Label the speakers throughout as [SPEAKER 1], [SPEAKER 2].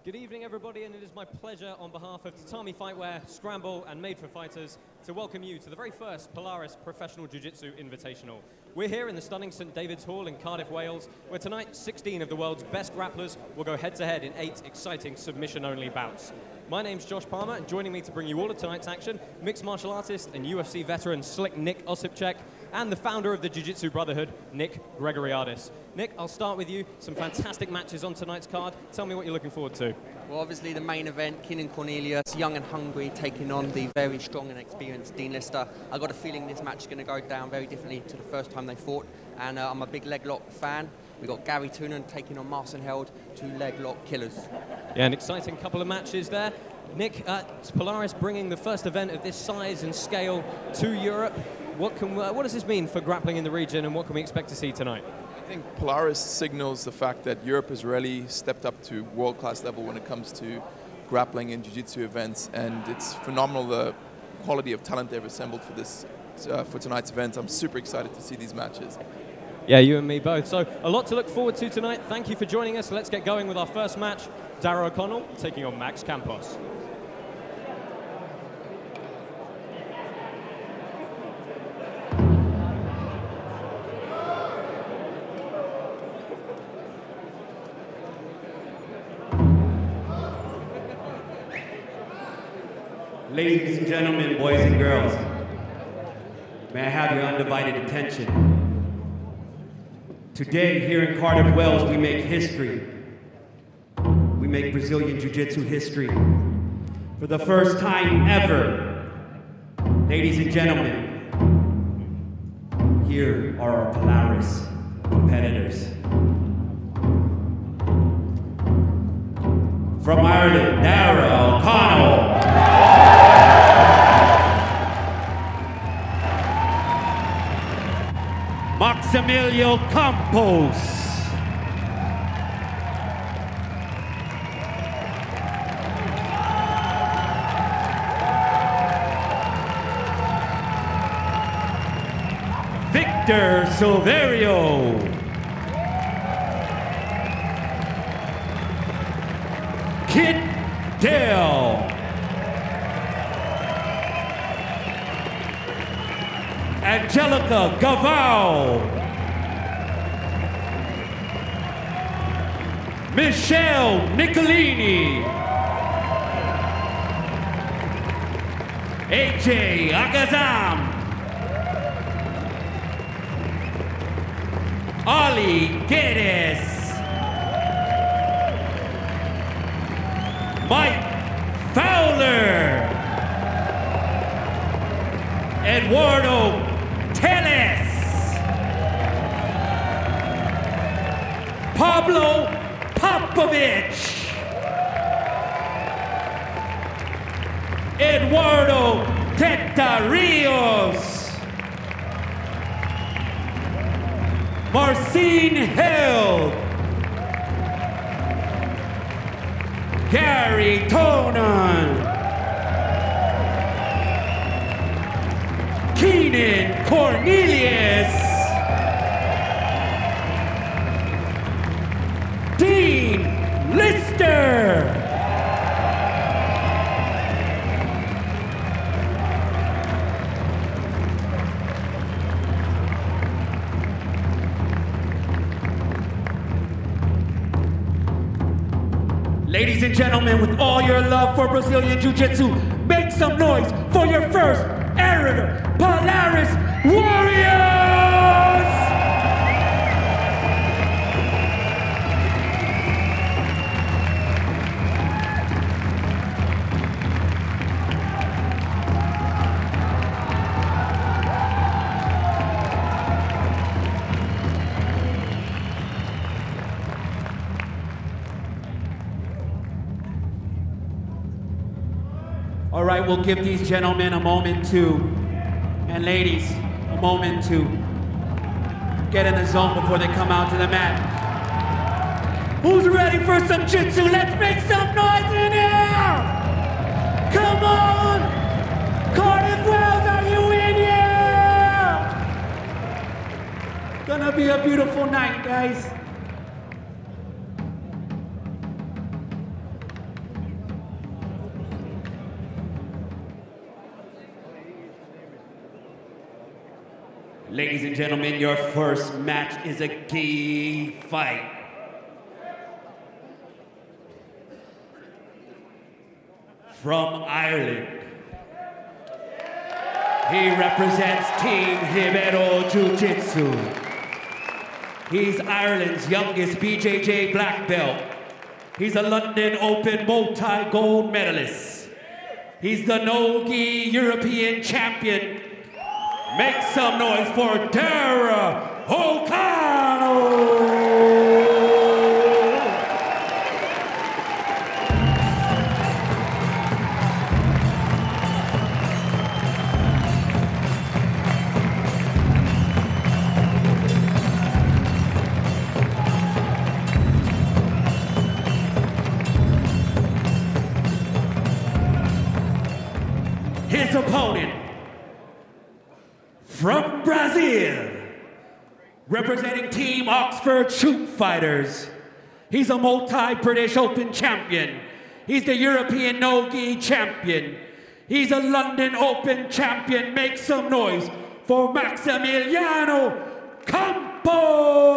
[SPEAKER 1] Good evening, everybody, and it is my pleasure on behalf of Tatami Fightwear, Scramble, and Made for Fighters to welcome you to the very first Polaris Professional Jiu-Jitsu Invitational. We're here in the stunning St David's Hall in Cardiff, Wales, where tonight 16 of the world's best grapplers will go head-to-head in 8 exciting submission-only bouts. My name's Josh Palmer, and joining me to bring you all of tonight's action, mixed martial artist and UFC veteran Slick Nick Osipchek, and the founder of the Jiu-Jitsu Brotherhood, Nick Gregoriadis. Nick, I'll start with you. Some fantastic matches on tonight's card. Tell me what you're looking forward to.
[SPEAKER 2] Well, obviously the main event, Keenan Cornelius, young and hungry, taking on the very strong and experienced Dean Lister. I got a feeling this match is going to go down very differently to the first time they fought, and I'm a big leg lock fan. We got Garry Tonon taking on Marcin, 2 leg lock killers.
[SPEAKER 1] Yeah, an exciting couple of matches there. Nick, Polaris bringing the first event of this size and scale to Europe. What does this mean for grappling in the region, and what can we expect to see tonight?
[SPEAKER 3] I think Polaris signals the fact that Europe has really stepped up to world-class level when it comes to grappling and jiu-jitsu events, and it's phenomenal the quality of talent they've assembled for this for tonight's event. I'm super excited to see these matches.
[SPEAKER 1] Yeah, you and me both. So a lot to look forward to tonight. Thank you for joining us. Let's get going with our first match. Darragh O'Connell taking on Max Campos.
[SPEAKER 4] Ladies and gentlemen, boys and girls, may I have your undivided attention? Today, here in Cardiff, Wales, we make history. We make Brazilian Jiu-Jitsu history. For the first time ever, ladies and gentlemen, here are our Polaris competitors. From Ireland, Darragh O'Connell. Maximiliano Campos. Victor Silverio. Geddes. Angelica Galvao. Nicolini. Agazarm. Geddes. Fowler. Eduardo. Pablo Popovitch, Eduardo Teta Rios, Marcin Garry Tonon, Keenan Cornelius, Lister. Ladies and gentlemen, with all your love for Brazilian Jiu-Jitsu, make some noise for your first ever Polaris Warriors! All right, we'll give these gentlemen a moment to, and ladies, a moment to get in the zone before they come out to the mat. Who's ready for some Jitsu? Let's make some noise in here! Come on! Cardiff, Wales, are you in here? Gonna be a beautiful night, guys. Ladies and gentlemen, your first match is a gi fight. From Ireland, he represents Team Ribeiro Jiu-Jitsu. He's Ireland's youngest BJJ black belt. He's a London Open multi-gold medalist. He's the no-gi European champion. Make some noise for Darragh O'Connell! His opponent, from Brazil, representing Team Oxford Shoot Fighters. He's a multi-British Open champion. He's the European no-gi champion. He's a London Open champion. Make some noise for Maximiliano Campos!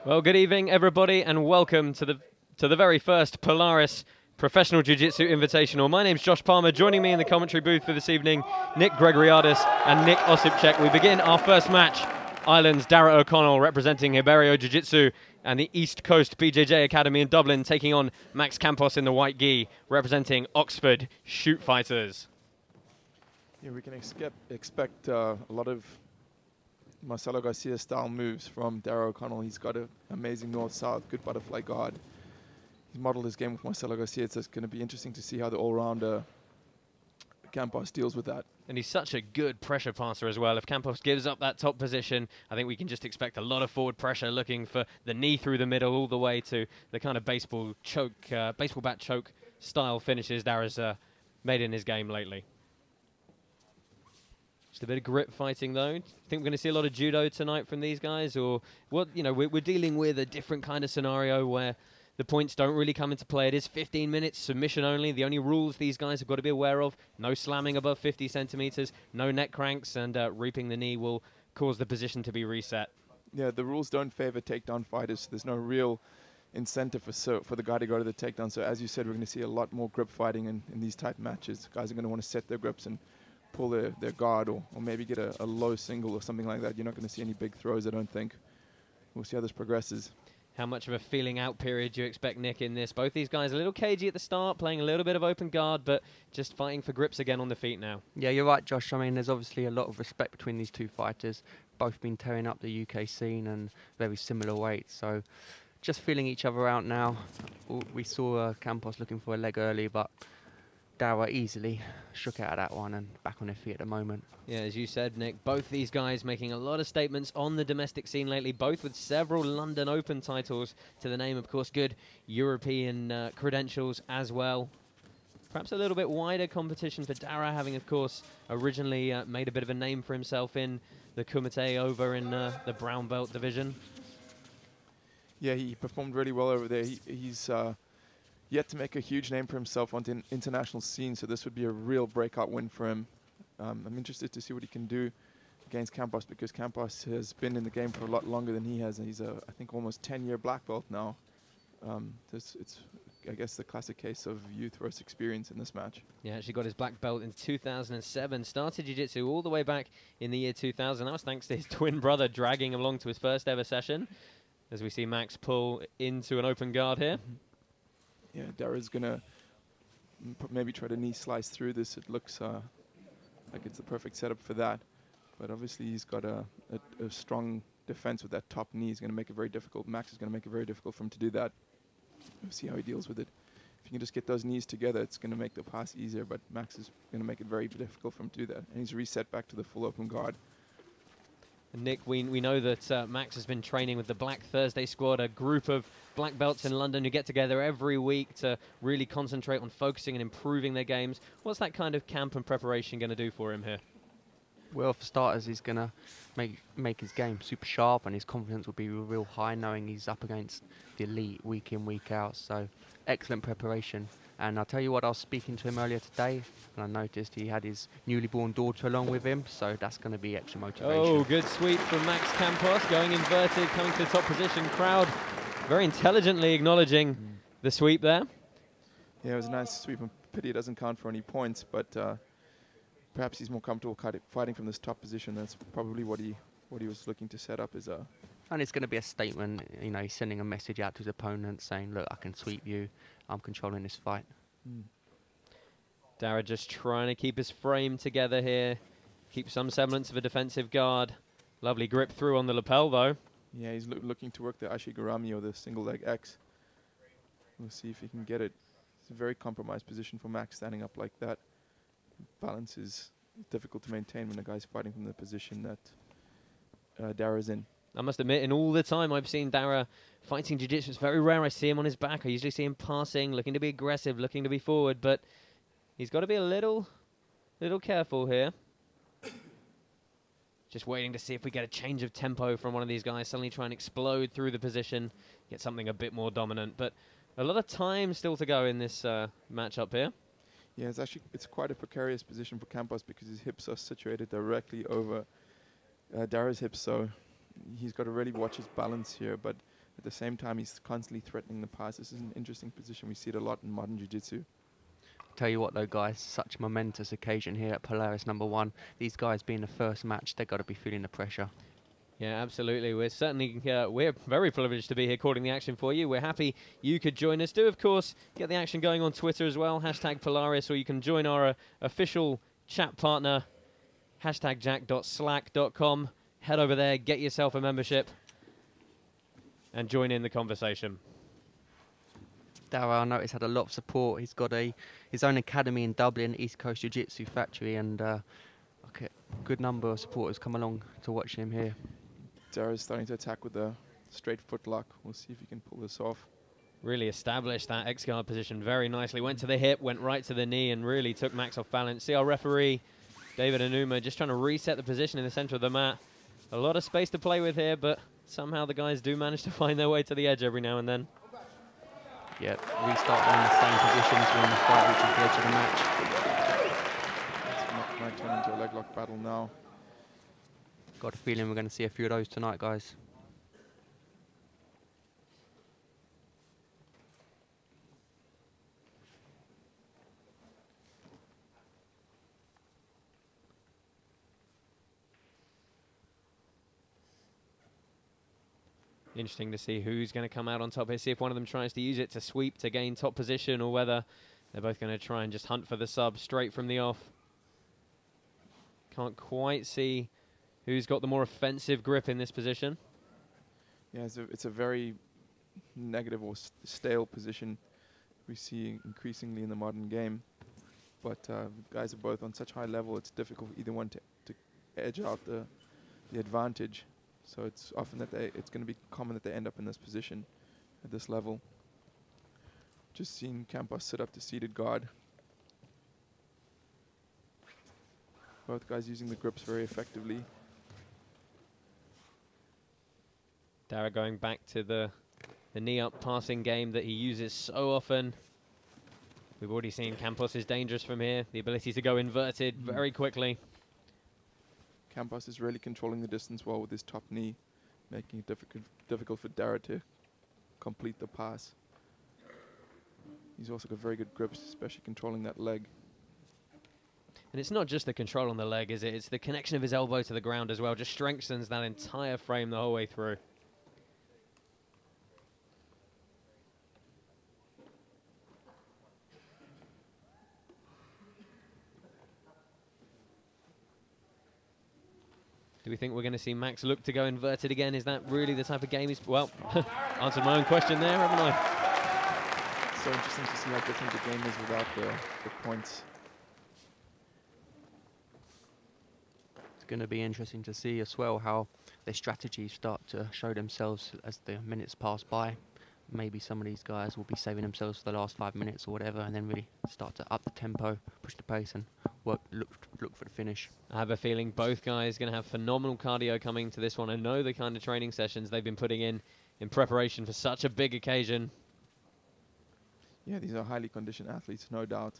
[SPEAKER 1] Well, good evening, everybody, and welcome to the very first Polaris Professional Jiu-Jitsu Invitational. My name's Josh Palmer. Joining me in the commentary booth for this evening, Nick Gregoriadis and Nick Osipchek. We begin our first match. Ireland's Darragh O'Connell representing Ribeiro Jiu-Jitsu and the East Coast BJJ Academy in Dublin, taking on Max Campos in the white gi, representing Oxford Shoot Fighters.
[SPEAKER 3] Yeah, we can expect a lot of Marcelo Garcia style moves from Darragh O'Connell. He's got an amazing north-south, good butterfly guard. He's modeled his game with Marcelo Garcia. It's going to be interesting to see how the all-rounder Campos deals with that.
[SPEAKER 1] And he's such a good pressure passer as well. If Campos gives up that top position, I think we can just expect a lot of forward pressure, looking for the knee through the middle all the way to the kind of baseball bat choke style finishes Darragh's made in his game lately. Just a bit of grip fighting, though. Do you think we're going to see a lot of judo tonight from these guys? Or what? You know, we're dealing with a different kind of scenario where the points don't really come into play. It is 15 minutes, submission only. The only rules these guys have got to be aware of: no slamming above 50 centimeters, no neck cranks, and reaping the knee will cause the position to be reset.
[SPEAKER 3] Yeah, the rules don't favor takedown fighters. There's no real incentive for the guy to go to the takedown. So as you said, we're going to see a lot more grip fighting in these type matches. Guys are going to want to set their grips and pull their guard, or maybe get a low single or something like that. You're not going to see any big throws, I don't think. We'll see how this progresses.
[SPEAKER 1] How much of a feeling out period do you expect, Nick, in this? Both these guys a little cagey at the start, playing a little bit of open guard, but just fighting for grips again on the feet now.
[SPEAKER 2] Yeah, you're right, Josh. I mean, there's obviously a lot of respect between these two fighters. Both been tearing up the UK scene and very similar weights. So just feeling each other out now. We saw Campos looking for a leg early, but Darragh easily shook out of that one and back on their feet at the moment.
[SPEAKER 1] Yeah, as you said, Nick, both these guys making a lot of statements on the domestic scene lately, both with several London Open titles to the name, of course, good European credentials as well. Perhaps a little bit wider competition for Darragh, having, of course, originally made a bit of a name for himself in the Kumite over in the brown belt division.
[SPEAKER 3] Yeah, he performed really well over there. He's yet to make a huge name for himself on the international scene, so this would be a real breakout win for him. I'm interested to see what he can do against Campos, because Campos has been in the game for a lot longer than he has. And he's I think, almost 10-year black belt now. It's, I guess, the classic case of youth versus experience in this match.
[SPEAKER 1] Yeah, actually got his black belt in 2007. Started jiu-jitsu all the way back in the year 2000. That was thanks to his twin brother dragging him along to his first ever session. As we see Max pull into an open guard here.
[SPEAKER 3] Yeah, Darragh's going to maybe try to knee slice through this. It looks like it's the perfect setup for that. But obviously he's got a strong defense with that top knee. He's going to make it very difficult. Max is going to make it very difficult for him to do that. We'll see how he deals with it. If you can just get those knees together, it's going to make the pass easier, but Max is going to make it very difficult for him to do that. And he's reset back to the full open guard.
[SPEAKER 1] Nick, we know that Max has been training with the Black Thursday squad, a group of black belts in London who get together every week to really concentrate on focusing and improving their games. What's that kind of camp and preparation going to do for him here?
[SPEAKER 2] Well, for starters, he's going to make his game super sharp, and his confidence will be real high knowing he's up against the elite week in, week out. So excellent preparation. And I'll tell you what, I was speaking to him earlier today, and I noticed he had his newly born daughter along with him, so that's going to be extra motivation.
[SPEAKER 1] Oh, good sweep from Max Campos, going inverted, coming to the top position. Crowd very intelligently acknowledging the sweep there.
[SPEAKER 3] Yeah, it was a nice sweep, and pity it doesn't count for any points, but perhaps he's more comfortable fighting from this top position. That's probably what he was looking to set up as a...
[SPEAKER 2] And it's going to be a statement, you know, he's sending a message out to his opponent saying, look, I can sweep you, I'm controlling this fight.
[SPEAKER 1] Darragh just trying to keep his frame together here, keep some semblance of a defensive guard. Lovely grip through on the lapel, though.
[SPEAKER 3] Yeah, he's looking to work the Ashigarami or the single leg X. We'll see if he can get it. It's a very compromised position for Max, standing up like that. Balance is difficult to maintain when a guy's fighting from the position that Darragh's in.
[SPEAKER 1] I must admit, in all the time I've seen Darragh fighting jiu-jitsu, it's very rare I see him on his back. I usually see him passing, looking to be aggressive, looking to be forward, but he's got to be a little careful here. Just waiting to see if we get a change of tempo from one of these guys, suddenly try and explode through the position, get something a bit more dominant. But a lot of time still to go in this matchup here.
[SPEAKER 3] Yeah, it's quite a precarious position for Campos because his hips are situated directly over Darragh's hips, so he's got to really watch his balance here, but at the same time he's constantly threatening the pass. This is an interesting position. We see it a lot in modern jiu-jitsu.
[SPEAKER 2] Tell you what though, guys, such a momentous occasion here at Polaris #1. These guys being the first match, they've got to be feeling the pressure. Yeah,
[SPEAKER 1] absolutely. We're certainly we're very privileged to be here calling the action for you. We're happy you could join us. Do, of course, get the action going on Twitter as well, #Polaris, or you can join our official chat partner, #jack.slack.com. Head over there, get yourself a membership, and join in the conversation.
[SPEAKER 2] Darragh, I noticed, had a lot of support. He's got his own academy in Dublin, East Coast Jiu-Jitsu Factory, and a good number of supporters come along to watch him here.
[SPEAKER 3] Darragh's starting to attack with a straight foot lock. We'll see if he can pull this off.
[SPEAKER 1] Really established that X-guard position very nicely. Went to the hip, went right to the knee, and really took Max off balance. See our referee, David Anuma, just trying to reset the position in the center of the mat. A lot of space to play with here, but somehow the guys do manage to find their way to the edge every now and then.
[SPEAKER 2] Yeah, restart in the same positions when the fight reaches the edge of the match.
[SPEAKER 3] This might turn into a leg lock battle now.
[SPEAKER 2] Got a feeling we're going to see a few of those tonight, guys.
[SPEAKER 1] Interesting to see who's going to come out on top here, see if one of them tries to use it to sweep to gain top position, or whether they're both going to try and just hunt for the sub straight from the off. Can't quite see who's got the more offensive grip in this position.
[SPEAKER 3] Yeah, it's a very negative or stale position we see increasingly in the modern game. But guys are both on such high level, it's difficult for either one to edge out the advantage. So it's often that it's going to be common that they end up in this position at this level. Just seeing Campos sit up to seated guard. Both guys using the grips very effectively.
[SPEAKER 1] Darragh going back to the knee up passing game that he uses so often. We've already seen Campos is dangerous from here. The ability to go inverted very quickly.
[SPEAKER 3] Campos is really controlling the distance well with his top knee, making it difficult for Darragh to complete the pass. He's also got very good grips, especially controlling that leg.
[SPEAKER 1] And it's not just the control on the leg, is it? It's the connection of his elbow to the ground as well. Just strengthens that entire frame the whole way through. Do we think we're going to see Max look to go inverted again? Is that really the type of game he's... Well, answered my own question there, haven't I?
[SPEAKER 3] So interesting to see how different the game is without the points.
[SPEAKER 2] It's going to be interesting to see as well how their strategies start to show themselves as the minutes pass by. Maybe some of these guys will be saving themselves for the last 5 minutes or whatever, and then really start to up the tempo, push the pace, and look for the finish.
[SPEAKER 1] I have a feeling both guys are going to have phenomenal cardio coming to this one. I know the kind of training sessions they've been putting in preparation for such a big occasion.
[SPEAKER 3] Yeah, these are highly conditioned athletes, no doubt.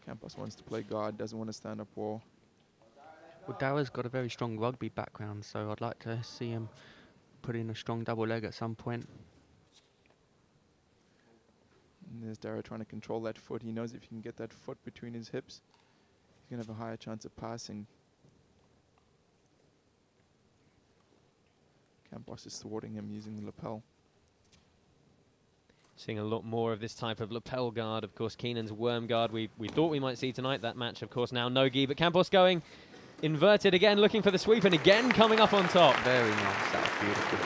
[SPEAKER 3] Campos wants to play guard, doesn't want to stand up wall.
[SPEAKER 2] Well, Darragh's got a very strong rugby background, so I'd like to see him put in a strong double leg at some point.
[SPEAKER 3] And there's Darragh trying to control that foot. He knows if he can get that foot between his hips, he's going to have a higher chance of passing. Campos is thwarting him using the lapel.
[SPEAKER 1] Seeing a lot more of this type of lapel guard. Of course, Keenan's worm guard we thought we might see tonight. That match, of course, now no-gi. But Campos going inverted again, looking for the sweep, and again coming up on top.
[SPEAKER 2] Very nice. That was beautiful.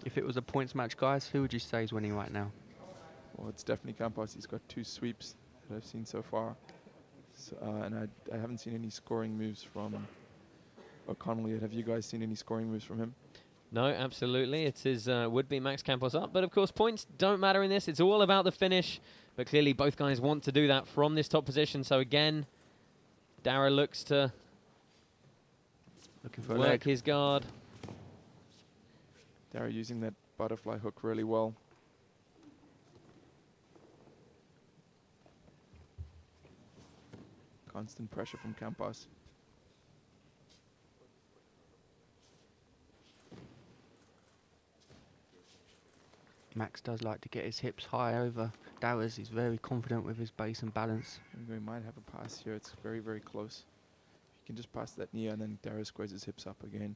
[SPEAKER 2] If it was a points match, guys, who would you say is winning right now?
[SPEAKER 3] Well, it's definitely Campos. He's got 2 sweeps that I've seen so far. So, and I haven't seen any scoring moves from O'Connell yet. Have you guys seen any scoring moves from him?
[SPEAKER 1] No, absolutely. It is would-be Max Campos up. But, of course, points don't matter in this. It's all about the finish. But clearly both guys want to do that from this top position. So, again, Darragh looks to work his guard.
[SPEAKER 3] Darragh using that butterfly hook really well. Constant pressure from Campos.
[SPEAKER 2] Max does like to get his hips high over Darragh's. He's very confident with his base and balance.
[SPEAKER 3] And we might have a pass here. It's very, very close. You can just pass that knee, and then Darragh squares his hips up again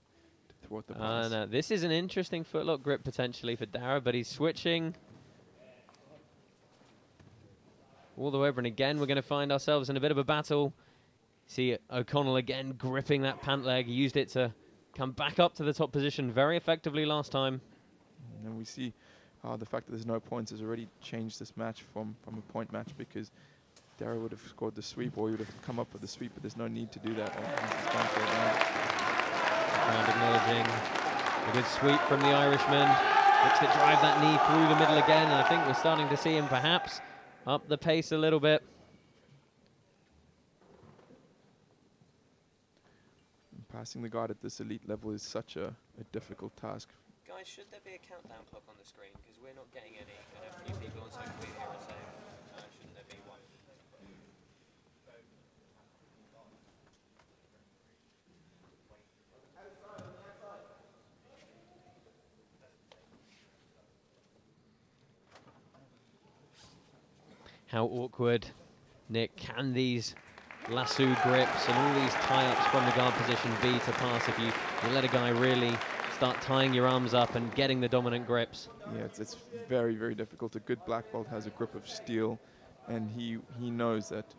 [SPEAKER 3] to thwart the pass.
[SPEAKER 1] No, this is an interesting footlock grip potentially for Darragh, but he's switching all the way over, and again we're going to find ourselves in a bit of a battle. See O'Connell again gripping that pant leg. He used it to come back up to the top position very effectively last time.
[SPEAKER 3] And we see how the fact that there's no points has already changed this match from a point match, because Darragh would have scored the sweep, or he would have come up with the sweep, but there's no need to do that.
[SPEAKER 1] And acknowledging a good sweep from the Irishman. Looks to drive that knee through the middle again, and I think we're starting to see him perhaps up the pace a little bit.
[SPEAKER 3] Passing the guard at this elite level is such a difficult task.
[SPEAKER 1] Guys, should there be a countdown clock on the screen? Because we're not getting any. And a few people on social media are saying, shouldn't there be one? How awkward, Nick, can these lasso grips and all these tie-ups from the guard position be to pass if you let a guy really start tying your arms up and getting the dominant grips?
[SPEAKER 3] Yeah, it's very, very difficult. A good black belt has a grip of steel, and he knows that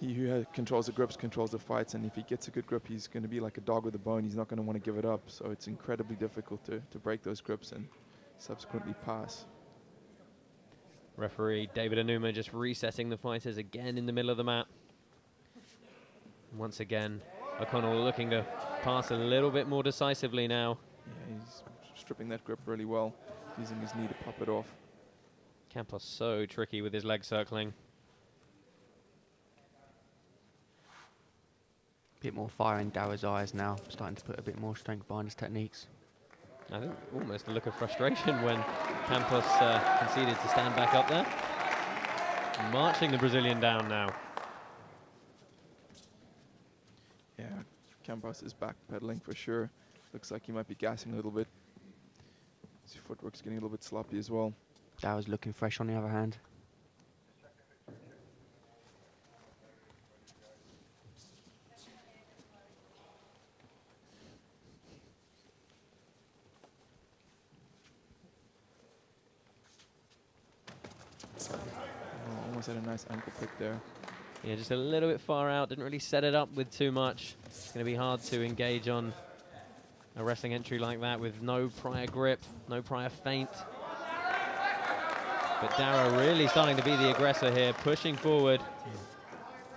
[SPEAKER 3] he who controls the grips controls the fights, and if he gets a good grip, he's going to be like a dog with a bone. He's not going to want to give it up, so it's incredibly difficult to break those grips and subsequently pass.
[SPEAKER 1] Referee David Anuma just resetting the fighters again in the middle of the mat. Once again, O'Connell looking to pass a little bit more decisively now.
[SPEAKER 3] Yeah, he's stripping that grip really well, using his knee to pop it off.
[SPEAKER 1] Campos so tricky with his leg circling.
[SPEAKER 2] Bit more fire in Darragh's eyes now, starting to put a bit more strength behind his techniques.
[SPEAKER 1] I think almost a look of frustration when Campos conceded to stand back up there. Marching the Brazilian down now.
[SPEAKER 3] Yeah, Campos is backpedaling for sure. Looks like he might be gassing a little bit. His footwork's getting a little bit sloppy as well.
[SPEAKER 2] Darragh's looking fresh on the other hand.
[SPEAKER 3] Oh, almost had a nice ankle pick there.
[SPEAKER 1] Yeah, just a little bit far out. Didn't really set it up with too much. It's going to be hard to engage on a wrestling entry like that with no prior grip, no prior feint. But Darragh really starting to be the aggressor here, pushing forward.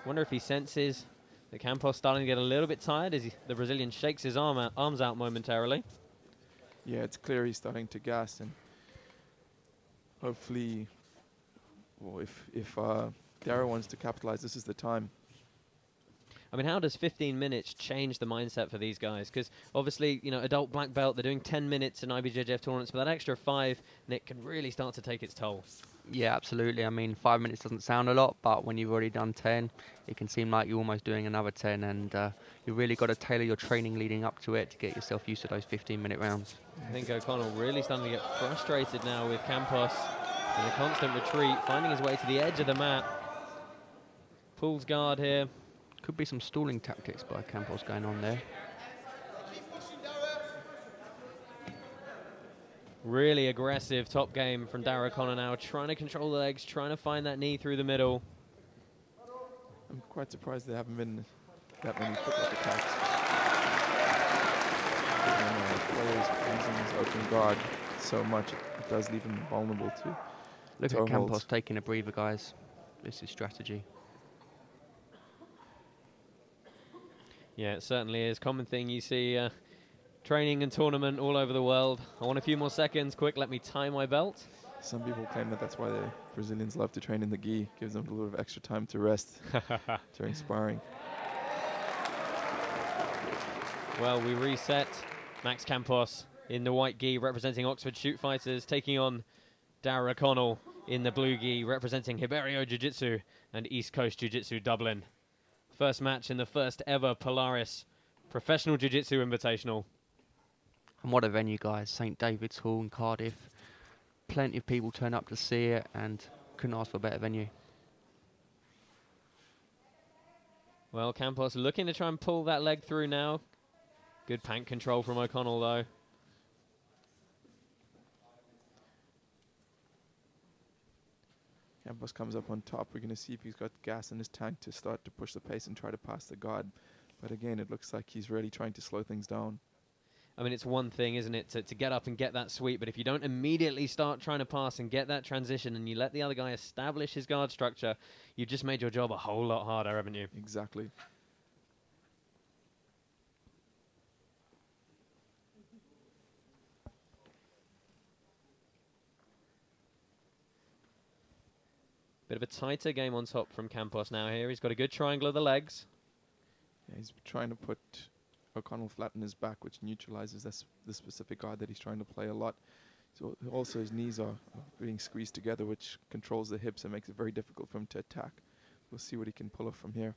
[SPEAKER 1] Wonder if he senses that Campos starting to get a little bit tired as the Brazilian shakes his arms out momentarily.
[SPEAKER 3] Yeah, it's clear he's starting to gas, and hopefully, well, if Darragh wants to capitalize, this is the time.
[SPEAKER 1] I mean, how does 15 minutes change the mindset for these guys? Because obviously, you know, adult black belt, they're doing 10 minutes in IBJJF tournaments, but that extra 5, Nick, can really start to take its toll.
[SPEAKER 2] Yeah, absolutely. I mean, 5 minutes doesn't sound a lot, but when you've already done 10, it can seem like you're almost doing another 10, and you really got to tailor your training leading up to it to get yourself used to those 15-minute rounds.
[SPEAKER 1] I think O'Connell really starting to get frustrated now with Campos in a constant retreat, finding his way to the edge of the mat. Pulls guard here.
[SPEAKER 2] Could be some stalling tactics by Campos going on there.
[SPEAKER 1] Really aggressive top game from Darragh O'Connell now, trying to control the legs, trying to find that knee through the middle.
[SPEAKER 3] I'm quite surprised there haven't been that many footwork attacks. Players using his open guard so much, it does leave him vulnerable to
[SPEAKER 2] Look
[SPEAKER 3] toe
[SPEAKER 2] at Campos
[SPEAKER 3] holds.
[SPEAKER 2] taking a breather, guys. This is strategy.
[SPEAKER 1] Yeah, it certainly is. Common thing you see training and tournament all over the world. I want a few more seconds. Quick, let me tie my belt.
[SPEAKER 3] Some people claim that that's why the Brazilians love to train in the gi. Gives them a little bit of extra time to rest during sparring.
[SPEAKER 1] Well, we reset. Max Campos in the white gi representing Oxford Shoot Fighters, taking on Darragh O'Connell in the blue gi representing Silverio Jiu-Jitsu and East Coast Jiu-Jitsu Dublin. First match in the first ever Polaris Professional Jiu-Jitsu Invitational.
[SPEAKER 2] And what a venue, guys. St David's Hall in Cardiff. Plenty of people turn up to see it, and couldn't ask for a better venue.
[SPEAKER 1] Well, Campos looking to try and pull that leg through now. Good pant control from O'Connell, though.
[SPEAKER 3] Campos comes up on top. We're going to see if he's got gas in his tank to start to push the pace and try to pass the guard. But again, it looks like he's really trying to slow things down.
[SPEAKER 1] I mean, it's one thing, isn't it, to get up and get that sweep, but if you don't immediately start trying to pass and get that transition and you let the other guy establish his guard structure, you've just made your job a whole lot harder, haven't you?
[SPEAKER 3] Exactly.
[SPEAKER 1] Bit of a tighter game on top from Campos now here. He's got a good triangle of the legs.
[SPEAKER 3] Yeah, he's trying to put O'Connell flat on his back, which neutralizes the specific guard that he's trying to play a lot. So also his knees are being squeezed together, which controls the hips and makes it very difficult for him to attack. We'll see what he can pull off from here.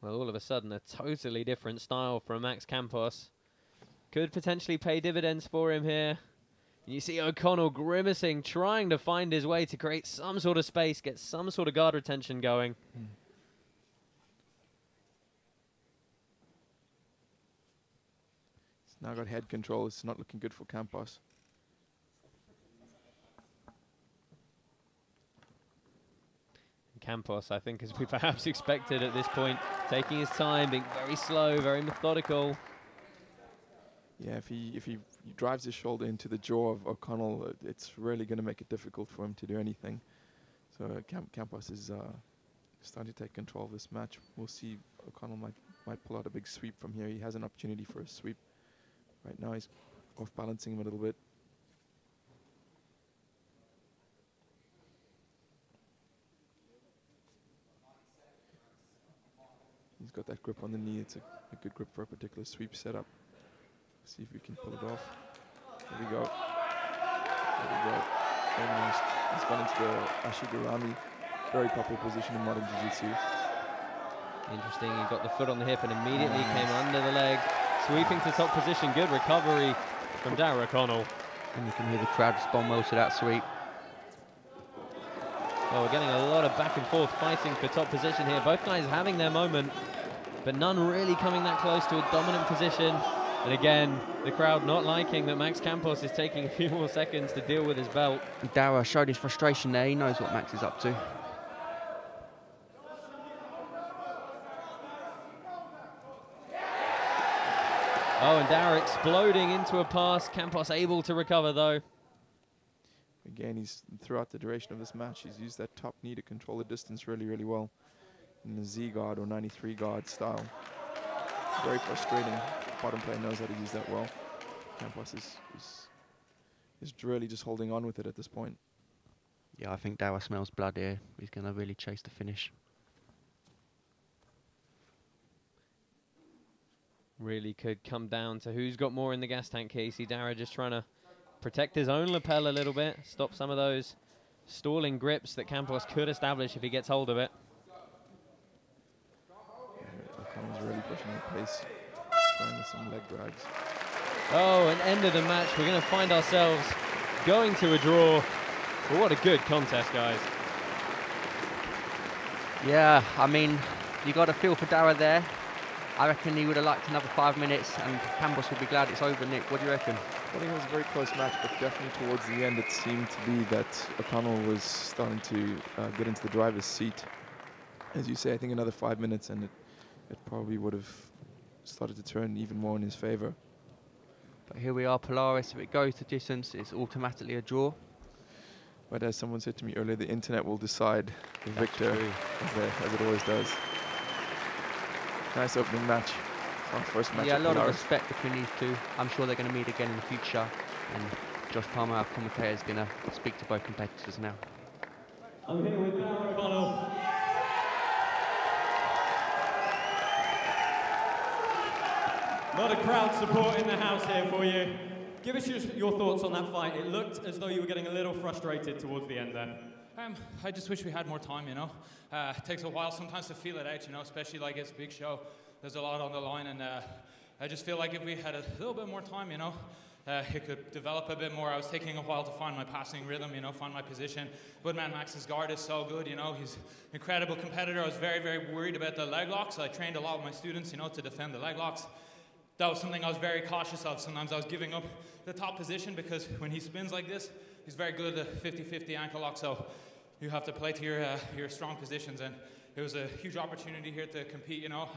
[SPEAKER 1] Well, all of a sudden, a totally different style from Max Campos. Could potentially pay dividends for him here. And you see O'Connell grimacing, trying to find his way to create some sort of space, get some sort of guard retention going.
[SPEAKER 3] He's now got head control. It's not looking good for Campos.
[SPEAKER 1] Campos, I think, as we perhaps expected at this point, taking his time, being very slow, very methodical.
[SPEAKER 3] Yeah, if he drives his shoulder into the jaw of O'Connell, it's really going to make it difficult for him to do anything. So Campos is starting to take control of this match. We'll see. O'Connell might pull out a big sweep from here. He has an opportunity for a sweep. Right now he's off balancing him a little bit. He's got that grip on the knee. It's a good grip for a particular sweep setup. See if we can pull it off. There we go. There we go. Almost. He's gone into the Ashigurami. Very popular position in modern jiu-jitsu.
[SPEAKER 1] Interesting, he got the foot on the hip and immediately came under the leg. Sweeping to top position. Good recovery from Darragh O'Connell.
[SPEAKER 2] And you can hear the crowd respond well to that sweep.
[SPEAKER 1] Well, we're getting a lot of back and forth fighting for top position here. Both guys having their moment, but none really coming that close to a dominant position. And again, the crowd not liking that Max Campos is taking a few more seconds to deal with his belt.
[SPEAKER 2] Darragh showed his frustration there. He knows what Max is up to.
[SPEAKER 1] Oh, and Darragh exploding into a pass. Campos able to recover, though.
[SPEAKER 3] Again, he's throughout the duration of this match, he's used that top knee to control the distance really, really well in the Z guard or 93 guard style. Very frustrating. Bottom player knows how to use that well. Campos is really just holding on with it at this point.
[SPEAKER 2] Yeah, I think Darragh smells blood here. He's going to really chase the finish.
[SPEAKER 1] Really could come down to who's got more in the gas tank here. You see Darragh just trying to protect his own lapel a little bit, stop some of those stalling grips that Campos could establish if he gets hold of it.
[SPEAKER 3] O'Connell's really pushing the pace, trying some leg drags.
[SPEAKER 1] Oh, and end of the match. We're going to find ourselves going to a draw. But what a good contest, guys.
[SPEAKER 2] Yeah, I mean, you got a feel for Darragh there. I reckon he would have liked another 5 minutes, and Campos would be glad it's over. Nick, what do you reckon?
[SPEAKER 3] I think it was a very close match, but definitely towards the end it seemed to be that O'Connell was starting to get into the driver's seat. As you say, I think another 5 minutes and it probably would have started to turn even more in his favour.
[SPEAKER 2] But here we are, Polaris. If it goes to distance, it's automatically a draw.
[SPEAKER 3] But as someone said to me earlier, the internet will decide the victor, as it always does. Nice opening match. Our first match.
[SPEAKER 2] Yeah, a lot of respect between these two. I'm sure they're going to meet again in the future. And Josh Palmer, our commentator, is going to speak to both competitors now.
[SPEAKER 1] I'm here with Darragh O'Connell. A lot of crowd support in the house here for you. Give us your thoughts on that fight. It looked as though you were getting a little frustrated towards the end there.
[SPEAKER 5] I just wish we had more time, you know. It takes a while sometimes to feel it out, you know, especially like it's a big show. There's a lot on the line, and I just feel like if we had a little bit more time, you know, it could develop a bit more. I was taking a while to find my passing rhythm, you know, find my position. But man, Max's guard is so good, you know. He's an incredible competitor. I was very, very worried about the leg locks. I trained a lot of my students, you know, to defend the leg locks. That was something I was very cautious of. Sometimes I was giving up the top position because when he spins like this, he's very good at the 50-50 ankle lock. So you have to play to your strong positions. And it was a huge opportunity here to compete, you know,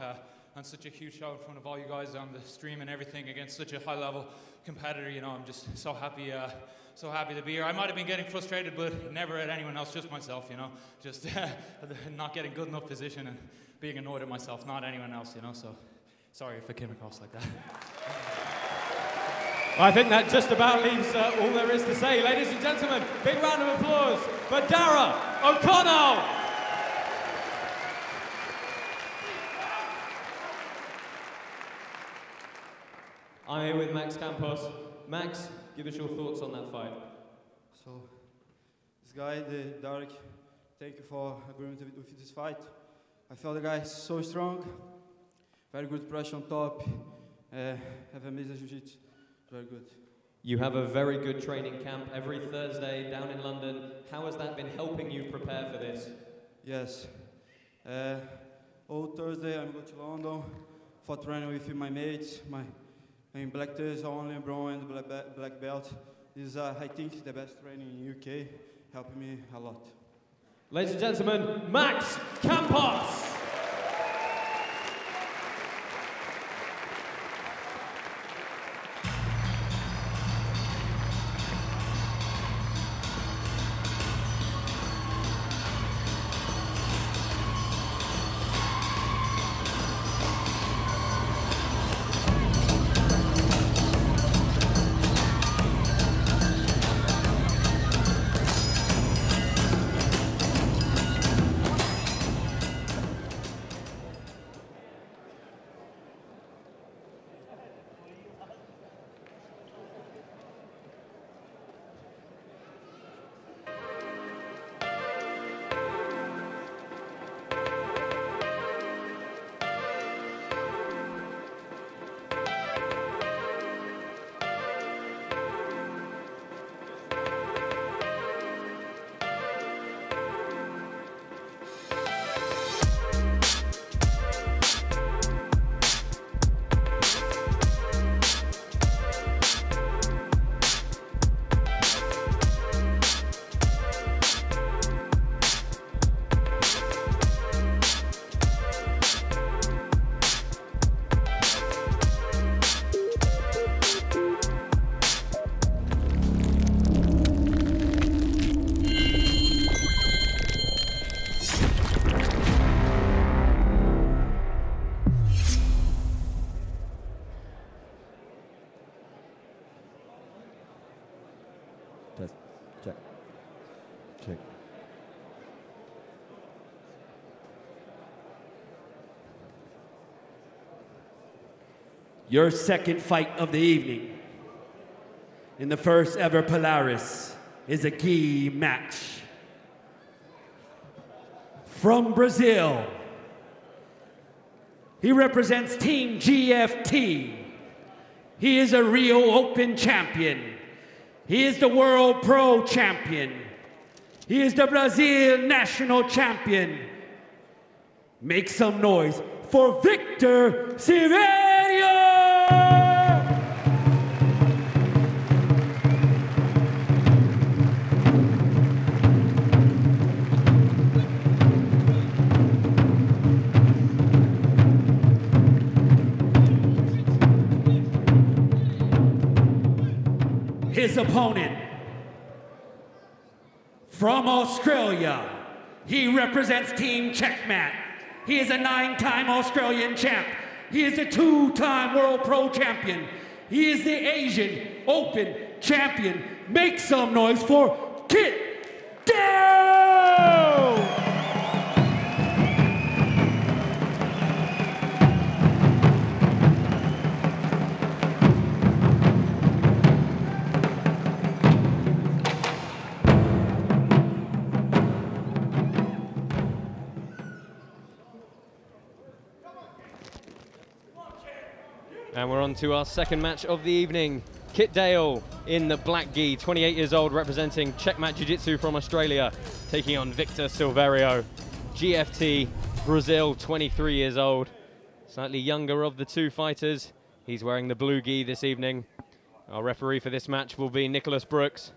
[SPEAKER 5] on such a huge show in front of all you guys on the stream and everything against such a high-level competitor. You know, I'm just so happy to be here. I might have been getting frustrated, but never at anyone else, just myself, you know, just not getting good enough position and being annoyed at myself, not anyone else, you know, so sorry if I came across like that.
[SPEAKER 1] I think that just about leaves all there is to say. Ladies and gentlemen, big round of applause for Darragh O'Connell. I'm here with Max Campos. Max, give us your thoughts on that fight.
[SPEAKER 6] So, this guy, Darragh, thank you for agreeing with this fight. I felt the guy is so strong, very good pressure on top, have amazing jiu-jitsu, very good.
[SPEAKER 1] You have a very good training camp every Thursday down in London. How has that been helping you prepare for this?
[SPEAKER 6] Yes. All Thursday I'm going to London for training with my mates, in black belts only, brown and black belt. This is, I think, the best training in UK, helping me a lot.
[SPEAKER 1] Ladies and gentlemen, Max Campos!
[SPEAKER 4] your second fight of the evening in the first ever Polaris is a gi match. From Brazil, he represents Team GFT. He is a Rio Open champion. He is the World Pro champion. He is the Brazil national champion. Make some noise for Victor Silverio! His opponent, from Australia, he represents Team Checkmat. He is a 9-time Australian champ. He is a 2-time World Pro champion. He is the Asian Open champion. Make some noise for Geddes!
[SPEAKER 1] And we're on to our second match of the evening. Kit Dale in the black gi, 28 years old, representing Checkmat Jiu-Jitsu from Australia, taking on Victor Silverio, GFT, Brazil, 23 years old. Slightly younger of the two fighters. He's wearing the blue gi this evening. Our referee for this match will be Nicholas Brooks.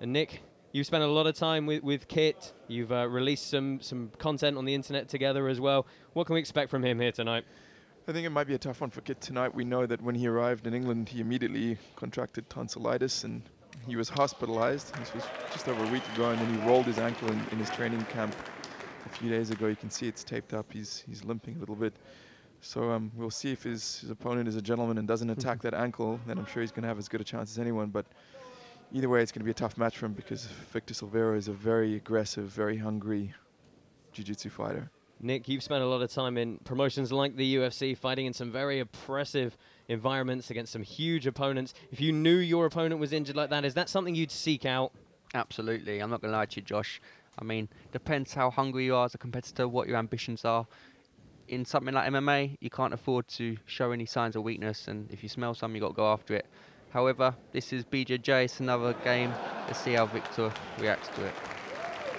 [SPEAKER 1] And Nick, you've spent a lot of time with Kit. You've released some content on the internet together as well. What can we expect from him here tonight?
[SPEAKER 3] I think it might be a tough one for Kit tonight. We know that when he arrived in England, he immediately contracted tonsillitis and he was hospitalized. This was just over a week ago, and then he rolled his ankle in his training camp a few days ago. You can see it's taped up. He's limping a little bit. So we'll see if his opponent is a gentleman and doesn't attack that ankle. Then I'm sure he's going to have as good a chance as anyone. But either way, it's going to be a tough match for him because Victor Silverio is a very aggressive, very hungry jiu-jitsu fighter.
[SPEAKER 1] Nick, you've spent a lot of time in promotions like the UFC, fighting in some very oppressive environments against some huge opponents. If you knew your opponent was injured like that, is that something you'd seek out?
[SPEAKER 2] Absolutely. I'm not going to lie to you, Josh. I mean, depends how hungry you are as a competitor, what your ambitions are. In something like MMA, you can't afford to show any signs of weakness, and if you smell some, you've got to go after it. However, this is BJJ, it's another game. Let's see how Victor reacts to it.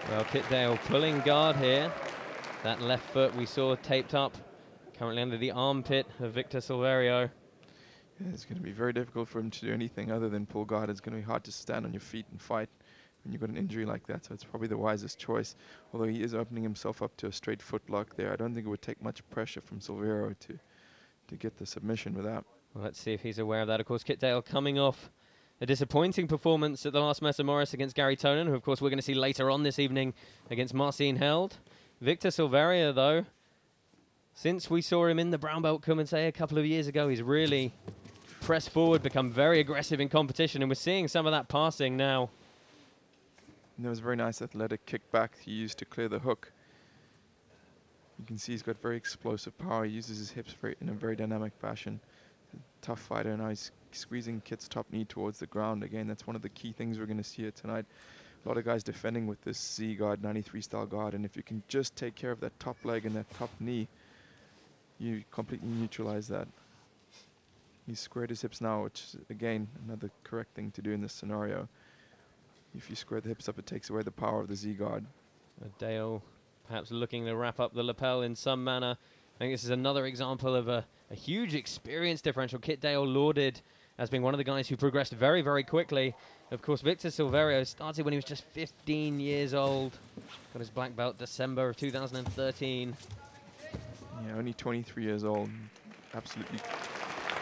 [SPEAKER 1] Well, Kit Dale pulling guard here. That left foot we saw taped up, currently under the armpit of Victor Silverio.
[SPEAKER 3] Yeah, it's going to be very difficult for him to do anything other than pull guard. It's going to be hard to stand on your feet and fight when you've got an injury like that. So it's probably the wisest choice. Although he is opening himself up to a straight foot lock there. I don't think it would take much pressure from Silverio to get the submission with that.
[SPEAKER 1] Well, let's see if he's aware of that. Of course, Kit Dale coming off a disappointing performance at the last Mesa Morris against Garry Tonon, who of course we're going to see later on this evening against Marcin held. Victor Silverio, though, since we saw him in the brown belt come and say a couple of years ago, he's really pressed forward, become very aggressive in competition, and we're seeing some of that passing now.
[SPEAKER 3] And there was a very nice athletic kickback he used to clear the hook. You can see he's got very explosive power. He uses his hips in a very dynamic fashion. Tough fighter. Now he's squeezing Kit's top knee towards the ground. Again, that's one of the key things we're going to see here tonight. A lot of guys defending with this Z guard, 93 style guard, and if you can just take care of that top leg and that top knee, you completely neutralize that. He's squared his hips now, which is, again, another correct thing to do in this scenario. If you square the hips up, it takes away the power of the Z guard.
[SPEAKER 1] Dale perhaps looking to wrap up the lapel in some manner. I think this is another example of a huge experience differential. Kit Dale lauded as being one of the guys who progressed very, very quickly. Of course, Victor Silverio started when he was just 15 years old. Got his black belt December of 2013.
[SPEAKER 3] Yeah, only 23 years old. Absolutely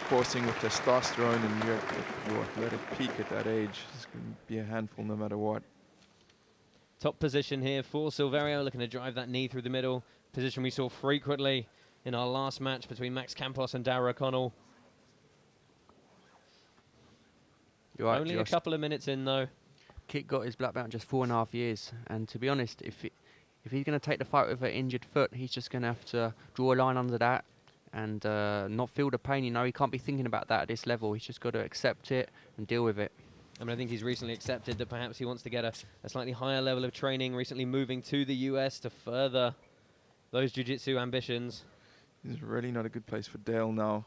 [SPEAKER 3] coursing with testosterone, and you're at your athletic peak at that age. It's going to be a handful no matter what.
[SPEAKER 1] Top position here for Silverio, looking to drive that knee through the middle. Position we saw frequently in our last match between Max Campos and Darragh.
[SPEAKER 2] You're right,
[SPEAKER 1] Only
[SPEAKER 2] Josh.
[SPEAKER 1] a couple of minutes in, though.
[SPEAKER 2] Kit got his black belt in just 4.5 years, and to be honest, if he's going to take the fight with an injured foot, he's just going to have to draw a line under that and not feel the pain. You know, he can't be thinking about that at this level. He's just got to accept it and deal with it.
[SPEAKER 1] I mean, I think he's recently accepted that perhaps he wants to get a slightly higher level of training, recently moving to the US to further those jiu-jitsu ambitions.
[SPEAKER 3] It's really not a good place for Dale now.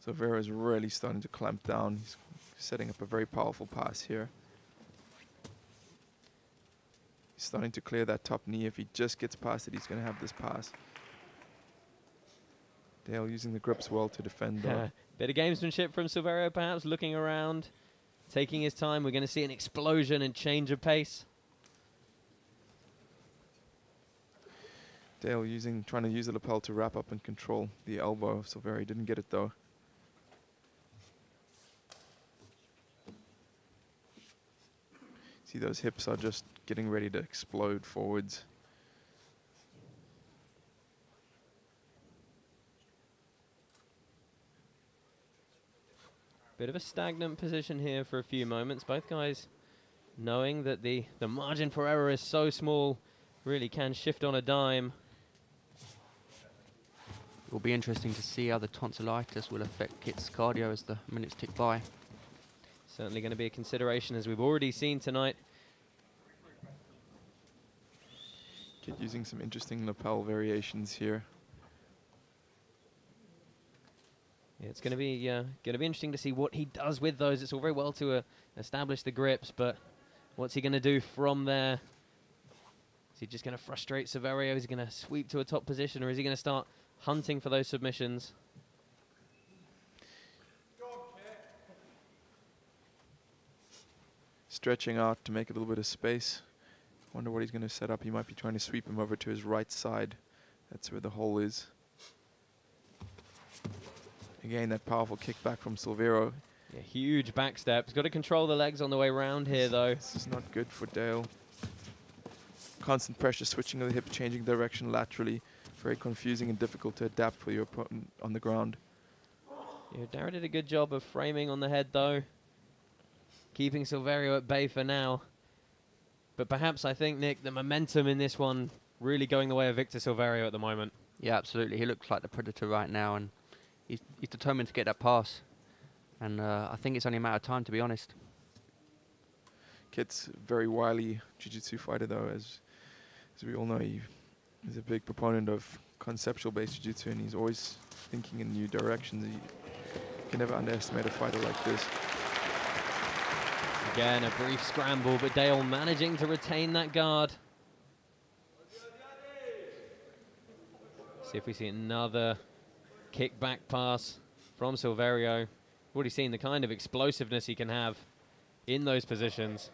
[SPEAKER 3] Silverio is really starting to clamp down. He's setting up a very powerful pass here. He's starting to clear that top knee. If he just gets past it, he's going to have this pass. Dale using the grips well to defend though.
[SPEAKER 1] Bit of gamesmanship from Silverio, perhaps, looking around, taking his time. We're going to see an explosion and change of pace.
[SPEAKER 3] Dale trying to use the lapel to wrap up and control the elbow. Silverio didn't get it though. See, those hips are just getting ready to explode forwards.
[SPEAKER 1] Bit of a stagnant position here for a few moments. Both guys knowing that the margin for error is so small, really can shift on a dime.
[SPEAKER 2] It will be interesting to see how the tonsillitis will affect Kit's cardio as the minutes tick by.
[SPEAKER 1] Certainly going to be a consideration, as we've already seen tonight.
[SPEAKER 3] Kit using some interesting lapel variations here.
[SPEAKER 1] Yeah, it's going to be interesting to see what he does with those. It's all very well to establish the grips, but what's he going to do from there? Is he just going to frustrate Silverio? Is he going to sweep to a top position, or is he going to start hunting for those submissions?
[SPEAKER 3] Stretching out to make a little bit of space. Wonder what he's going to set up. He might be trying to sweep him over to his right side. That's where the hole is. Again, that powerful kickback from Silverio.
[SPEAKER 1] Yeah, huge back step. He's got to control the legs on the way round here, though.
[SPEAKER 3] This is not good for Dale. Constant pressure, switching of the hip, changing direction laterally. Very confusing and difficult to adapt for your opponent on the ground.
[SPEAKER 1] Yeah, Darragh did a good job of framing on the head, though. Keeping Silverio at bay for now. But perhaps, I think, Nick, the momentum in this one really going the way of Victor Silverio at the moment.
[SPEAKER 2] Yeah, absolutely. He looks like the predator right now, and he's determined to get that pass. And I think it's only a matter of time, to be honest.
[SPEAKER 3] Kit's very wily jiu-jitsu fighter, though, as we all know. He's a big proponent of conceptual-based jiu-jitsu, and he's always thinking in new directions. You can never underestimate a fighter like this.
[SPEAKER 1] Again, a brief scramble, but Dale managing to retain that guard. See if we see another kick-back pass from Silverio. Already seen the kind of explosiveness he can have in those positions.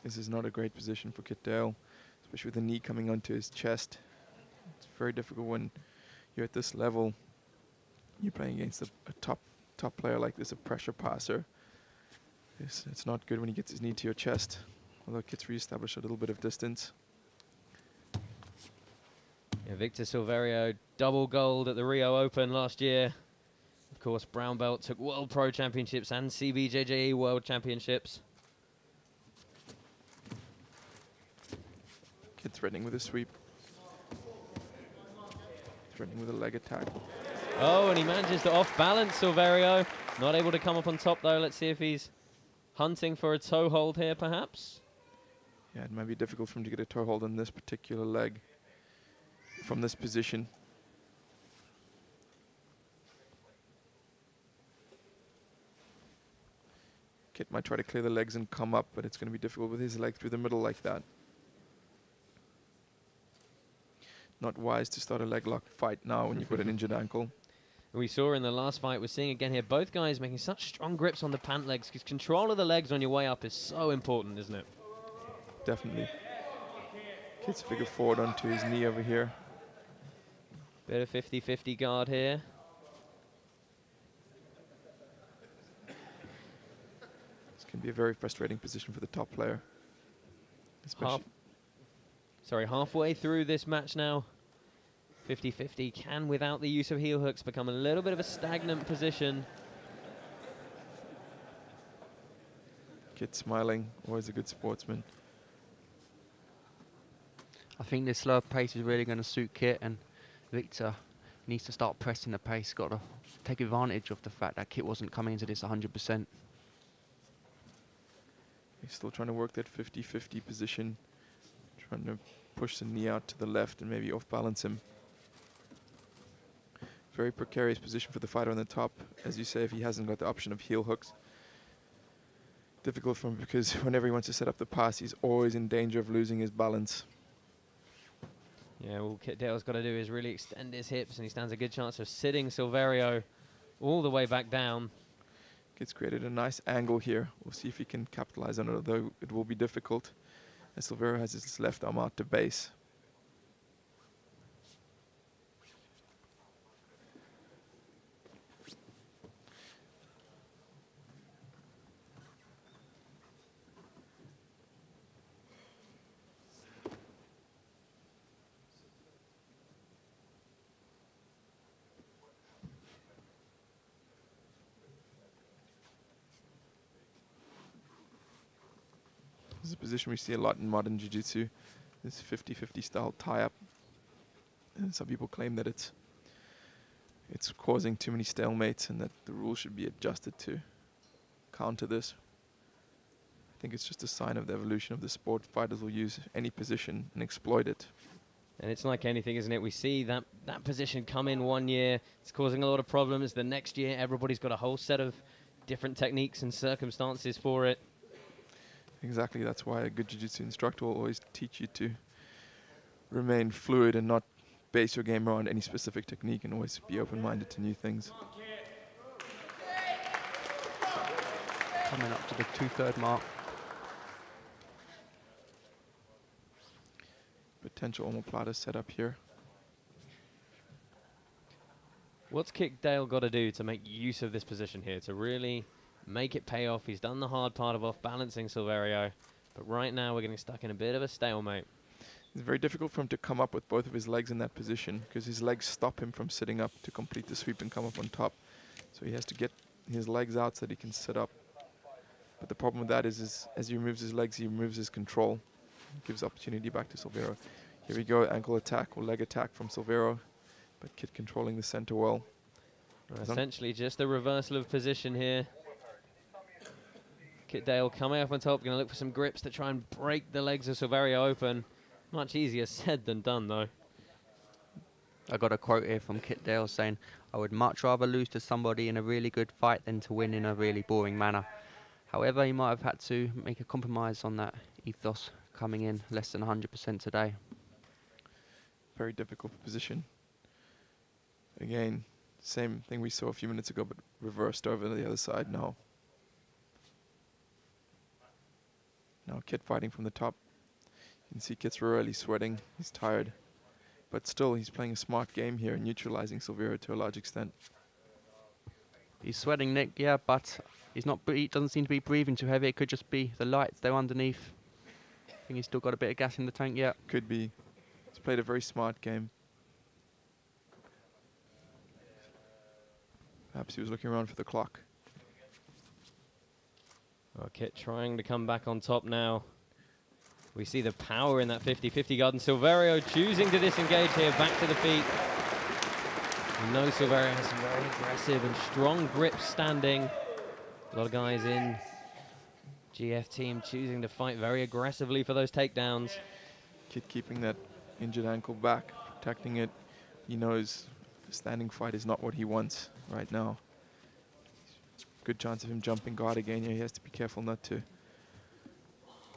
[SPEAKER 3] This is not a great position for Kit Dale, especially with the knee coming onto his chest. It's very difficult when you're at this level. You're playing against a top player like this, a pressure passer. It's not good when he gets his knee to your chest, although Kit's re-established a little bit of distance.
[SPEAKER 1] Yeah, Victor Silverio, double gold at the Rio Open last year. Of course, brown belt, took World Pro Championships and CBJJE World Championships.
[SPEAKER 3] Kid threatening with a sweep. Threatening with a leg attack.
[SPEAKER 1] Oh, and he manages to off-balance Silverio. Not able to come up on top, though. Let's see if he's hunting for a toe hold here, perhaps.
[SPEAKER 3] Yeah, it might be difficult for him to get a toe hold on this particular leg from this position. Kit might try to clear the legs and come up, but it's going to be difficult with his leg through the middle like that. Not wise to start a leg lock fight now when you've got an injured ankle.
[SPEAKER 1] We saw in the last fight, we're seeing again here, both guys making such strong grips on the pant legs, because control of the legs on your way up is so important, isn't it?
[SPEAKER 3] Definitely. Kit's figure forward onto his knee over here.
[SPEAKER 1] Bit of 50-50 guard here.
[SPEAKER 3] This can be a very frustrating position for the top player.
[SPEAKER 1] Halfway through this match now. 50-50 can, without the use of heel hooks, become a little bit of a stagnant position.
[SPEAKER 3] Kid smiling, always a good sportsman.
[SPEAKER 2] I think this slower pace is really going to suit Kit, and Victor needs to start pressing the pace. Got to take advantage of the fact that Kit wasn't coming into this 100%.
[SPEAKER 3] He's still trying to work that 50-50 position, trying to push the knee out to the left and maybe off-balance him. Very precarious position for the fighter on the top. As you say, if he hasn't got the option of heel hooks. Difficult for him because whenever he wants to set up the pass, he's always in danger of losing his balance.
[SPEAKER 1] Yeah, all Kit Dale's got to do is really extend his hips, and he stands a good chance of sitting Silverio all the way back down.
[SPEAKER 3] Kit's created a nice angle here. We'll see if he can capitalize on it, although it will be difficult, as Silverio has his left arm out to base. This is a position we see a lot in modern jiu-jitsu, this 50-50 style tie-up. And some people claim that it's causing too many stalemates and that the rules should be adjusted to counter this. I think it's just a sign of the evolution of the sport. Fighters will use any position and exploit it.
[SPEAKER 1] And it's like anything, isn't it? We see that position come in one year, it's causing a lot of problems. The next year, everybody's got a whole set of different techniques and circumstances for it.
[SPEAKER 3] Exactly, that's why a good jiu-jitsu instructor will always teach you to remain fluid and not base your game around any specific technique, and always be open-minded to new things.
[SPEAKER 2] Coming up to the 2/3 mark.
[SPEAKER 3] Potential omoplata set up here.
[SPEAKER 1] What's Kit Dale got to do to make use of this position here, to really make it pay off? He's done the hard part of off-balancing Silverio, but right now we're getting stuck in a bit of a stalemate.
[SPEAKER 3] It's very difficult for him to come up with both of his legs in that position because his legs stop him from sitting up to complete the sweep and come up on top. So he has to get his legs out so that he can sit up. But the problem with that is as he removes his legs, he removes his control. Gives opportunity back to Silverio. Here we go, ankle attack or leg attack from Silverio, but Kit controlling the center well.
[SPEAKER 1] Essentially just a reversal of position here. Kit Dale coming up on top, going to look for some grips to try and break the legs of Silverio open. Much easier said than done, though.
[SPEAKER 2] I got a quote here from Kit Dale saying, "I would much rather lose to somebody in a really good fight than to win in a really boring manner." However, he might have had to make a compromise on that ethos, coming in less than 100% today.
[SPEAKER 3] Very difficult position. Again, same thing we saw a few minutes ago, but reversed over to the other side now. Now Kit fighting from the top. You can see Kit's really sweating. He's tired. But still, he's playing a smart game here, neutralizing Silverio to a large extent.
[SPEAKER 2] He's sweating, Nick, yeah, but he doesn't seem to be breathing too heavy. It could just be the lights there underneath. I think he's still got a bit of gas in the tank yet.
[SPEAKER 3] Could be. He's played a very smart game. Perhaps he was looking around for the clock.
[SPEAKER 1] Well, Kit trying to come back on top now. We see the power in that 50-50 guard, and Silverio choosing to disengage here, back to the feet. We know Silverio has some very aggressive and strong grips standing. A lot of guys in GF team choosing to fight very aggressively for those takedowns.
[SPEAKER 3] Kit keeping that injured ankle back, protecting it. He knows a standing fight is not what he wants right now. Good chance of him jumping guard again here. He has to be careful not to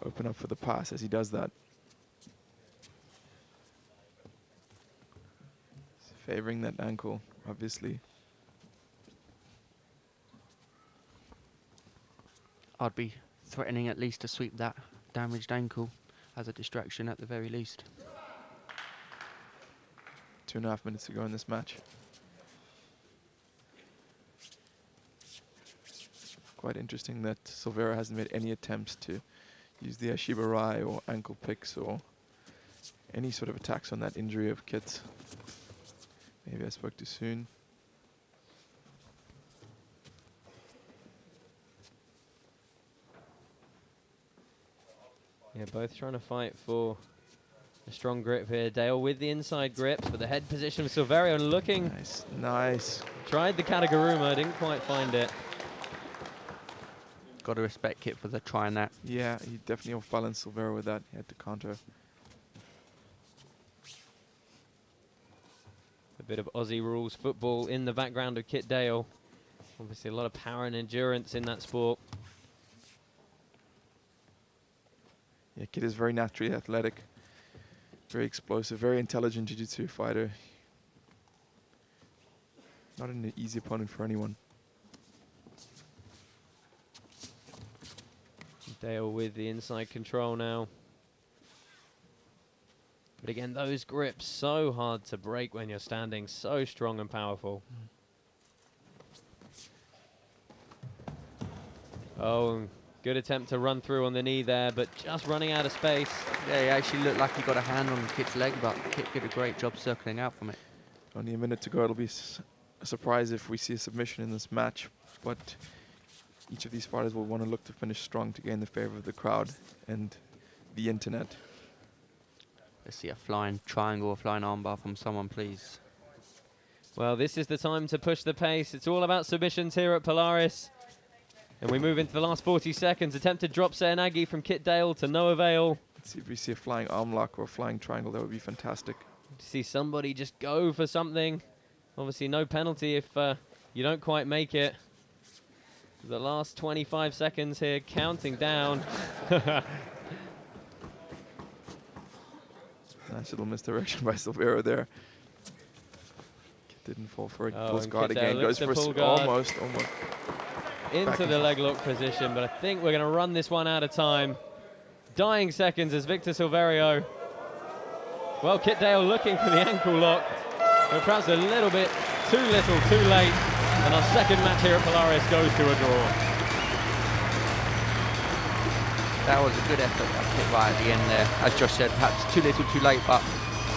[SPEAKER 3] open up for the pass as he does that. He's favoring that ankle, obviously.
[SPEAKER 2] I'd be threatening at least to sweep that damaged ankle as a distraction at the very least.
[SPEAKER 3] 2.5 minutes to go in this match. Quite interesting that Silverio hasn't made any attempts to use the Ashiba Rai or ankle picks or any sort of attacks on that injury of Kit's. Maybe I spoke too soon.
[SPEAKER 1] Yeah, both trying to fight for a strong grip here. Dale with the inside grips, but the head position of Silverio looking.
[SPEAKER 3] Nice, nice.
[SPEAKER 1] Tried the Kataguruma, didn't quite find it.
[SPEAKER 2] Got to respect Kit for trying that.
[SPEAKER 3] Yeah, he definitely off-balanced Silverio with that. He had to counter.
[SPEAKER 1] A bit of Aussie rules football in the background of Kit Dale. Obviously a lot of power and endurance in that sport.
[SPEAKER 3] Yeah, Kit is very naturally athletic, very explosive, very intelligent jiu-jitsu fighter. Not an easy opponent for anyone.
[SPEAKER 1] Dale with the inside control now. But again, those grips, so hard to break when you're standing, so strong and powerful. Oh, good attempt to run through on the knee there, but just running out of space.
[SPEAKER 2] Yeah, he actually looked like he got a hand on Kit's leg, but Kit did a great job circling out from it.
[SPEAKER 3] Only a minute to go. It'll be a surprise if we see a submission in this match, but each of these fighters will want to look to finish strong to gain the favor of the crowd and the internet.
[SPEAKER 2] Let's see a flying triangle, a flying armbar from someone, please.
[SPEAKER 1] Well, this is the time to push the pace. It's all about submissions here at Polaris. And we move into the last 40 seconds. Attempted drop Serenagi from Kit Dale to no avail.
[SPEAKER 3] Let's see if we see a flying arm lock or a flying triangle. That would be fantastic.
[SPEAKER 1] To see somebody just go for something. Obviously no penalty if you don't quite make it. The last 25 seconds here, counting down.
[SPEAKER 3] Nice little misdirection by Silverio there. Didn't fall for it. Pulls guard again. Goes for almost.
[SPEAKER 1] Into the leg lock position, but I think we're going to run this one out of time. Dying seconds as Victor Silverio. Well, Kit Dale looking for the ankle lock, but perhaps a little bit too little, too late. And our second match here at Polaris goes to a draw.
[SPEAKER 2] That was a good effort by Kit right at the end there. As Josh said, perhaps too little, too late, but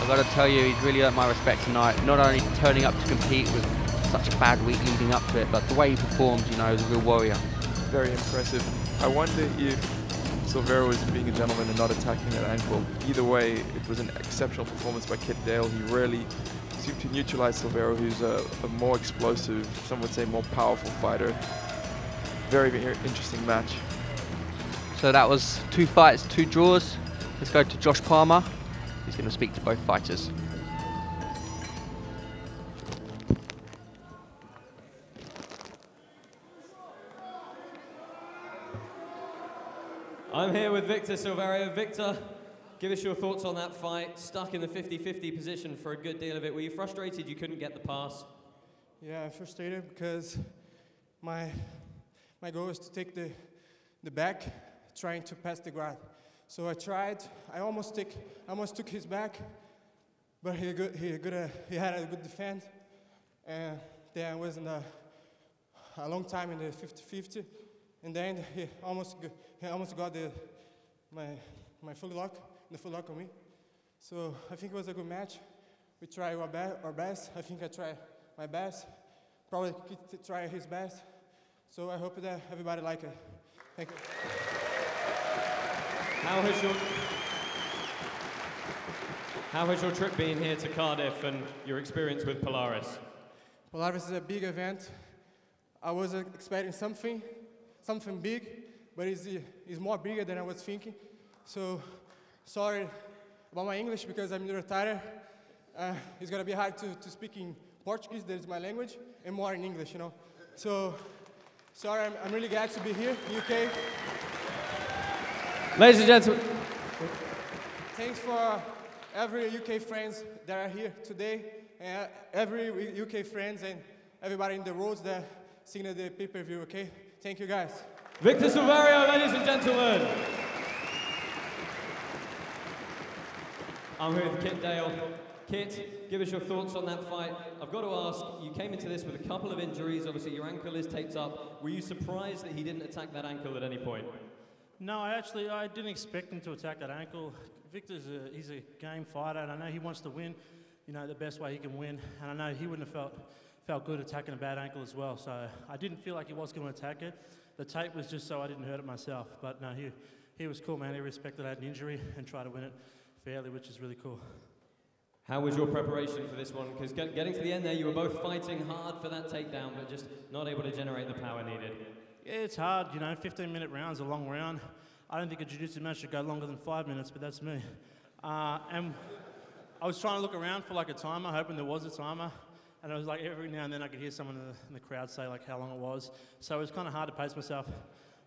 [SPEAKER 2] I've got to tell you, he's really earned my respect tonight. Not only turning up to compete with such a bad week leading up to it, but the way he performed, you know, is a real warrior.
[SPEAKER 3] Very impressive. I wonder if Silverio was being a gentleman and not attacking that ankle. Either way, it was an exceptional performance by Kit Dale. He really seemed to neutralize Silverio, who's a more explosive, some would say more powerful fighter. Very, very interesting match.
[SPEAKER 2] So that was 2 fights, 2 draws. Let's go to Josh Palmer. He's going to speak to both fighters.
[SPEAKER 1] I'm here with Victor Silverio. Victor, give us your thoughts on that fight. Stuck in the 50-50 position for a good deal of it. Were you frustrated you couldn't get the pass?
[SPEAKER 7] Yeah, I'm frustrated because my goal is to take the back, trying to pass the guard. So I tried. I almost took his back, but he had a good defense, and then I wasn't a long time in the 50-50, and then he almost got my full lock, the full lock on me. So I think it was a good match. We tried our best. I think I tried my best. Probably try his best. So I hope that everybody like it. Thank you.
[SPEAKER 1] How has your trip been here to Cardiff and your experience with Polaris?
[SPEAKER 7] Polaris is a big event. I was expecting something big, but it's more bigger than I was thinking. So sorry about my English because I'm retired. It's gonna be hard to speak in Portuguese, that is my language, and more in English, you know. So sorry, I'm really glad to be here, UK.
[SPEAKER 1] Ladies and gentlemen.
[SPEAKER 7] Thanks for every UK friends that are here today, and every UK friends and everybody in the roads that seen the pay-per-view, okay? Thank you, guys.
[SPEAKER 1] Victor Silverio, ladies and gentlemen. I'm here with Kit Dale. Kit, give us your thoughts on that fight. I've got to ask, you came into this with a couple of injuries. Obviously, your ankle is taped up. Were you surprised that he didn't attack that ankle at any point?
[SPEAKER 8] No, I didn't expect him to attack that ankle. Victor's he's a game fighter, and I know he wants to win, you know, the best way he can win. And I know he wouldn't have felt good attacking a bad ankle as well. So I didn't feel like he was going to attack it. The tape was just so I didn't hurt it myself. But no, he was cool, man. He respected I had an injury and tried to win it fairly, which is really cool.
[SPEAKER 1] How was your preparation for this one? Because getting to the end there, you were both fighting hard for that takedown, but just not able to generate the power needed.
[SPEAKER 8] Yeah, it's hard, you know, 15-minute rounds, a long round. I don't think a jiu-jitsu match should go longer than 5 minutes, but that's me. And I was trying to look around for like a timer, hoping there was a timer. And it was like every now and then I could hear someone in the crowd say like how long it was. So it was kind of hard to pace myself.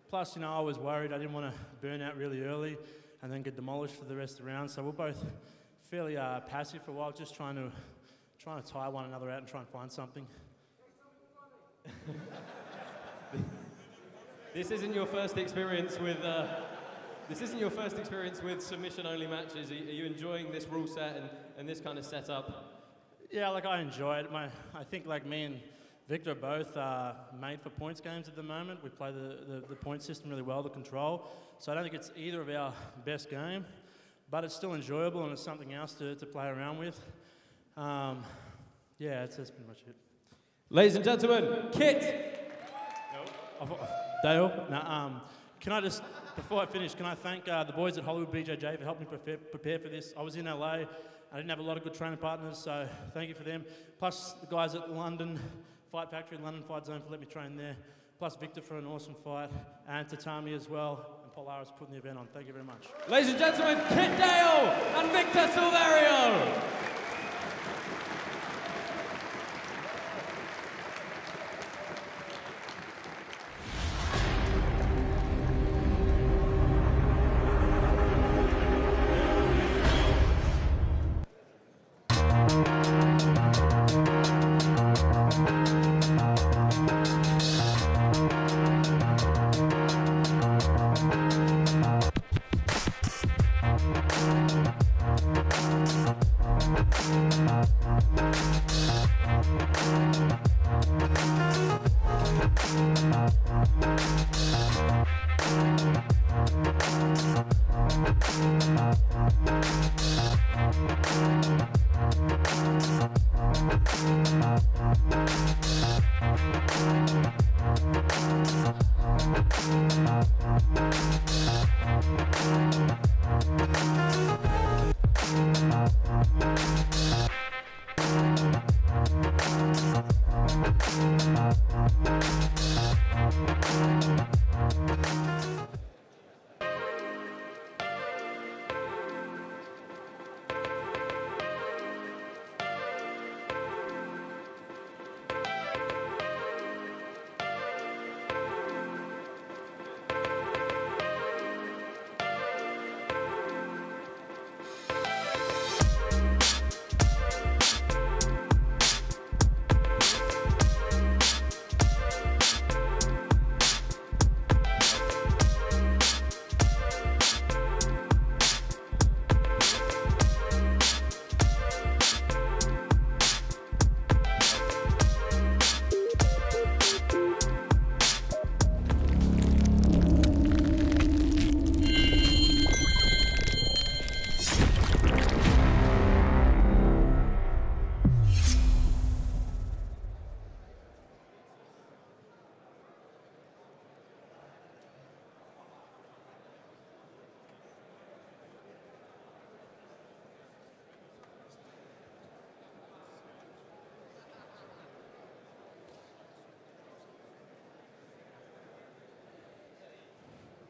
[SPEAKER 8] Plus, you know, I was worried I didn't want to burn out really early and then get demolished for the rest of the round. So we're both fairly passive for a while, just trying to tire one another out and try and find something.
[SPEAKER 1] This isn't your first experience with submission-only matches. Are you enjoying this rule set and this kind of setup?
[SPEAKER 8] Yeah, like I enjoy it. I think like me and Victor are both made for points games at the moment. We play the point system really well, the control. So I don't think it's either of our best game, but it's still enjoyable and it's something else to play around with. Yeah, that's pretty much it.
[SPEAKER 1] Ladies and gentlemen, Kit!
[SPEAKER 8] Dale? No, can I just, before I finish, can I thank the boys at Hollywood BJJ for helping me prepare for this? I was in LA. I didn't have a lot of good training partners, so thank you for them. Plus the guys at London Fight Factory and London Fight Zone for letting me train there. Plus Victor for an awesome fight, and Tatami as well, and Polaris putting the event on. Thank you very much.
[SPEAKER 1] Ladies and gentlemen, Kit Dale and Victor Silverio!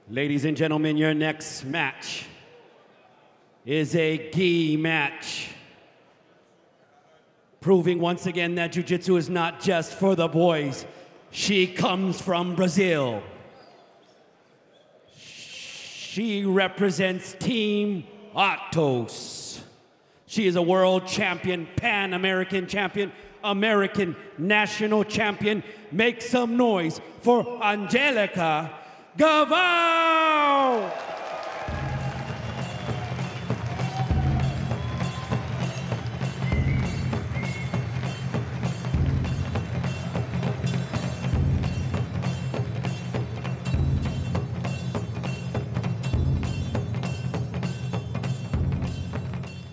[SPEAKER 4] Ladies and gentlemen, your next match is a gi match, proving once again that jiu-jitsu is not just for the boys. She comes from Brazil. She represents Team Atos. She is a world champion, Pan-American champion, American national champion. Make some noise for Angelica Galvao!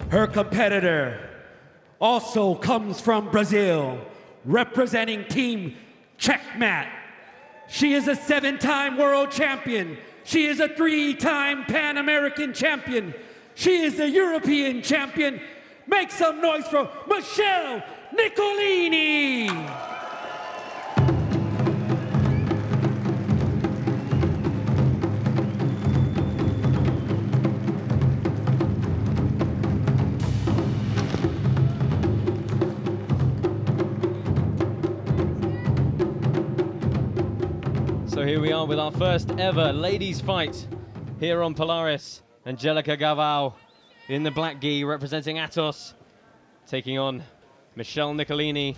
[SPEAKER 4] Her competitor also comes from Brazil, representing Team Checkmat. She is a 7-time world champion, She is a 3-time Pan American champion. She is the European champion. Make some noise for Michelle Nicolini.
[SPEAKER 1] So here we are with our first ever ladies fight here on Polaris. Angelica Galvao in the black gi representing Atos, taking on Michelle Nicolini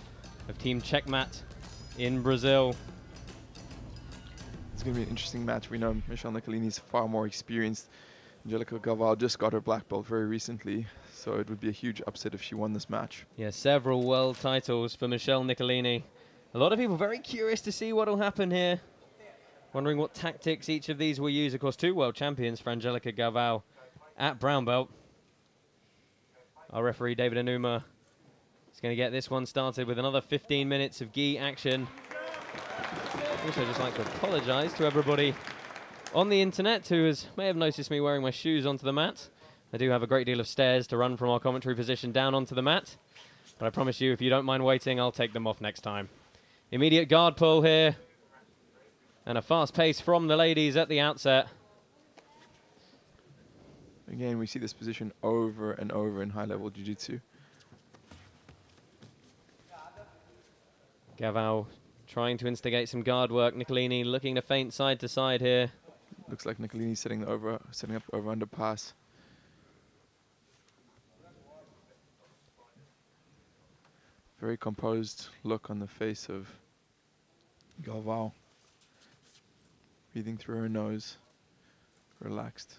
[SPEAKER 1] of Team Checkmat in Brazil.
[SPEAKER 3] It's going to be an interesting match. We know Michelle Nicolini is far more experienced. Angelica Galvao just got her black belt very recently, so it would be a huge upset if she won this match.
[SPEAKER 1] Yeah, several world titles for Michelle Nicolini. A lot of people very curious to see what will happen here. Wondering what tactics each of these will use. Of course, 2 world champions for Angelica Galvao at brown belt. Our referee, David Anuma, is going to get this one started with another 15 minutes of gi action. Also, just like to apologize to everybody on the internet who may have noticed me wearing my shoes onto the mat. I do have a great deal of stairs to run from our commentary position down onto the mat. But I promise you, if you don't mind waiting, I'll take them off next time. Immediate guard pull here. And a fast pace from the ladies at the outset.
[SPEAKER 3] Again, we see this position over and over in high-level jiu-jitsu.
[SPEAKER 1] Galvao trying to instigate some guard work. Nicolini looking to feint side to side here.
[SPEAKER 3] Looks like Nicolini setting up over-under pass. Very composed look on the face of Galvao. Breathing through her nose, relaxed.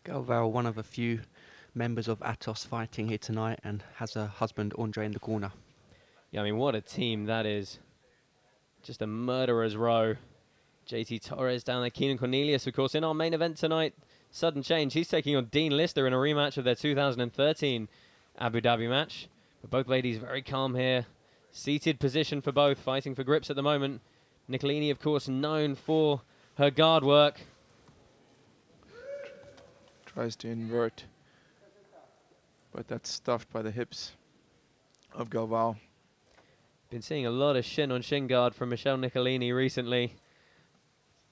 [SPEAKER 2] Galvao, one of a few members of Atos fighting here tonight, and has her husband Andre in the corner.
[SPEAKER 1] Yeah, I mean, what a team that is. Just a murderer's row. JT Torres down there, Keenan Cornelius, of course, in our main event tonight. Sudden change. He's taking on Dean Lister in a rematch of their 2013 Abu Dhabi match. But both ladies very calm here. Seated position for both, fighting for grips at the moment. Nicolini, of course, known for her guard work.
[SPEAKER 3] Tries to invert, but that's stuffed by the hips of Galvao.
[SPEAKER 1] Been seeing a lot of shin-on-shin guard from Michelle Nicolini recently.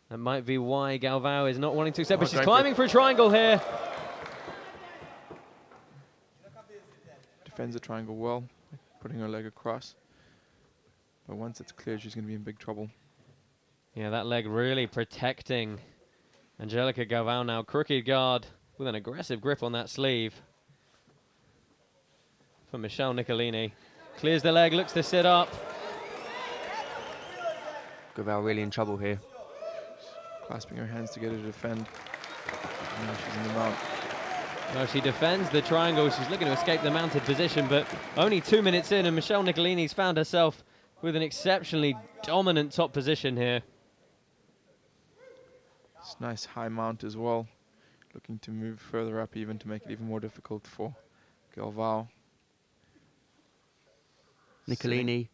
[SPEAKER 1] That might be why Galvao is not wanting to accept, but she's climbing for a triangle here.
[SPEAKER 3] Defends the triangle well, putting her leg across. But once it's clear, she's going to be in big trouble.
[SPEAKER 1] Yeah, that leg really protecting Angelica Galvao now. Crooked guard with an aggressive grip on that sleeve for Michelle Nicolini. Clears the leg, looks to sit up.
[SPEAKER 2] Galvao really in trouble here.
[SPEAKER 3] Clasping her hands together to defend. Now she's in the mount.
[SPEAKER 1] No, she defends the triangle. She's looking to escape the mounted position, but only 2 minutes in, and Michelle Nicolini's found herself with an exceptionally dominant top position here.
[SPEAKER 3] It's nice high mount as well. Looking to move further up even to make it even more difficult for Galvao.
[SPEAKER 2] Nicolini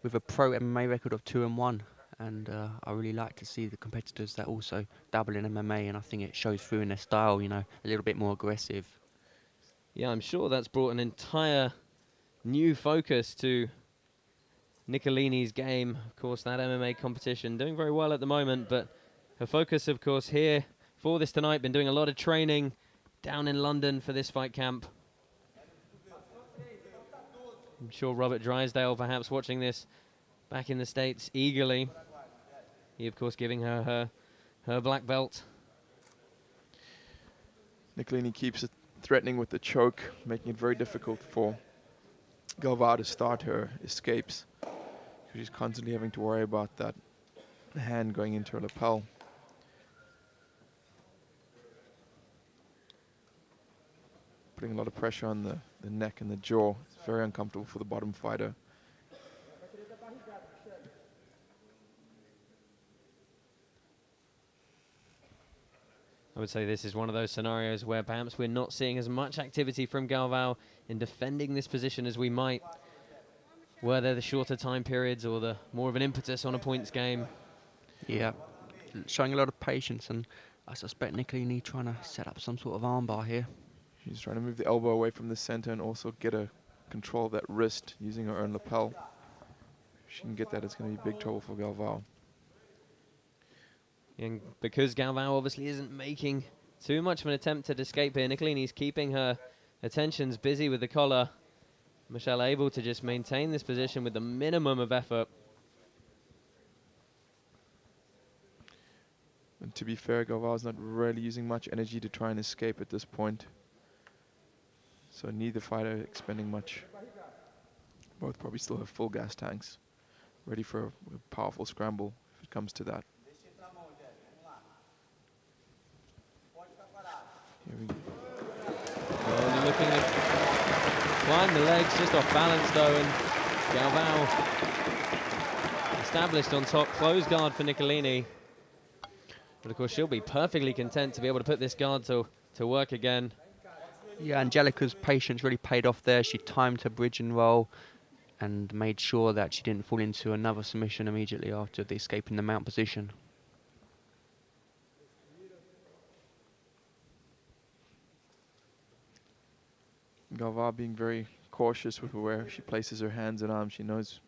[SPEAKER 2] with a pro MMA record of 2-1. And I really like to see the competitors that also dabble in MMA, and I think it shows through in their style, you know, a little bit more aggressive.
[SPEAKER 1] Yeah, I'm sure that's brought an entire new focus to Nicolini's game. Of course, that MMA competition doing very well at the moment, but her focus, of course, here for this tonight, been doing a lot of training down in London for this fight camp. I'm sure Robert Drysdale, perhaps watching this back in the States eagerly. He, of course, giving her black belt.
[SPEAKER 3] Nicolini keeps it threatening with the choke, making it very difficult for Galvao to start her escapes. She's constantly having to worry about that hand going into her lapel. Putting a lot of pressure on the neck and the jaw. It's very uncomfortable for the bottom fighter.
[SPEAKER 1] I would say this is one of those scenarios where perhaps we're not seeing as much activity from Galvao in defending this position as we might, were there the shorter time periods or the more of an impetus on a points game.
[SPEAKER 2] Yeah, showing a lot of patience, and I suspect Nicolini trying to set up some sort of armbar here.
[SPEAKER 3] She's trying to move the elbow away from the center and also get a control of that wrist using her own lapel. If she can get that, it's going to be big trouble for Galvao.
[SPEAKER 1] And because Galvao obviously isn't making too much of an attempt to escape here, Nicolini's keeping her attentions busy with the collar. Michelle able to just maintain this position with the minimum of effort.
[SPEAKER 3] And to be fair, Galvao's not really using much energy to try and escape at this point. So neither fighter expending much. Both probably still have full gas tanks, ready for a powerful scramble if it comes to that. Here we go.
[SPEAKER 1] Well, looking at climb the legs, just off balance though, and Galvao established on top, close guard for Nicolini. But of course she'll be perfectly content to be able to put this guard to work again.
[SPEAKER 2] Yeah, Angelica's patience really paid off there. She timed her bridge and roll and made sure that she didn't fall into another submission immediately after the escaping the mount position.
[SPEAKER 3] Galvao being very cautious with where she places her hands and arms. She knows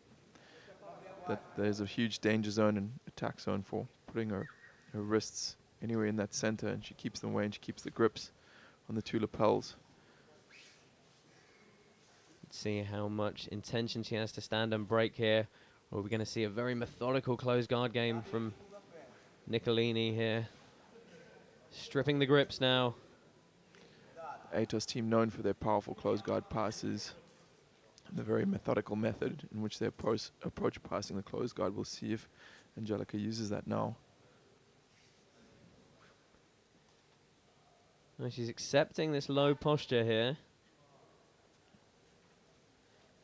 [SPEAKER 3] that there's a huge danger zone and attack zone for putting her wrists anywhere in that center, and she keeps them away and she keeps the grips on the two lapels.
[SPEAKER 1] Let's see how much intention she has to stand and break here. Or we're going to see a very methodical close guard game from Nicolini here. Stripping the grips now.
[SPEAKER 3] Atos team known for their powerful close guard passes and the very methodical method in which they approach passing the close guard. We'll see if Angelica uses that now.
[SPEAKER 1] Well, she's accepting this low posture here.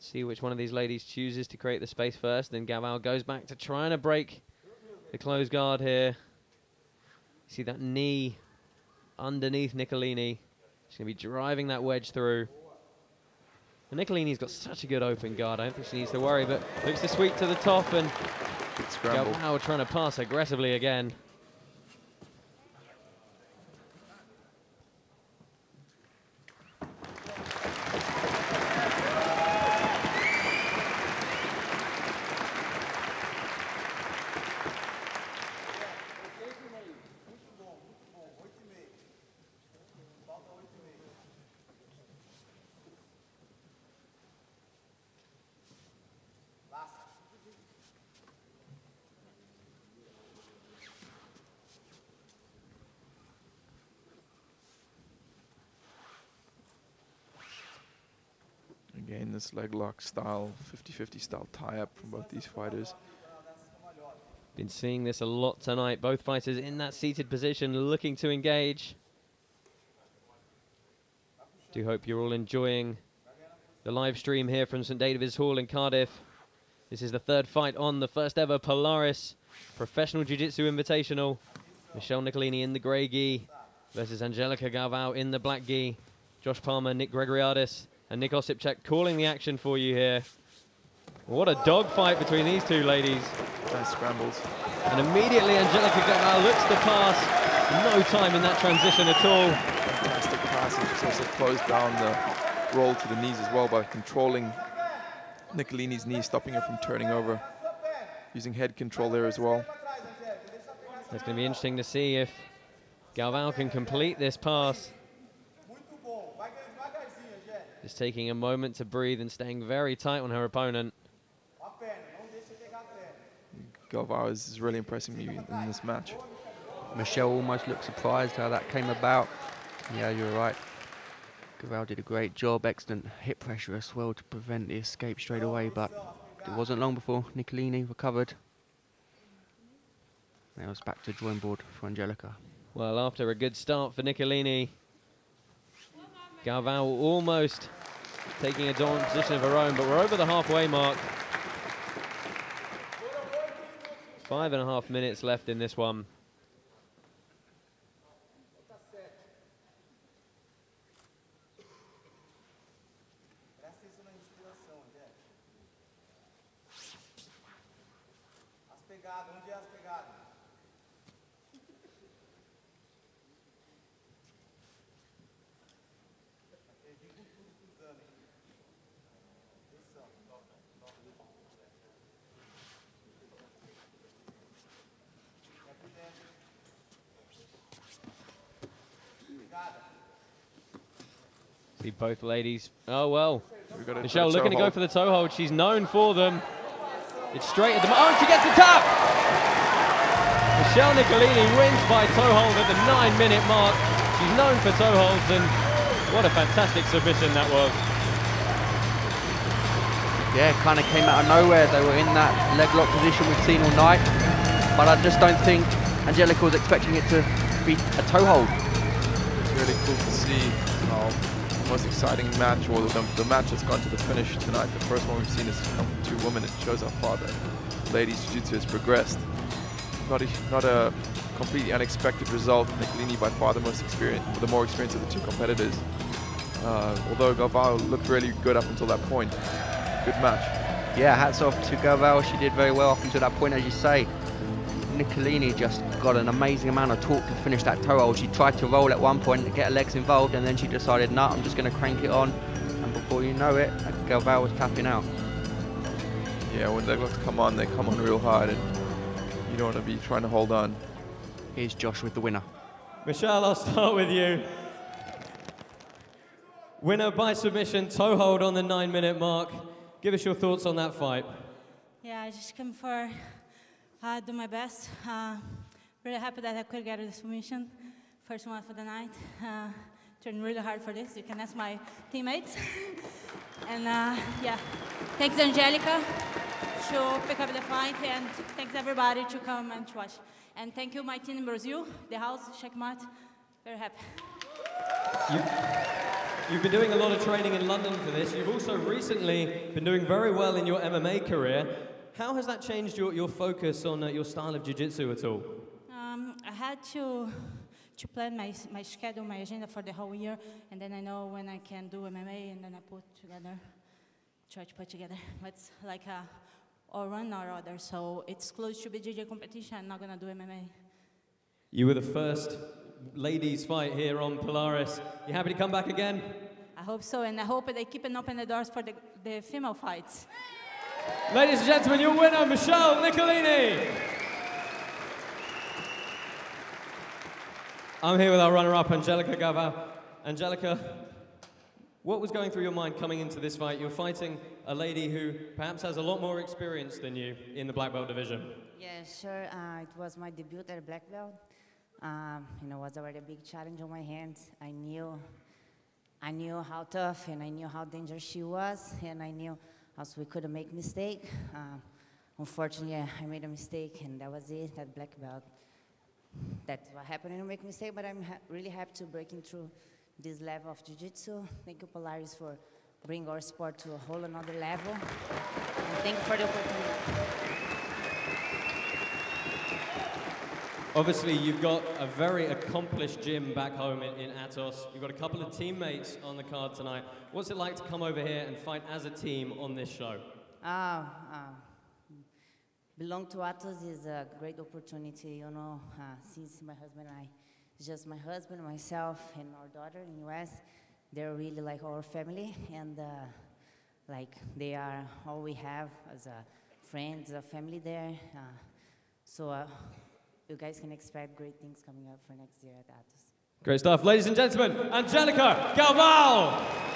[SPEAKER 1] See which one of these ladies chooses to create the space first. Then Galvao goes back to trying to break the close guard here. See that knee underneath Nicolini. She's going to be driving that wedge through. And Nicolini's got such a good open guard. I don't think she needs to worry, but looks to sweep to the top, and Galvao trying to pass aggressively again.
[SPEAKER 3] Again, this leg lock style, 50-50 style tie-up from both these fighters.
[SPEAKER 1] Been seeing this a lot tonight. Both fighters in that seated position looking to engage. Do hope you're all enjoying the live stream here from St David's Hall in Cardiff. This is the third fight on the first ever Polaris Professional Jiu-Jitsu Invitational. Michelle Nicolini in the grey gi versus Angelica Galvao in the black gi. Josh Palmer, Nick Gregoriadis, and Nick Osipchak calling the action for you here. What a dogfight between these two ladies.
[SPEAKER 3] Nice scrambles.
[SPEAKER 1] And immediately Angelica Galvao looks to pass. No time in that transition at all.
[SPEAKER 3] Fantastic passing. She's also closed down the roll to the knees as well by controlling Nicolini's knee, stopping her from turning over. Using head control there as well.
[SPEAKER 1] It's going to be interesting to see if Galvao can complete this pass. Just taking a moment to breathe and staying very tight on her opponent.
[SPEAKER 3] Galvao is really impressing me in this match.
[SPEAKER 2] Michelle almost looked surprised how that came about. Yeah, you're right. Galvao did a great job, excellent hip pressure as well to prevent the escape straight away, but it wasn't long before Nicolini recovered. Now it's back to drawing board for Angelica.
[SPEAKER 1] Well, after a good start for Nicolini, Galvao almost taking a dominant position of her own, but we're over the halfway mark. 5.5 minutes left in this one. See both ladies. Oh, well. Michelle
[SPEAKER 3] toe
[SPEAKER 1] looking to go
[SPEAKER 3] hold.
[SPEAKER 1] for the toe hold. She's known for them. It's straight at the... Oh, she gets the tap! Michelle Nicolini wins by toe hold at the 9-minute mark. She's known for toe holds, and what a fantastic submission that was.
[SPEAKER 2] Yeah, kind of came out of nowhere. They were in that leg lock position we've seen all night, but I just don't think Angelica was expecting it to be a toe hold.
[SPEAKER 3] It's really cool to see how the most exciting match, or the match that's gone to the finish tonight, the first one we've seen is from two women. It shows how far the ladies' jiu-jitsu has progressed. Not a completely unexpected result. Nicolini by far the more experienced of the two competitors. Although Galvao looked really good up until that point. Good match.
[SPEAKER 2] Yeah, hats off to Garvao. She did very well up until that point, as you say. Nicolini just got an amazing amount of torque to finish that toe hold. She tried to roll at one point to get her legs involved, and then she decided, nah, I'm just going to crank it on. And before you know it, Galvao was tapping out.
[SPEAKER 3] Yeah, when leg locks come on, they come on real hard, and you don't want to be trying to hold on.
[SPEAKER 2] Here's Josh with the winner.
[SPEAKER 1] Michelle, I'll start with you. Winner by submission, toe hold on the 9-minute mark. Give us your thoughts on that fight.
[SPEAKER 9] Yeah, I just came for do my best. Really happy that I could get the submission. First one for the night. Turned really hard for this. You can ask my teammates. And yeah, thanks Angelica to pick up the fight, and thanks everybody to come and to watch. And thank you my team in Brazil, the house, checkmate. Very happy.
[SPEAKER 1] You've been doing a lot of training in London for this. You've also recently been doing very well in your MMA career. How has that changed your focus on your style of jiu-jitsu at all?
[SPEAKER 9] I had to plan my schedule, my agenda for the whole year, and then I know when I can do MMA, and then I try to put together. It's like or one or other, so it's close to BJJ competition. I'm not gonna do MMA.
[SPEAKER 1] You were the first ladies fight here on Polaris. You happy to come back again?
[SPEAKER 9] I hope so, and I hope they keep open the doors for the female fights.
[SPEAKER 1] Ladies and gentlemen, your winner, Michelle Nicolini. I'm here with our runner-up, Angelica Galvao. Angelica, what was going through your mind coming into this fight? You're fighting a lady who perhaps has a lot more experience than you in the black belt division.
[SPEAKER 10] Yeah, sure. It was my debut at black belt. You know, it was already a big challenge on my hands. I knew how tough, and I knew how dangerous she was, and I knew also we couldn't make mistake. Unfortunately, I made a mistake, and that was it at black belt. That's what happened. I didn't make a mistake, but I'm really happy to breaking through this level of jiu-jitsu. Thank you, Polaris, for bringing our sport to a whole another level. And thank you for the opportunity.
[SPEAKER 1] Obviously, you've got a very accomplished gym back home in Atos. You've got a couple of teammates on the card tonight. What's it like to come over here and fight as a team on this show?
[SPEAKER 10] Belong to Atos is a great opportunity, you know, since my husband and I, it's just my husband, myself, and our daughter in the US, they're really like our family, and like they are all we have as friends, a family there. So you guys can expect great things coming up for next year at Atos.
[SPEAKER 1] Great stuff. Ladies and gentlemen, Angelica Galvao.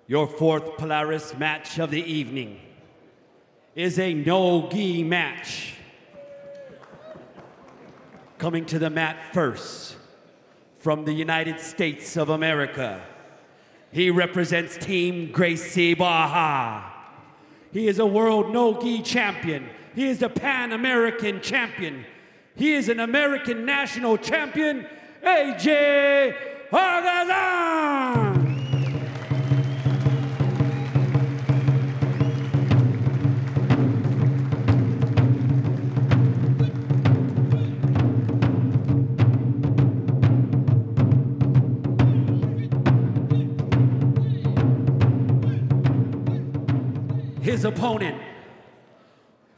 [SPEAKER 4] Your fourth Polaris match of the evening is a no-gi match. Coming to the mat first, from the United States of America, he represents Team Gracie Baja. He is a world no-gi champion. He is a Pan-American champion. He is an American national champion, AJ Agazarm. His opponent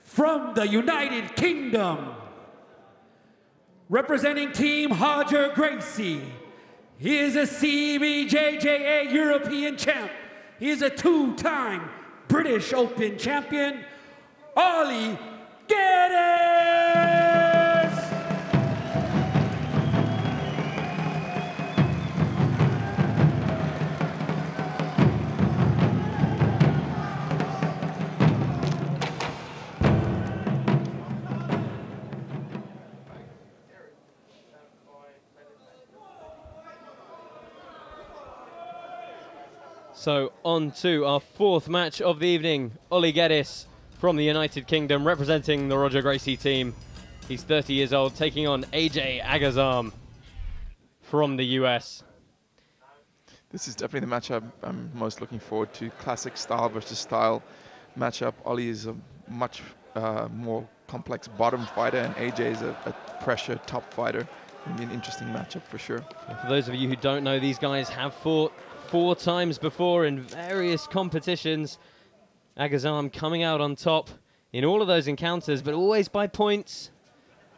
[SPEAKER 4] from the United Kingdom, representing Team Roger Gracie. He is a CBJJA European champ. He is a two-time British Open champion, Ollie Geddes.
[SPEAKER 1] So on to our fourth match of the evening. Ollie Geddes from the United Kingdom, representing the Roger Gracie team. He's 30 years old, taking on AJ Agazarm from the US.
[SPEAKER 3] This is definitely the matchup I'm most looking forward to. Classic style versus style matchup. Ollie is a much more complex bottom fighter, and AJ is a pressure top fighter. It'll be an interesting matchup for sure.
[SPEAKER 1] And for those of you who don't know, these guys have fought 4 times before in various competitions. Agazarm coming out on top in all of those encounters, but always by points.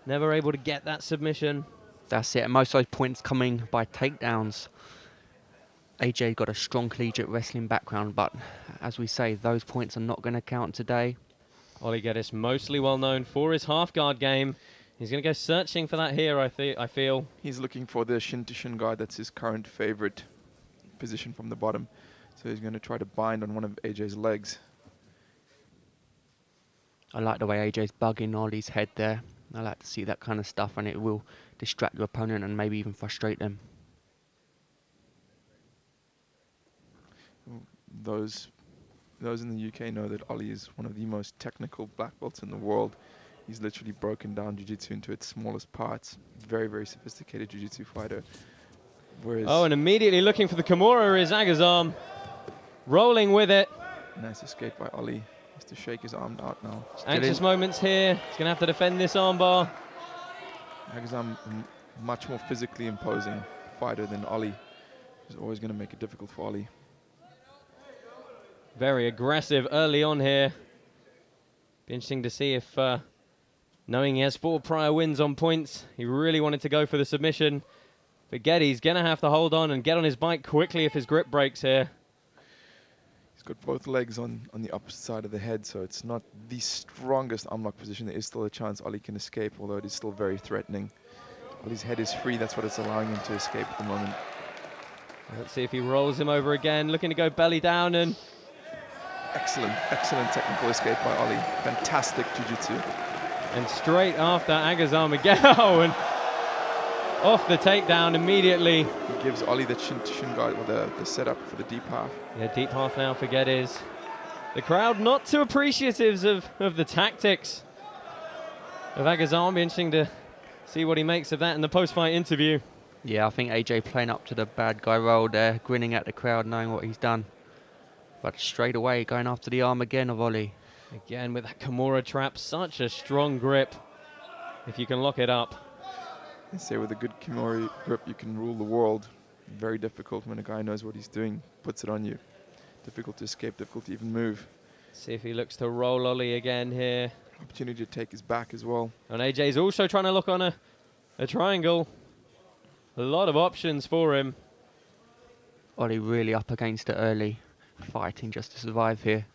[SPEAKER 1] Never able to get that submission.
[SPEAKER 2] That's it, and most of those points coming by takedowns. AJ got a strong collegiate wrestling background, but as we say, those points are not going to count today.
[SPEAKER 1] Ollie Geddes, mostly well known for his half guard game. He's going to go searching for that here, I feel. He's
[SPEAKER 3] looking for the shin to shin guard. That's his current favorite position from the bottom. So he's going to try to bind on one of AJ's legs.
[SPEAKER 2] I like the way AJ's bugging Ollie's head there. I like to see that kind of stuff, and it will distract your opponent and maybe even frustrate them.
[SPEAKER 3] Those in the UK know that Ollie is one of the most technical black belts in the world. He's literally broken down jiu-jitsu into its smallest parts. Very, very sophisticated jiu-jitsu fighter. Whereas
[SPEAKER 1] and immediately looking for the Kimura is Agazarm. Rolling with it.
[SPEAKER 3] Nice escape by Ollie. Has to shake his arm out now.
[SPEAKER 1] Anxious moments here. He's going to have to defend this armbar.
[SPEAKER 3] Agazarm, much more physically imposing fighter than Ollie. Is always going to make it difficult for Ollie.
[SPEAKER 1] Very aggressive early on here. Be interesting to see if, knowing he has 4 prior wins on points, he really wanted to go for the submission. But Geddes going to have to hold on and get on his bike quickly if his grip breaks here.
[SPEAKER 3] He's got both legs on the opposite side of the head, so it's not the strongest arm lock position. There is still a chance Ollie can escape, although it is still very threatening. Ollie's head is free. That's what it's allowing him to escape at the moment.
[SPEAKER 1] Let's see if he rolls him over again. Looking to go belly down and...
[SPEAKER 3] Excellent technical escape by Ollie. Fantastic jiu-jitsu.
[SPEAKER 1] And straight after Agazarm again. Oh, and off the takedown immediately.
[SPEAKER 3] He gives Ollie the shin guard with the setup for the deep half.
[SPEAKER 1] Yeah, deep half now for Geddes. The crowd not too appreciative of the tactics of Agazarm. Be interesting to see what he makes of that in the post-fight interview.
[SPEAKER 2] Yeah, I think AJ playing up to the bad guy role there, grinning at the crowd, knowing what he's done. But straight away, going after the arm again of Ollie.
[SPEAKER 1] Again with that Kimura trap, such a strong grip. If you can lock it up.
[SPEAKER 3] They say with a good Kimura grip, you can rule the world. Very difficult when a guy knows what he's doing, puts it on you. Difficult to escape, difficult to even move.
[SPEAKER 1] See if he looks to roll Ollie again here.
[SPEAKER 3] Opportunity to take his back as well.
[SPEAKER 1] And AJ's also trying to look on a triangle. A lot of options for him.
[SPEAKER 2] Ollie really up against it early, fighting just to survive here.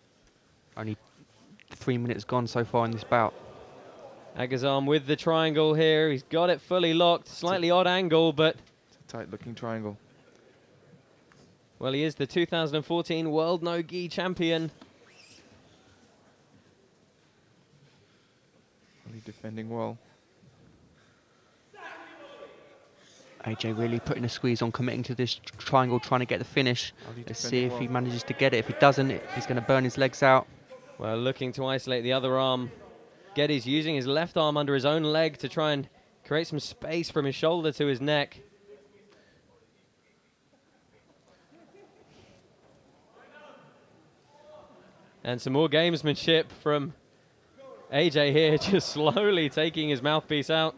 [SPEAKER 2] Only 3 minutes gone so far in this bout.
[SPEAKER 1] Agazarm with the triangle here. He's got it fully locked. Slightly odd angle, but...
[SPEAKER 3] It's a tight-looking triangle.
[SPEAKER 1] Well, he is the 2014 World No-Gi champion.
[SPEAKER 3] Ali defending well.
[SPEAKER 2] AJ really putting a squeeze on, committing to this triangle, trying to get the finish. Let's see if he manages to get it. If he doesn't, he's going to burn his legs out.
[SPEAKER 1] Well, looking to isolate the other arm. Geddes using his left arm under his own leg to try and create some space from his shoulder to his neck. And some more gamesmanship from AJ here, just slowly taking his mouthpiece out,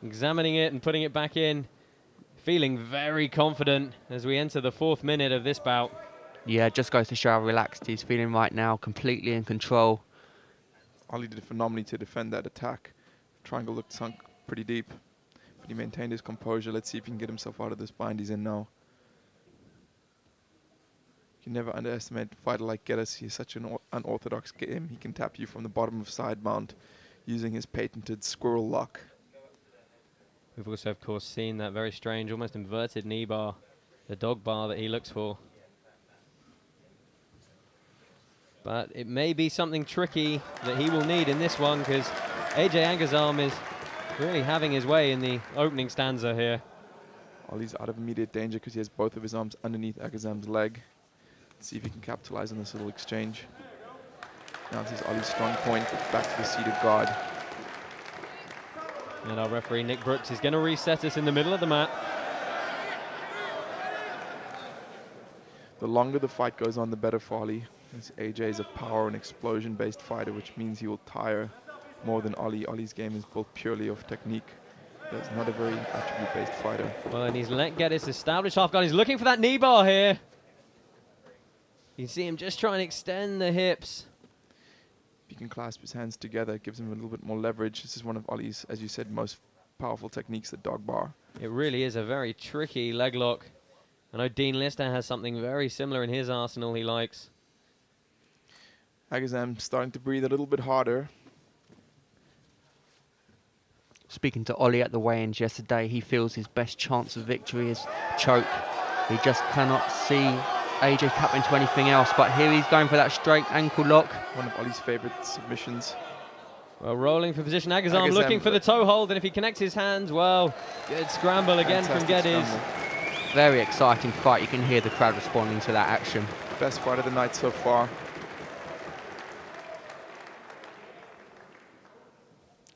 [SPEAKER 1] examining it and putting it back in. Feeling very confident as we enter the 4th minute of this bout.
[SPEAKER 2] Yeah, just goes to show how relaxed he's feeling right now, completely in control.
[SPEAKER 3] Ali did phenomenally to defend that attack. Triangle looked sunk pretty deep, but he maintained his composure. Let's see if he can get himself out of this bind he's in now. You can never underestimate a fighter like Geddes. He's such an unorthodox game. He can tap you from the bottom of side mount using his patented squirrel lock.
[SPEAKER 1] We've also, of course, seen that very strange, almost inverted knee bar, the dog bar that he looks for. But it may be something tricky that he will need in this one, because AJ Agazarm is really having his way in the opening stanza here.
[SPEAKER 3] Ali's out of immediate danger because he has both of his arms underneath Agazarm's leg. Let's see if he can capitalize on this little exchange. Now this is Ali's strong point, back to the seated guard.
[SPEAKER 1] And our referee, Nick Brooks, is going to reset us in the middle of the mat.
[SPEAKER 3] The longer the fight goes on, the better for Ali. As AJ is a power and explosion-based fighter, which means he will tire more than Ali. Ali's game is built purely of technique. He's not a very attribute-based fighter.
[SPEAKER 1] Well, and he's let Geddes establish half guard. He's looking for that knee bar here. You can see him just trying to extend the hips.
[SPEAKER 3] If he can clasp his hands together, it gives him a little bit more leverage. This is one of Ali's, as you said, most powerful techniques, the dog bar.
[SPEAKER 1] It really is a very tricky leg lock. I know Dean Lister has something very similar in his arsenal he likes.
[SPEAKER 3] Agazarm starting to breathe a little bit harder.
[SPEAKER 2] Speaking to Ollie at the weigh-ins yesterday, he feels his best chance of victory is choke. He just cannot see AJ tap into anything else, but here he's going for that straight ankle lock.
[SPEAKER 3] One of Ali's favorite submissions.
[SPEAKER 1] Well, rolling for position, Agazarm looking for the toe hold, and if he connects his hands, well, good scramble again from Geddes.
[SPEAKER 2] Very exciting fight. You can hear the crowd responding to that action.
[SPEAKER 3] Best fight of the night so far.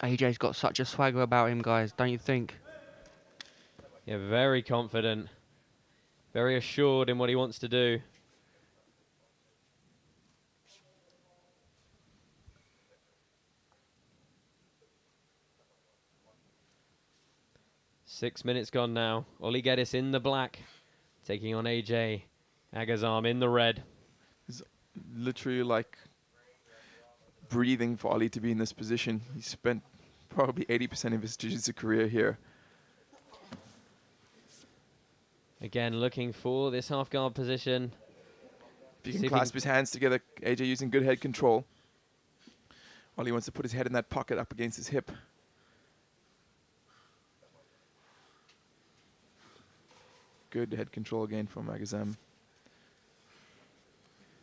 [SPEAKER 2] AJ's got such a swagger about him, guys, don't you think?
[SPEAKER 1] Yeah, very confident. Very assured in what he wants to do. Six minutes gone now. Ollie Geddes in the black, taking on AJ Agazarm in the red.
[SPEAKER 3] It's literally like breathing for Ali to be in this position. He spent probably 80% of his jiu-jitsu career here.
[SPEAKER 1] Again, looking for this half guard position.
[SPEAKER 3] If he can clasp his hands together, AJ using good head control. Ali wants to put his head in that pocket up against his hip. Good head control again from Agazarm.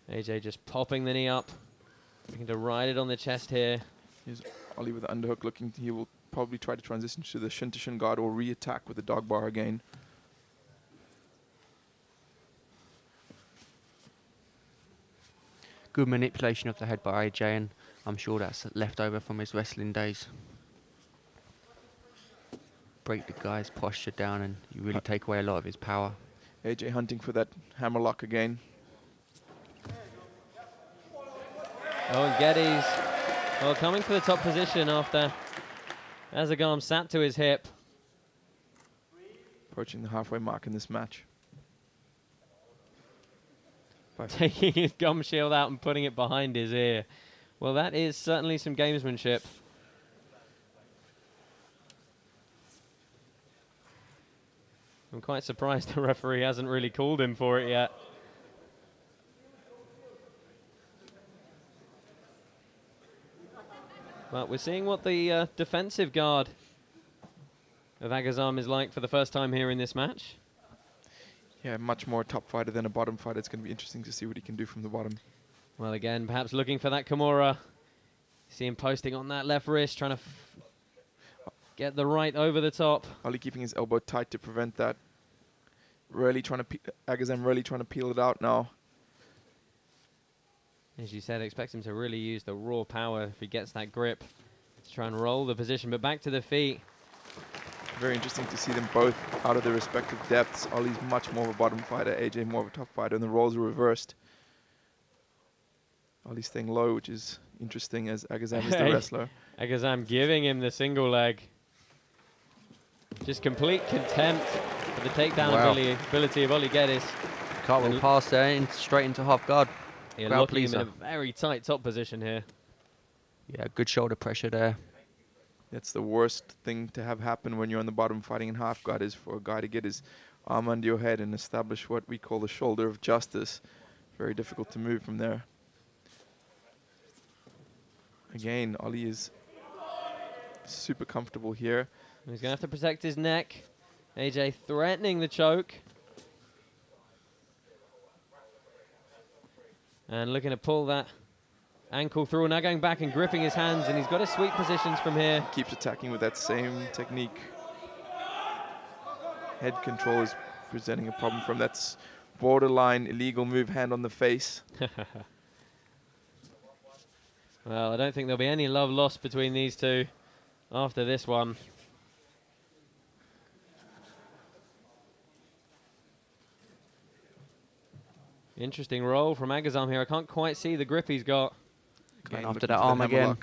[SPEAKER 1] AJ just popping the knee up, looking to ride it on the chest here.
[SPEAKER 3] Here's Ali with the underhook looking. He will probably try to transition to the shin to shin guard or re-attack with the dog bar again.
[SPEAKER 2] Good manipulation of the head by AJ, and I'm sure that's left over from his wrestling days. Break the guy's posture down and you really take away a lot of his power.
[SPEAKER 3] AJ hunting for that hammerlock again.
[SPEAKER 1] Oh, and Geddes, well, coming for the top position after Agazarm sat to his hip.
[SPEAKER 3] Approaching the halfway mark in this match.
[SPEAKER 1] Taking his gum shield out and putting it behind his ear. Well, that is certainly some gamesmanship. I'm quite surprised the referee hasn't really called him for it yet. But we're seeing what the defensive guard of Agazarm is like for the first time here in this match.
[SPEAKER 3] Yeah, much more top fighter than a bottom fighter. It's going to be interesting to see what he can do from the bottom.
[SPEAKER 1] Well, again, perhaps looking for that Kimura. See him posting on that left wrist, trying to get the right over the top.
[SPEAKER 3] Ali keeping his elbow tight to prevent that. Really trying to, Agazarm really trying to peel it out now.
[SPEAKER 1] As you said, expect him to really use the raw power if he gets that grip to try and roll the position, but back to the feet.
[SPEAKER 3] Very interesting to see them both out of their respective depths. Ali's much more of a bottom fighter, AJ more of a top fighter, and the roles are reversed. Ali's staying low, which is interesting as Agazarm is the wrestler.
[SPEAKER 1] Agazarm giving him the single leg. Just complete contempt for the takedown ability of Oli Geddes.
[SPEAKER 2] Cartwheel pass there, straight into half guard.
[SPEAKER 1] Yeah, locking him in a very tight top position here.
[SPEAKER 2] Yeah, good shoulder pressure there.
[SPEAKER 3] That's the worst thing to have happen when you're on the bottom fighting in half guard, is for a guy to get his arm under your head and establish what we call the shoulder of justice. Very difficult to move from there. Again, Ali is super comfortable here.
[SPEAKER 1] He's going to have to protect his neck. AJ threatening the choke. And looking to pull that ankle through. Now going back and gripping his hands, and he's got his sweep positions from here.
[SPEAKER 3] Keeps attacking with that same technique. Head control is presenting a problem from that's borderline illegal move, hand on the face.
[SPEAKER 1] Well, I don't think there'll be any love lost between these two after this one. Interesting roll from Agazarm here. I can't quite see the grip he's got.
[SPEAKER 2] Going after that arm again.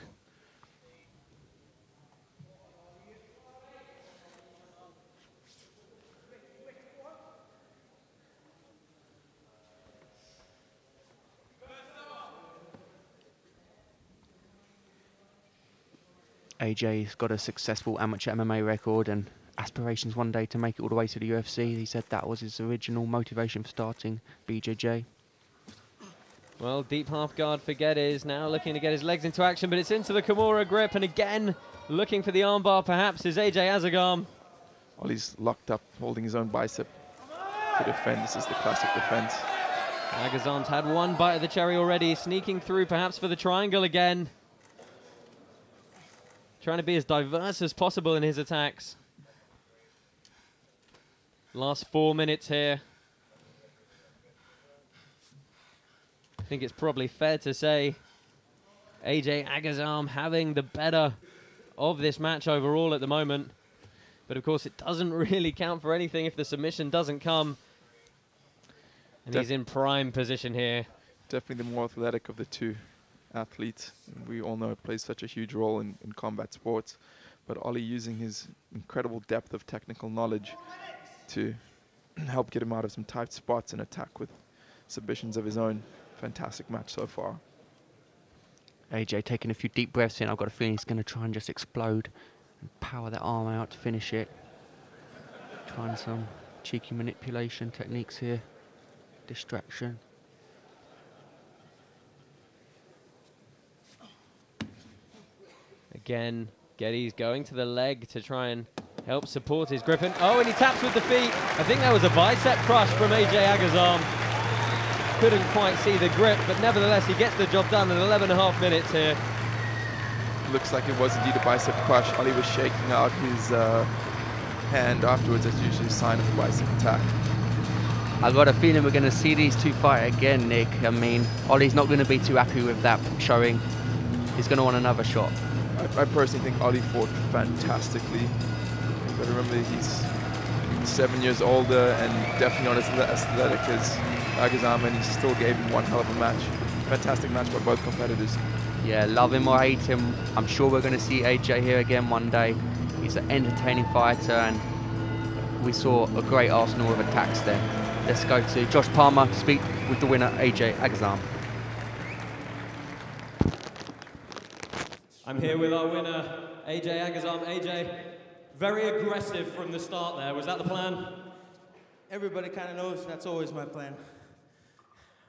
[SPEAKER 2] AJ's got a successful amateur MMA record and aspirations one day to make it all the way to the UFC. He said that was his original motivation for starting BJJ.
[SPEAKER 1] Well, deep half guard for Geddes, now looking to get his legs into action, but it's into the Kimura grip, and again, looking for the armbar perhaps is AJ Agazarm.
[SPEAKER 3] Ollie's locked up, holding his own bicep to defend. This is the classic defense.
[SPEAKER 1] Agazarm's had one bite of the cherry already, sneaking through perhaps for the triangle again. Trying to be as diverse as possible in his attacks. Last 4 minutes here. I think it's probably fair to say AJ Agazarm having the better of this match overall at the moment. But of course it doesn't really count for anything if the submission doesn't come. And he's in prime position here.
[SPEAKER 3] Definitely the more athletic of the two athletes. We all know it plays such a huge role in combat sports. But Ollie using his incredible depth of technical knowledge to help get him out of some tight spots and attack with submissions of his own. Fantastic match so far.
[SPEAKER 2] AJ taking a few deep breaths in. I've got a feeling he's going to try and just explode and power that arm out to finish it. Trying some cheeky manipulation techniques here. Distraction.
[SPEAKER 1] Again, Geddes going to the leg to try and help support his grip. And oh, and he taps with the feet. I think that was a bicep crush from AJ Agazarm. Couldn't quite see the grip, but nevertheless, he gets the job done in 11.5 minutes here.
[SPEAKER 3] Looks like it was indeed a bicep crush. Ollie was shaking out his hand afterwards. That's usually a sign of a bicep attack.
[SPEAKER 2] I got a feeling we're going to see these two fight again, Nick. I mean, Ollie's not going to be too happy with that showing. He's going to want another shot.
[SPEAKER 3] I personally think Ollie fought fantastically. You've got to remember he's 7 years older and definitely not as athletic as Agazarm, and he still gave him one hell of a match. Fantastic match by both competitors.
[SPEAKER 2] Yeah, love him or hate him, I'm sure we're going to see AJ here again one day. He's an entertaining fighter, and we saw a great arsenal of attacks there. Let's go to Josh Palmer to speak with the winner, AJ Agazarm.
[SPEAKER 1] I'm here with our winner, AJ Agazarm. AJ, very aggressive from the start there. Was that the plan?
[SPEAKER 11] Everybody kind of knows that's always my plan.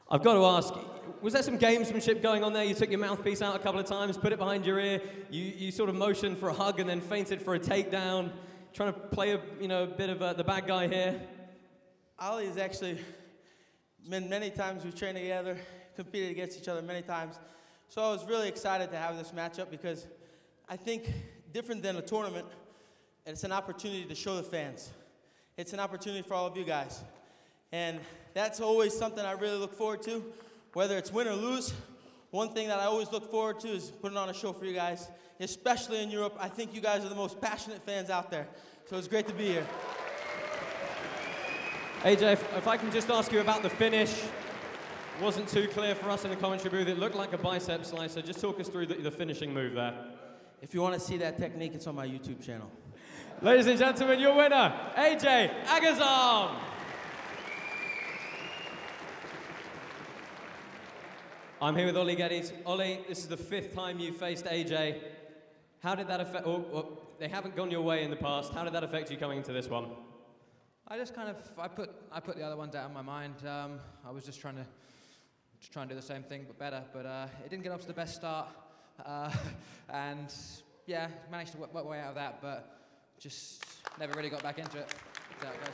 [SPEAKER 1] I've got to ask, was there some gamesmanship going on there? You took your mouthpiece out a couple of times, put it behind your ear, you sort of motioned for a hug and then feinted for a takedown, trying to play a bit of the bad guy here.
[SPEAKER 11] Ali has actually been many times we've trained together, competed against each other many times. So I was really excited to have this matchup because I think different than a tournament, it's an opportunity to show the fans. It's an opportunity for all of you guys. And that's always something I really look forward to, whether it's win or lose. One thing that I always look forward to is putting on a show for you guys, especially in Europe. I think you guys are the most passionate fans out there. So it's great to be here.
[SPEAKER 1] AJ, if I can just ask you about the finish. Wasn't too clear for us in the commentary booth. It looked like a bicep slicer. Just talk us through the finishing move there.
[SPEAKER 11] If you want to see that technique, it's on my YouTube channel.
[SPEAKER 1] Ladies and gentlemen, your winner, AJ Agazarm. I'm here with Ollie Geddes. Ollie, this is the 5th time you faced AJ. How did that affect, they haven't gone your way in the past. How did that affect you coming into this one?
[SPEAKER 12] I just kind of, I put the other ones out of my mind. I was just trying to do the same thing but better, but it didn't get off to the best start. And yeah, managed to work my way out of that, but just never really got back into it. That's how it goes.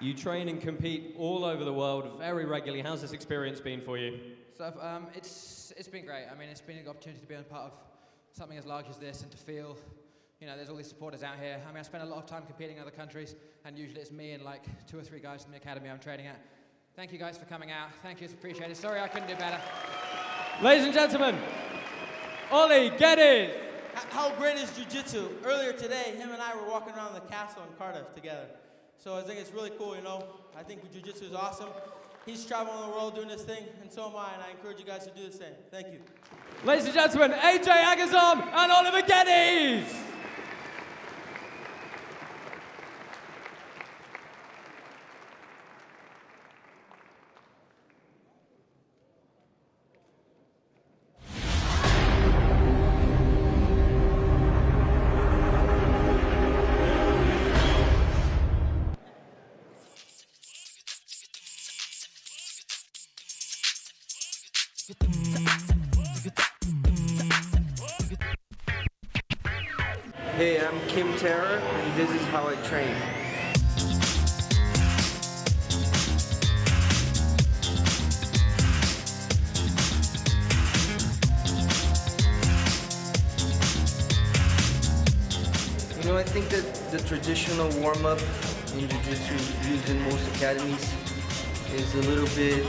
[SPEAKER 1] You train and compete all over the world very regularly. How's this experience been for you?
[SPEAKER 12] So it's been great. I mean, it's been an opportunity to be a part of something as large as this and to feel, you know, there's all these supporters out here. I mean, I spend a lot of time competing in other countries, and usually it's me and like 2 or 3 guys from the academy I'm training at. Thank you guys for coming out. Thank you, it's appreciated. Sorry I couldn't do better.
[SPEAKER 1] Ladies and gentlemen, Ollie Geddes.
[SPEAKER 11] How great is Jiu-Jitsu? Earlier today, him and I were walking around the castle in Cardiff together. So I think it's really cool, you know. I think Jiu-Jitsu is awesome. He's traveling the world doing this thing, and so am I, and I encourage you guys to do the same. Thank you.
[SPEAKER 1] Ladies and gentlemen, AJ Agazarm and Oliver Geddes.
[SPEAKER 13] Hey, I'm Teta, and this is how I train. You know, I think that the traditional warm-up in Jiu-Jitsu used in most academies is a little bit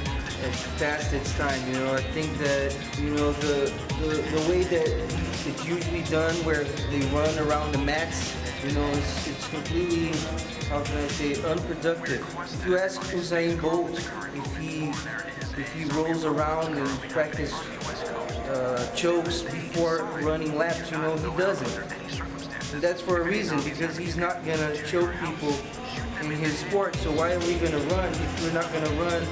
[SPEAKER 13] past its time. You know, I think that, you know, the way that it's usually done, where they run around the mats, you know, it's completely, how can I say, unproductive. If you ask Usain Bolt if he rolls around and practice chokes before running laps, you know, he doesn't. And that's for a reason, because he's not gonna choke people in his sport. So why are we gonna run if we're not gonna run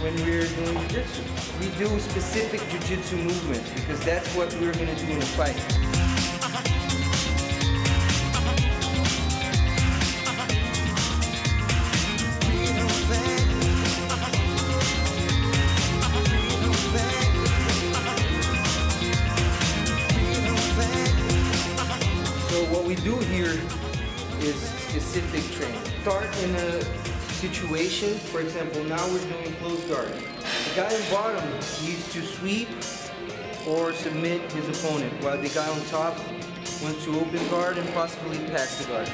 [SPEAKER 13] when we're doing Jiu-Jitsu? We do specific Jiu-Jitsu movements because that's what we're gonna do in a fight. So what we do here is specific training. Start in a situation, for example, now we're doing close guard. The guy on bottom needs to sweep or submit his opponent, while the guy on top wants to open guard and possibly pass the guard.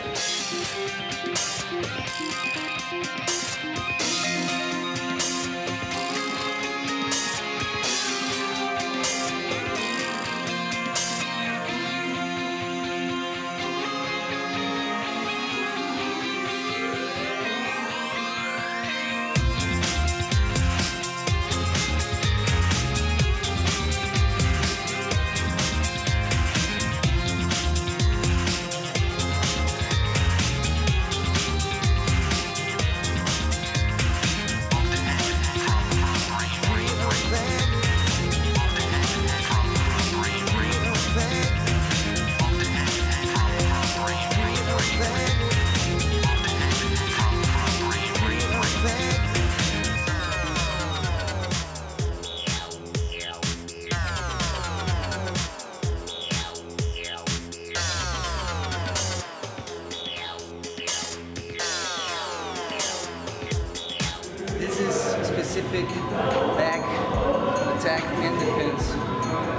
[SPEAKER 13] attack and defense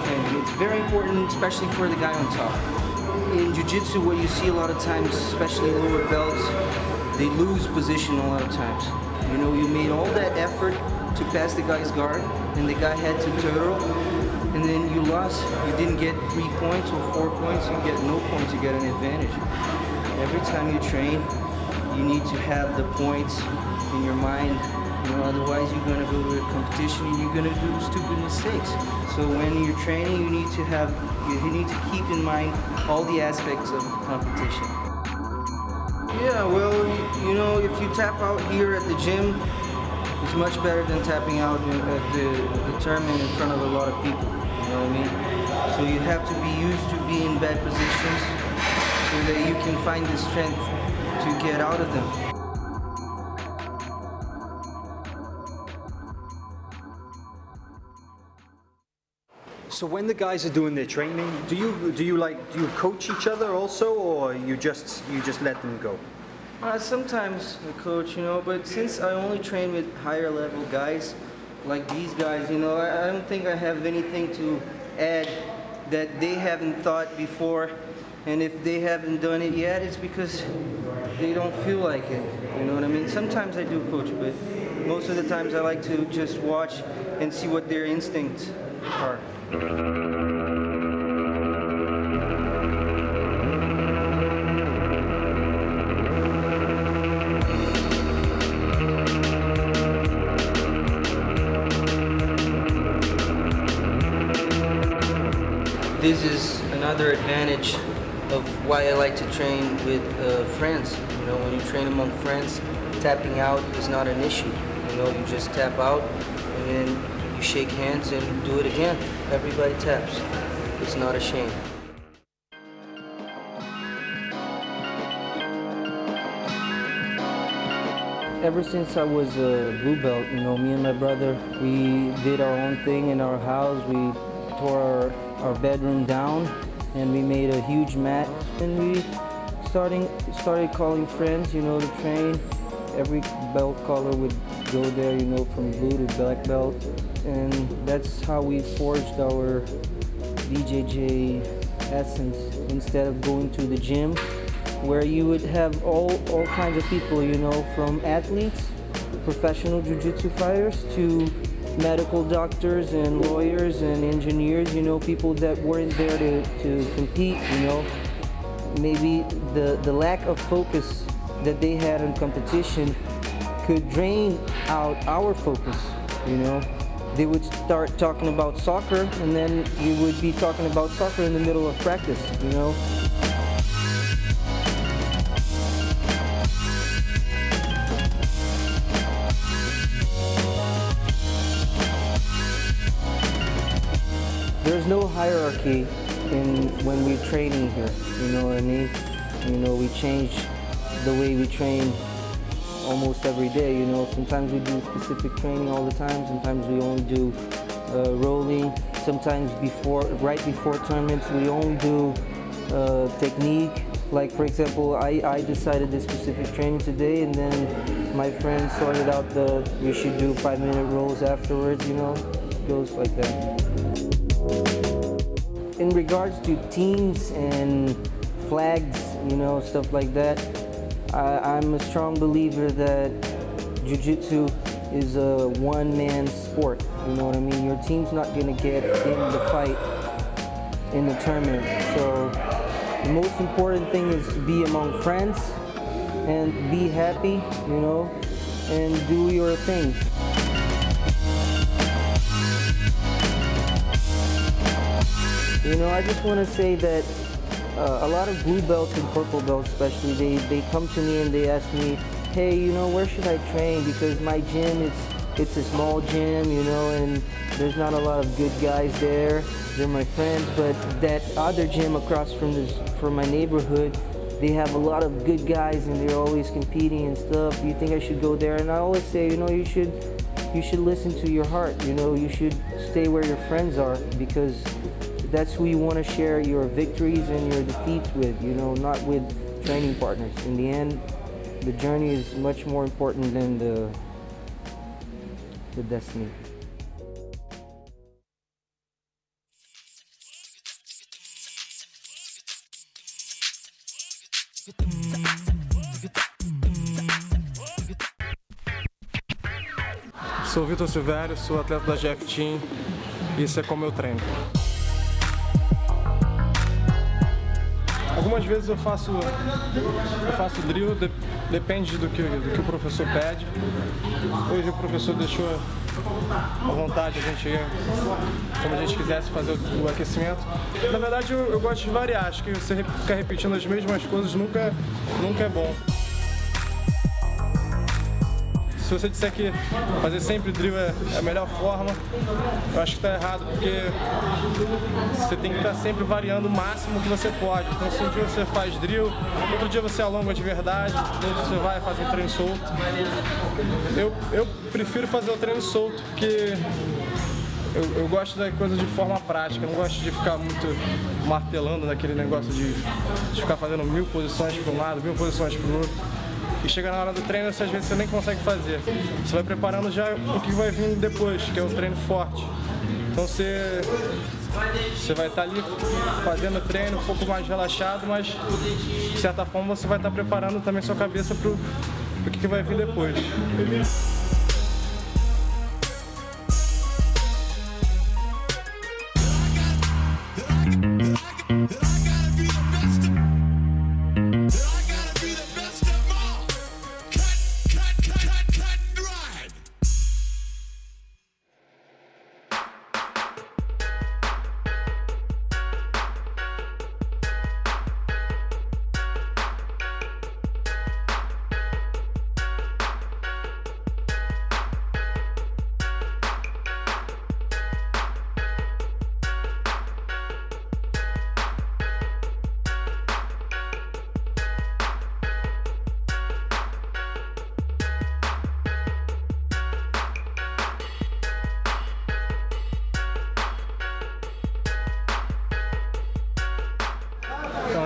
[SPEAKER 13] training. It's very important, especially for the guy on top. In jiu-jitsu, what you see a lot of times, especially lower belts, they lose position a lot of times. You know, you made all that effort to pass the guy's guard, and the guy had to turtle, and then you lost. You didn't get 3 points or 4 points, you get no points, you get an advantage. Every time you train, you need to have the points in your mind. You know, otherwise you're gonna go to a competition and you're gonna do stupid mistakes. So when you're training, you need to keep in mind all the aspects of competition. Yeah, well, you know, if you tap out here at the gym, it's much better than tapping out at the tournament in front of a lot of people. You know what I mean? So you have to be used to be in bad positions so that you can find the strength to get out of them.
[SPEAKER 14] So when the guys are doing their training, do you coach each other also, or you just let them go?
[SPEAKER 13] Sometimes I coach, you know, but since I only train with higher level guys, like these guys, you know, I don't think I have anything to add that they haven't thought before. And if they haven't done it yet, it's because they don't feel like it. You know what I mean? Sometimes I do coach, but most of the times I like to just watch and see what their instincts are. This is another advantage of why I like to train with friends. You know, when you train among friends, tapping out is not an issue. You know, you just tap out and then you shake hands and do it again. Everybody taps. It's not a shame. Ever since I was a blue belt, you know, me and my brother, we did our own thing in our house. We tore our bedroom down and we made a huge mat, and we started calling friends, you know, to train. Every belt color would go there, you know, from blue to black belt, and that's how we forged our BJJ essence. Instead of going to the gym, where you would have all kinds of people, you know, from athletes, professional jiu-jitsu fighters, to medical doctors and lawyers and engineers, you know, people that weren't there to compete, you know. Maybe the lack of focus that they had on competition could drain out our focus, you know. They would start talking about soccer, and then we would be talking about soccer in the middle of practice, you know. There's no hierarchy when we're training here, you know what I mean? You know, we change the way we train almost every day, you know. Sometimes we do specific training all the time, sometimes we only do rolling, sometimes right before tournaments we only do technique. Like, for example, I decided this specific training today, and then my friend sorted out we should do 5-minute rolls afterwards, you know. It goes like that. In regards to teams and flags, you know, stuff like that, I'm a strong believer that jiu-jitsu is a one-man sport, you know what I mean? Your team's not gonna get in the fight in the tournament. So the most important thing is to be among friends and be happy, you know, and do your thing. You know, I just want to say that a lot of blue belts and purple belts especially, they come to me and they ask me, hey, you know, where should I train? Because my gym, it's a small gym, you know, and there's not a lot of good guys there. They're my friends, but that other gym across from my neighborhood, they have a lot of good guys and they're always competing and stuff. Do you think I should go there? And I always say, you know, you should listen to your heart, you know, you should stay where your friends are, because that's who you want to share your victories and your defeats with, you know, not with training partners. In the end, the journey is much more important than the destiny.
[SPEAKER 7] Sou o Vitor Silverio, sou atleta da GF Team e isso é como eu treino. Algumas vezes eu faço drill, depende do que o professor pede. Hoje o professor deixou à vontade a gente ir como a gente quisesse fazer o aquecimento. Na verdade eu gosto de variar, acho que você ficar repetindo as mesmas coisas nunca é bom. Se você disser que fazer sempre drill é a melhor forma, eu acho que está errado, porque você tem que estar sempre variando o máximo que você pode. Então se um dia você faz drill, outro dia você alonga de verdade, outro você vai fazer um treino solto. Eu prefiro fazer o treino solto, porque eu gosto da coisa de forma prática, eu não gosto de ficar muito martelando naquele negócio de ficar fazendo 1000 posições para um lado, 1000 posições para o outro. E chega na hora do treino, às vezes você nem consegue fazer. Você vai preparando já o que vai vir depois, que é o treino forte. Então você vai estar ali fazendo o treino um pouco mais relaxado, mas de certa forma você vai estar preparando também sua cabeça para o que vai vir depois.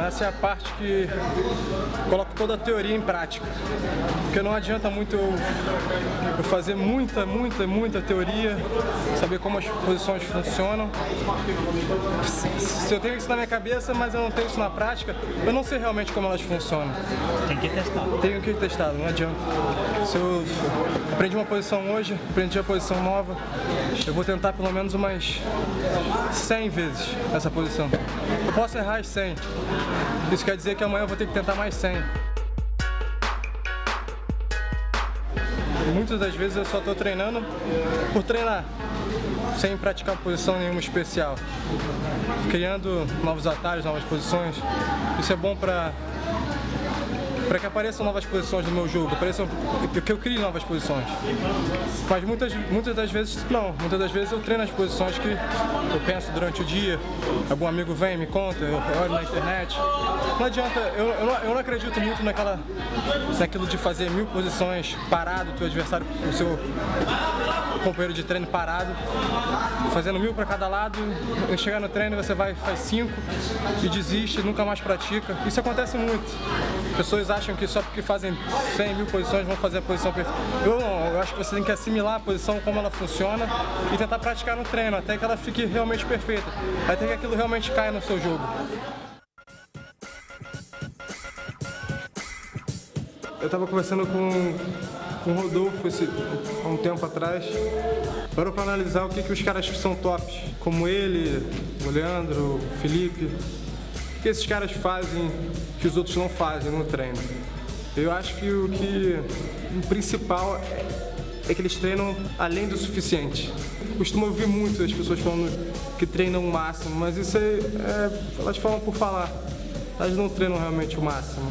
[SPEAKER 7] Essa é a parte que coloco toda a teoria em prática, porque não adianta muito eu fazer muita teoria, saber como as posições funcionam. Se eu tenho isso na minha cabeça, mas eu não tenho isso na prática, eu não sei realmente como elas funcionam.
[SPEAKER 15] Tem que testar.
[SPEAKER 7] Tenho que testar, não adianta. Se eu aprendi uma posição hoje, aprendi a posição nova, eu vou tentar pelo menos umas 100 vezes essa posição. Eu posso errar as 100. Isso quer dizer que amanhã eu vou ter que tentar mais 100. Muitas das vezes eu só estou treinando por treinar, sem praticar posição nenhuma especial. Criando novos atalhos, novas posições. Isso é bom para que apareçam novas posições no meu jogo, que eu crie novas posições. Mas muitas das vezes não, muitas das vezes eu treino as posições que eu penso durante o dia, algum amigo vem, me conta, eu olho na internet. Não adianta, eu não acredito muito naquilo de fazer 1000 posições parado, o teu adversário, o seu companheiro de treino parado, fazendo 1000 para cada lado, e chegar no treino você faz 5 e desiste, nunca mais pratica. Isso acontece muito. Pessoas acham que só porque fazem 100 mil posições vão fazer a posição perfeita. Eu acho que você tem que assimilar a posição, como ela funciona, e tentar praticar no treino, até que ela fique realmente perfeita, até que aquilo realmente caia no seu jogo. Eu estava conversando com o Rodolfo há um tempo atrás, para analisar o que os caras que são tops, como ele, o Leandro, o Felipe, o que esses caras fazem que os outros não fazem no treino. Eu acho que o principal é que eles treinam além do suficiente. Costumo ouvir muito as pessoas falando que treinam o máximo, mas isso elas falam por falar. Elas não treinam realmente o máximo.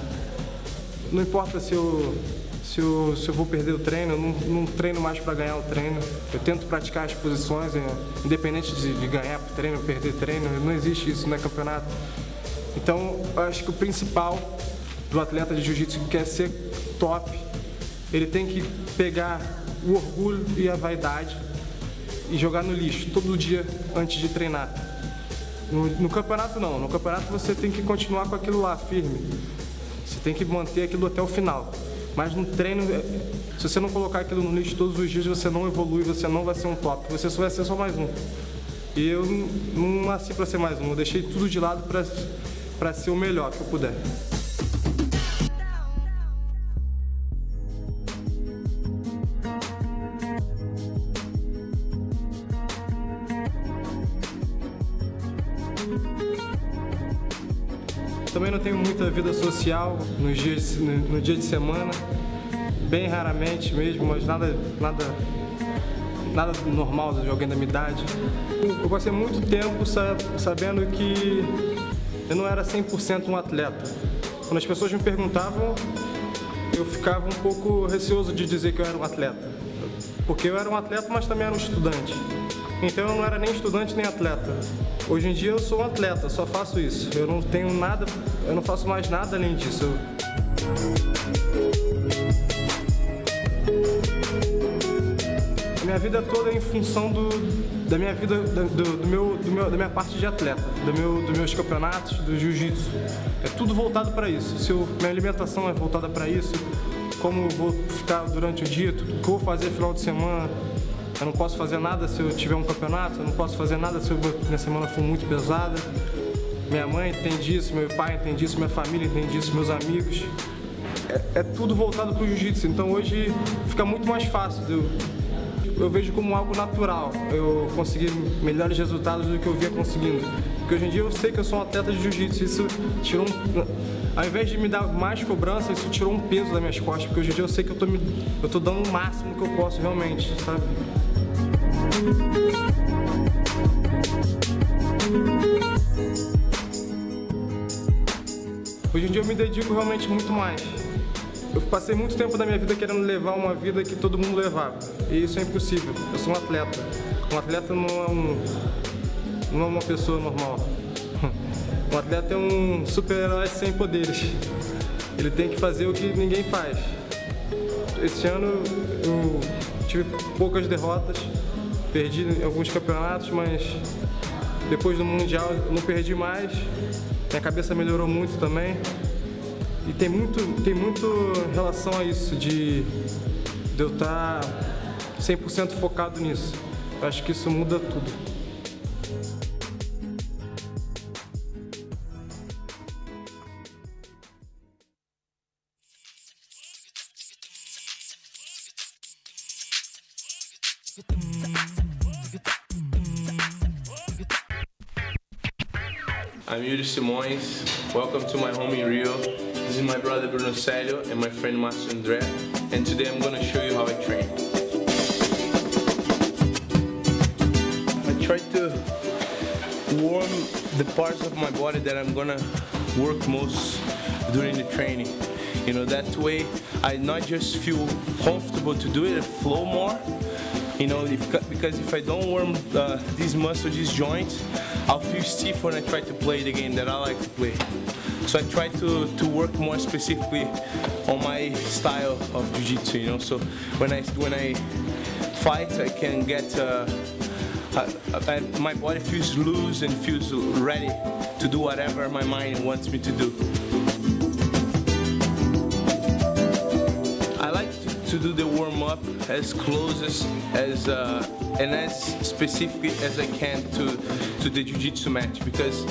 [SPEAKER 7] Não importa se eu vou perder o treino, eu não treino mais para ganhar o treino. Eu tento praticar as posições, independente de ganhar treino, perder treino, não existe isso no campeonato. Então, eu acho que o principal do atleta de jiu-jitsu que quer ser top, ele tem que pegar o orgulho e a vaidade e jogar no lixo todo dia antes de treinar. No campeonato não, no campeonato você tem que continuar com aquilo lá, firme. Você tem que manter aquilo até o final. Mas no treino, se você não colocar aquilo no lixo todos os dias, você não evolui, você não vai ser um top, você só vai ser só mais um. E eu não nasci para ser mais um, eu deixei tudo de lado para ser o melhor que eu puder. Também não tenho muita vida social no dia de semana, bem raramente mesmo, mas nada normal de alguém da minha idade. Eu passei muito tempo sabendo que eu não era 100% um atleta. Quando as pessoas me perguntavam, eu ficava um pouco receoso de dizer que eu era um atleta. Porque eu era um atleta, mas também era um estudante. Então eu não era nem estudante nem atleta. Hoje em dia eu sou um atleta, só faço isso. Eu não tenho nada, eu não faço mais nada além disso. A minha vida toda é em função da minha vida, da minha parte de atleta, dos meus campeonatos, do jiu-jitsu. É tudo voltado para isso. Minha alimentação é voltada para isso, como eu vou ficar durante o dia, o que eu vou fazer no final de semana. Eu não posso fazer nada se eu tiver um campeonato, eu não posso fazer nada se minha semana for muito pesada. Minha mãe entende isso, meu pai entende isso, minha família entende isso, meus amigos. É tudo voltado para o jiu-jitsu, então hoje fica muito mais fácil. Eu vejo como algo natural, eu conseguir melhores resultados do que eu vinha conseguindo. Porque hoje em dia eu sei que eu sou um atleta de jiu-jitsu, isso tirou ao invés de me dar mais cobrança, isso tirou um peso das minhas costas, porque hoje em dia eu sei que eu tô dando o máximo que eu posso realmente, sabe? Hoje em dia eu me dedico realmente muito mais. Eu passei muito tempo da minha vida querendo levar uma vida que todo mundo levava, e isso é impossível. Eu sou um atleta. Um atleta não é uma pessoa normal. Um atleta é um super-herói sem poderes. Ele tem que fazer o que ninguém faz. Esse ano eu tive poucas derrotas, perdi em alguns campeonatos, mas depois do Mundial eu não perdi mais. Minha cabeça melhorou muito também. E tem muito relação a isso, de eu estar 100% focado nisso. Eu acho que isso muda tudo.
[SPEAKER 15] I'm Yuri Simões. Welcome to my home in Rio. This is my brother Bruno Célio and my friend Marcin, and today I'm going to show you how I train. I try to warm the parts of my body that I'm going to work most during the training. You know, that way I not just feel comfortable to do it, I flow more. You know, because if I don't warm these muscles, these joints, I'll feel stiff when I try to play the game that I like to play. So I try to work more specifically on my style of jiu-jitsu, you know. So when I fight, I can get my body feels loose and feels ready to do whatever my mind wants me to do. I like to do the warm-up as close and as specifically as I can to the jiu-jitsu match, because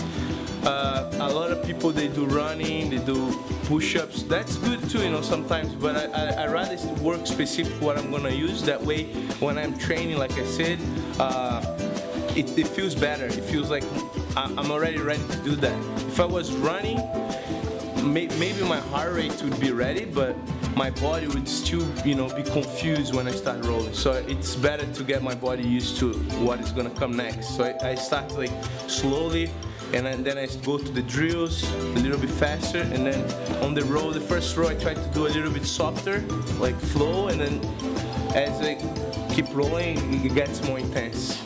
[SPEAKER 15] a lot of people, they do running, they do push-ups. That's good too, you know, sometimes, but I rather work specific what I'm gonna use. That way, when I'm training, like I said, it feels better. It feels like I'm already ready to do that. If I was running, maybe my heart rate would be ready, but my body would still, you know, be confused when I start rolling. So it's better to get my body used to what is gonna come next. So I start like slowly, and then I go to the drills a little bit faster, and then on the row, the first row I try to do a little bit softer, like flow, and then as I keep rolling, it gets more intense.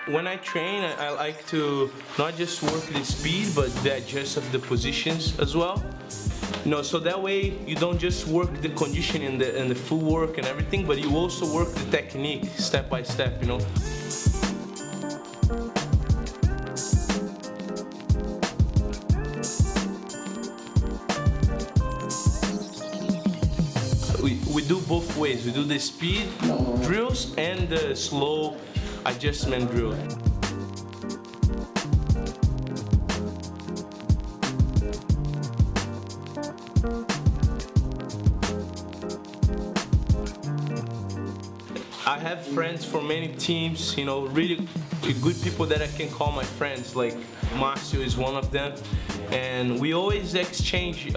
[SPEAKER 15] When I train, I like to not just work the speed, but the adjust of the positions as well. You know, so that way you don't just work the conditioning and the full work and everything, but you also work the technique step by step, you know. We do both ways. We do the speed drills and the slow adjustment drill. I have friends for many teams, you know, really good people that I can call my friends, like Marcin is one of them. And we always exchange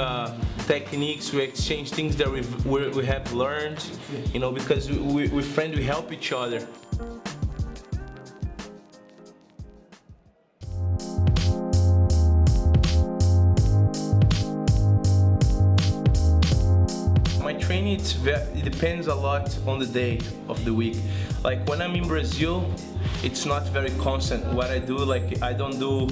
[SPEAKER 15] techniques, we exchange things that we have learned, you know, because we're friends, we help each other. My training, it depends a lot on the day of the week. Like when I'm in Brazil, it's not very constant. What I do, like I don't do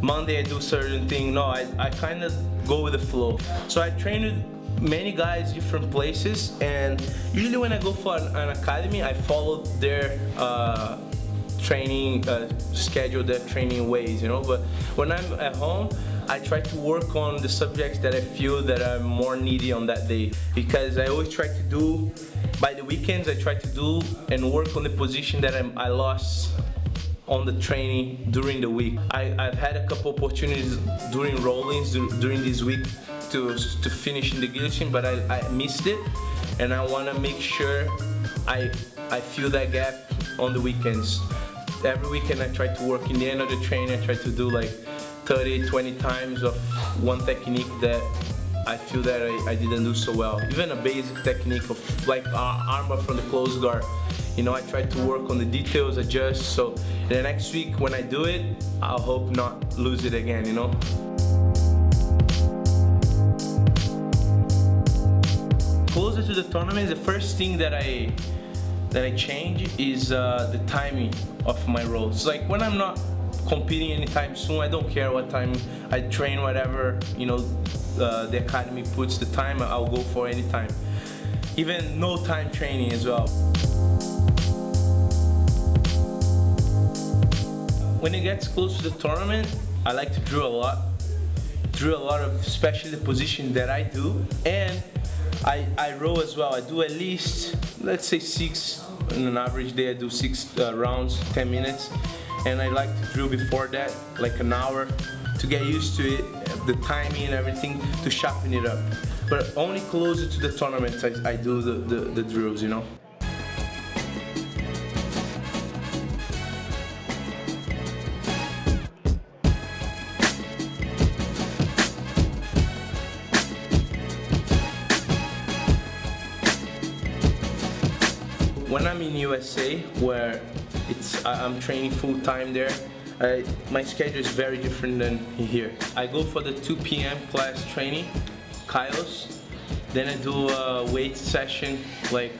[SPEAKER 15] Monday I do certain thing. No, I kind of go with the flow. So I train with many guys, different places, and usually when I go for an academy, I follow their training schedule, their training ways, you know. But when I'm at home, I try to work on the subjects that I feel that are more needy on that day, because I always try to do, by the weekends, I try to do and work on the position that I lost on the training during the week. I've had a couple opportunities during rollings during this week to finish in the guillotine, but I missed it, and I want to make sure I fill that gap on the weekends. Every weekend I try to work in the end of the training, I try to do like 30, 20 times of one technique that I feel that I didn't do so well. Even a basic technique of like armbar from the close guard. You know, I try to work on the details, adjust, so the next week when I do it, I'll hope not lose it again, you know? Closer to the tournament, the first thing that I change is the timing of my rolls. Like when I'm not competing anytime soon, I don't care what time I train, whatever, you know, the academy puts the time, I'll go for any time. Even no time training as well. When it gets close to the tournament, I like to drill a lot. Drill a lot of, especially the position that I do. And I row as well. I do at least, let's say 6, in an average day I do 6 rounds, 10 minutes. And I like to drill before that, like an hour, to get used to it, the timing and everything, to sharpen it up. But only closer to the tournament I do the drills, you know? When I'm in USA, where I'm training full time there, my schedule is very different than here. I go for the 2 p.m. class training, Kyle's. Then I do a weight session like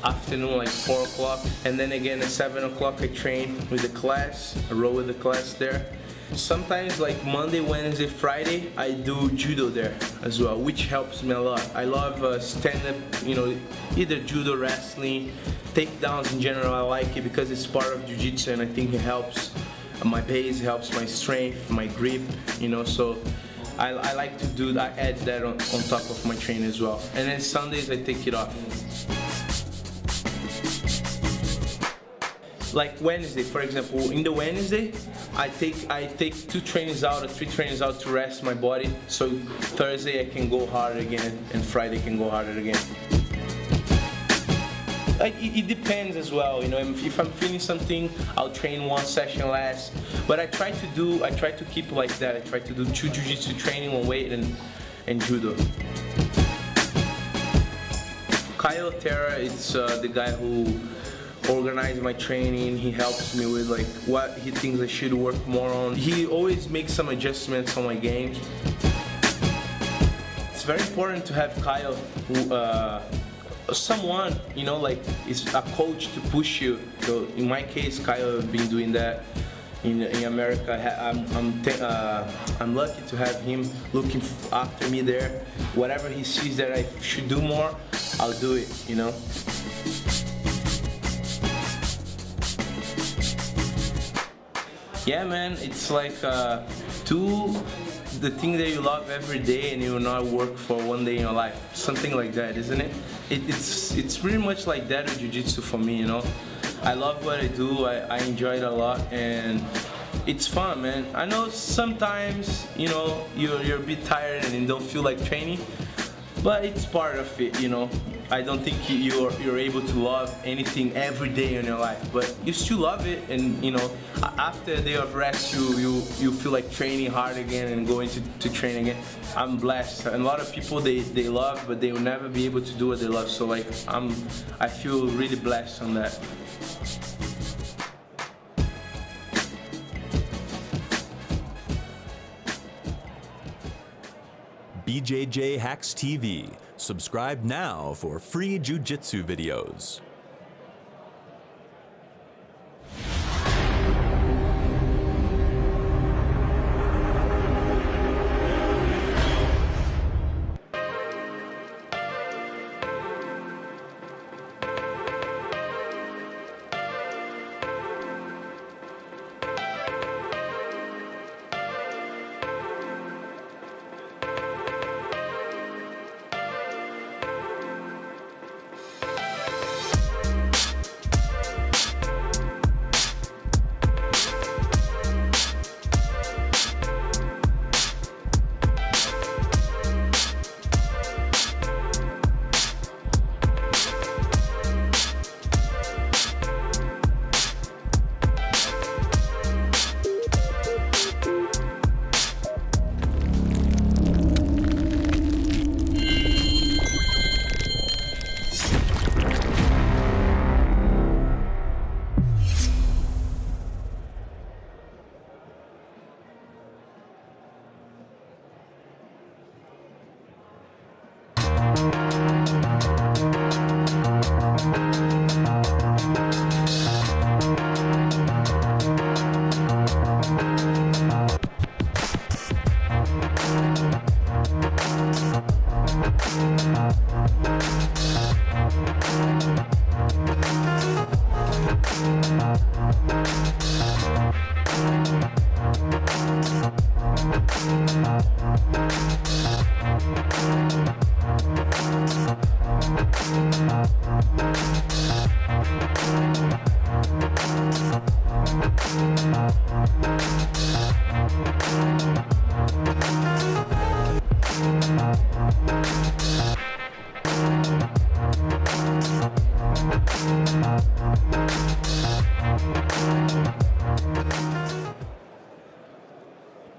[SPEAKER 15] afternoon, like 4 o'clock. And then again at 7 o'clock I train with the class, I row with the class there. Sometimes like Monday, Wednesday, Friday, I do judo there as well, which helps me a lot. I love stand-up, you know, either judo, wrestling, takedowns in general. I like it because it's part of jiu-jitsu, and I think it helps my base, helps my strength, my grip, you know, so I like to do that, add that on top of my training as well. And then Sundays I take it off. Like Wednesday, for example, in the Wednesday, I take 2 trainings out or 3 trainings out to rest my body. So Thursday I can go harder again, and Friday I can go harder again. Like, it depends as well, you know. If I'm feeling something, I'll train 1 session less. But I try to keep like that. I try to do 2 jiu-jitsu training, 1 weight, and judo. Kyle Terra, it's the guy who organized my training. He helps me with like what he thinks I should work more on. He always makes some adjustments on my games. It's very important to have Kyle who someone, you know, like is a coach to push you. So in my case, Kyle has been doing that. In America, I'm lucky to have him looking after me there. Whatever he sees that I should do more, I'll do it, you know. Yeah, man, it's like do the thing that you love every day and you will not work for 1 day in your life. Something like that, isn't it? It's pretty much like that with jiu-jitsu for me, you know. I love what I do, I enjoy it a lot, and it's fun, man. I know sometimes, you know, you're a bit tired and you don't feel like training, but it's part of it, you know. I don't think you're able to love anything every day in your life, but you still love it, and you know, after a day of rest, you feel like training hard again and going to train again. I'm blessed. And a lot of people they love, but they will never be able to do what they love. So like I feel really blessed on that.
[SPEAKER 16] BJJ Hacks TV. Subscribe now for free jiu-jitsu videos.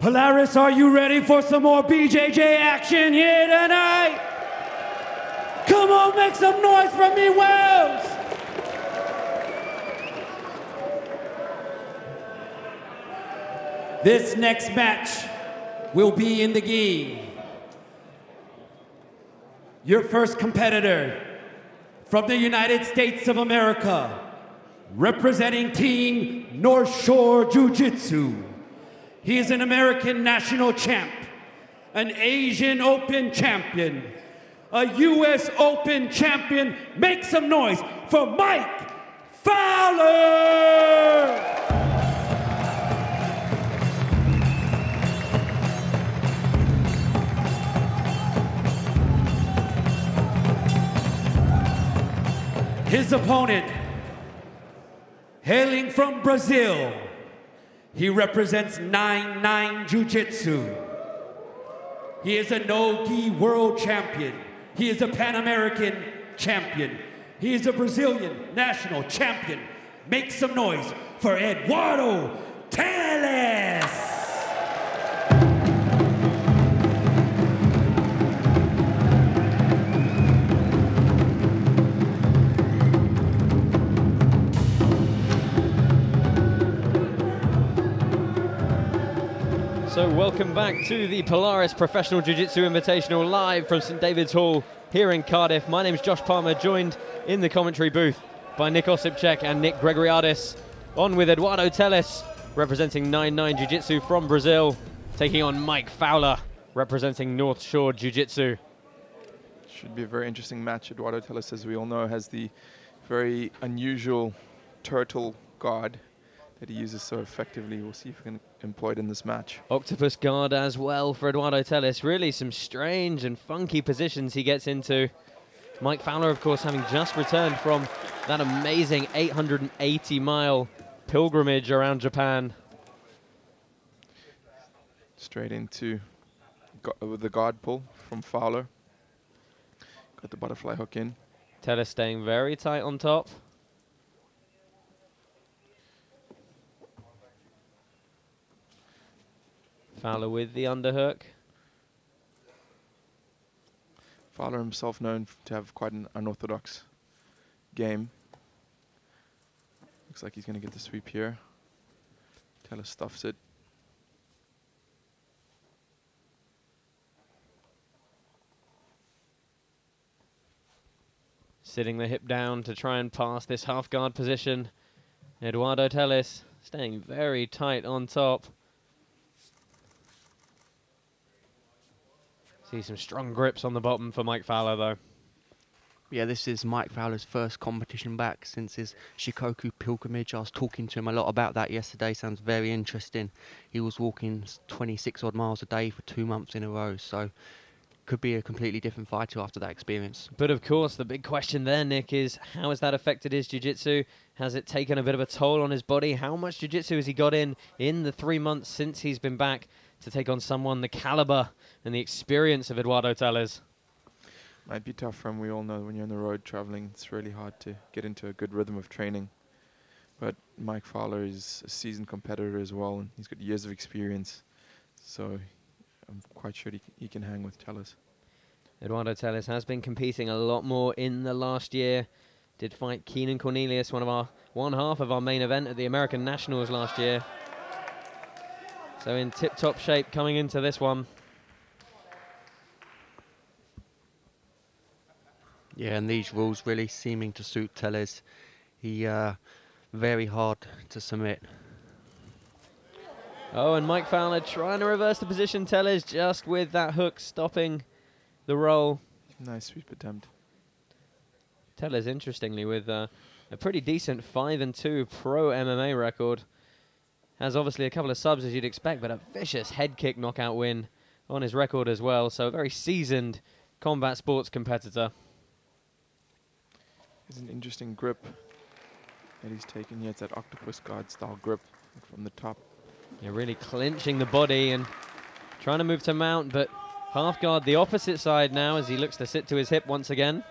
[SPEAKER 4] Polaris, are you ready for some more BJJ action here tonight? Come on, make some noise from me, Wales! This next match will be in the gi. Your first competitor from the United States of America, representing Team North Shore Jiu-Jitsu. He is an American national champ, an Asian Open champion, a US Open champion. Make some noise for Mike Fowler! His opponent, hailing from Brazil, he represents 9-9 Jiu-Jitsu. He is a no-gi world champion. He is a Pan-American champion. He is a Brazilian national champion. Make some noise for Eduardo Teles!
[SPEAKER 1] So welcome back to the Polaris Professional Jiu-Jitsu Invitational live from St David's Hall here in Cardiff. My name's Josh Palmer, joined in the commentary booth by Nick Osipczek and Nick Gregoriadis. On with Eduardo Teles, representing 9-9 Jiu-Jitsu from Brazil, taking on Mike Fowler, representing North Shore Jiu-Jitsu.
[SPEAKER 3] Should be a very interesting match. Eduardo Teles, as we all know, has the very unusual turtle guard that he uses so effectively. We'll see if we can employ it in this match.
[SPEAKER 1] Octopus guard as well for Eduardo Teles. Really some strange and funky positions he gets into. Mike Fowler, of course, having just returned from that amazing 880-mile pilgrimage around Japan.
[SPEAKER 3] Straight into the guard pull from Fowler. Got the butterfly hook in.
[SPEAKER 1] Teta staying very tight on top. Fowler with the underhook.
[SPEAKER 3] Fowler himself known to have quite an unorthodox game. Looks like he's going to get the sweep here. Teta stuffs it.
[SPEAKER 1] Sitting the hip down to try and pass this half guard position. Eduardo Teles staying very tight on top. See some strong grips on the bottom for Mike Fowler though.
[SPEAKER 2] Yeah, this is Mike Fowler's first competition back since his Shikoku pilgrimage. I was talking to him a lot about that yesterday. Sounds very interesting. He was walking 26 odd miles a day for 2 months in a row, so could be a completely different fighter after that experience.
[SPEAKER 1] But of course, the big question there, Nick, is how has that affected his jiu-jitsu? Has it taken a bit of a toll on his body? How much jiu-jitsu has he got in the 3 months since he's been back to take on someone the caliber and the experience of Eduardo Teles?
[SPEAKER 3] Might be tough for him. We all know when you're on the road traveling, it's really hard to get into a good rhythm of training. But Mike Fowler is a seasoned competitor as well, and he's got years of experience. So I'm quite sure he can hang with Teles.
[SPEAKER 1] Eduardo Teles has been competing a lot more in the last year. Did fight Keenan Cornelius, one half of our main event at the American Nationals last year. So in tip-top shape coming into this one.
[SPEAKER 2] Yeah, and these rules really seeming to suit Teles. He very hard to submit.
[SPEAKER 1] Oh, and Mike Fowler trying to reverse the position. Teles just with that hook stopping the roll.
[SPEAKER 3] Nice sweep attempt.
[SPEAKER 1] Teles, interestingly, with a pretty decent 5-2 pro MMA record. Has obviously a couple of subs as you'd expect, but a vicious head kick knockout win on his record as well. So a very seasoned combat sports competitor.
[SPEAKER 3] It's an interesting grip that he's taken here. It's that octopus guard style grip from the top.
[SPEAKER 1] Yeah, really clinching the body and trying to move to mount, but half guard the opposite side now as he looks to sit to his hip once again.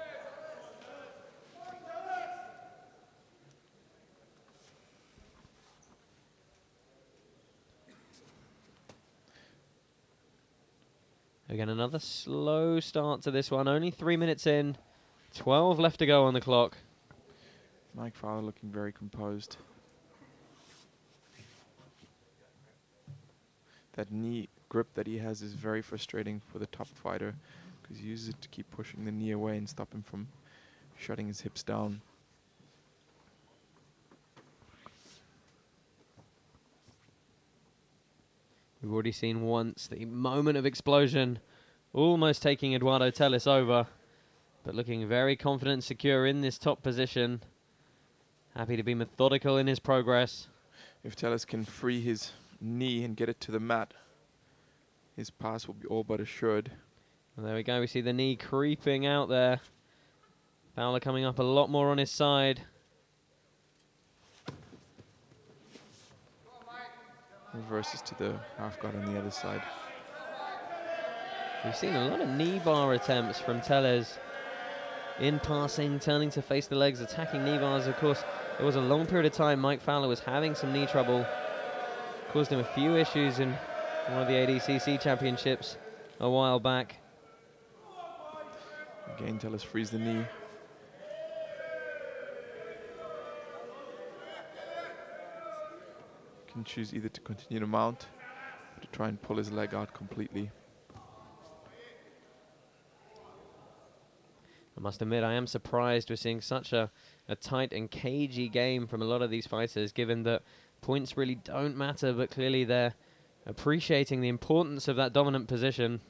[SPEAKER 1] Again, another slow start to this one. Only 3 minutes in, 12 left to go on the clock.
[SPEAKER 3] Mike Fowler looking very composed. That knee grip that he has is very frustrating for the top fighter because he uses it to keep pushing the knee away and stop him from shutting his hips down.
[SPEAKER 1] We've already seen once the moment of explosion, almost taking Eduardo Teles over, but looking very confident and secure in this top position. Happy to be methodical in his progress.
[SPEAKER 3] If Teles can free his knee and get it to the mat, his pass will be all but assured.
[SPEAKER 1] And there we go, we see the knee creeping out there. Fowler coming up a lot more on his side.
[SPEAKER 3] Reverses to the half guard on the other side.
[SPEAKER 1] We've seen a lot of knee bar attempts from Teles. In passing, turning to face the legs, attacking knee bars. Of course, there was a long period of time Mike Fowler was having some knee trouble. Caused him a few issues in one of the ADCC championships a while back.
[SPEAKER 3] Again, Teles frees the knee. Can choose either to continue to mount or to try and pull his leg out completely.
[SPEAKER 1] I must admit, I am surprised we're seeing such a tight and cagey game from a lot of these fighters, given that points really don't matter, but clearly they're appreciating the importance of that dominant position.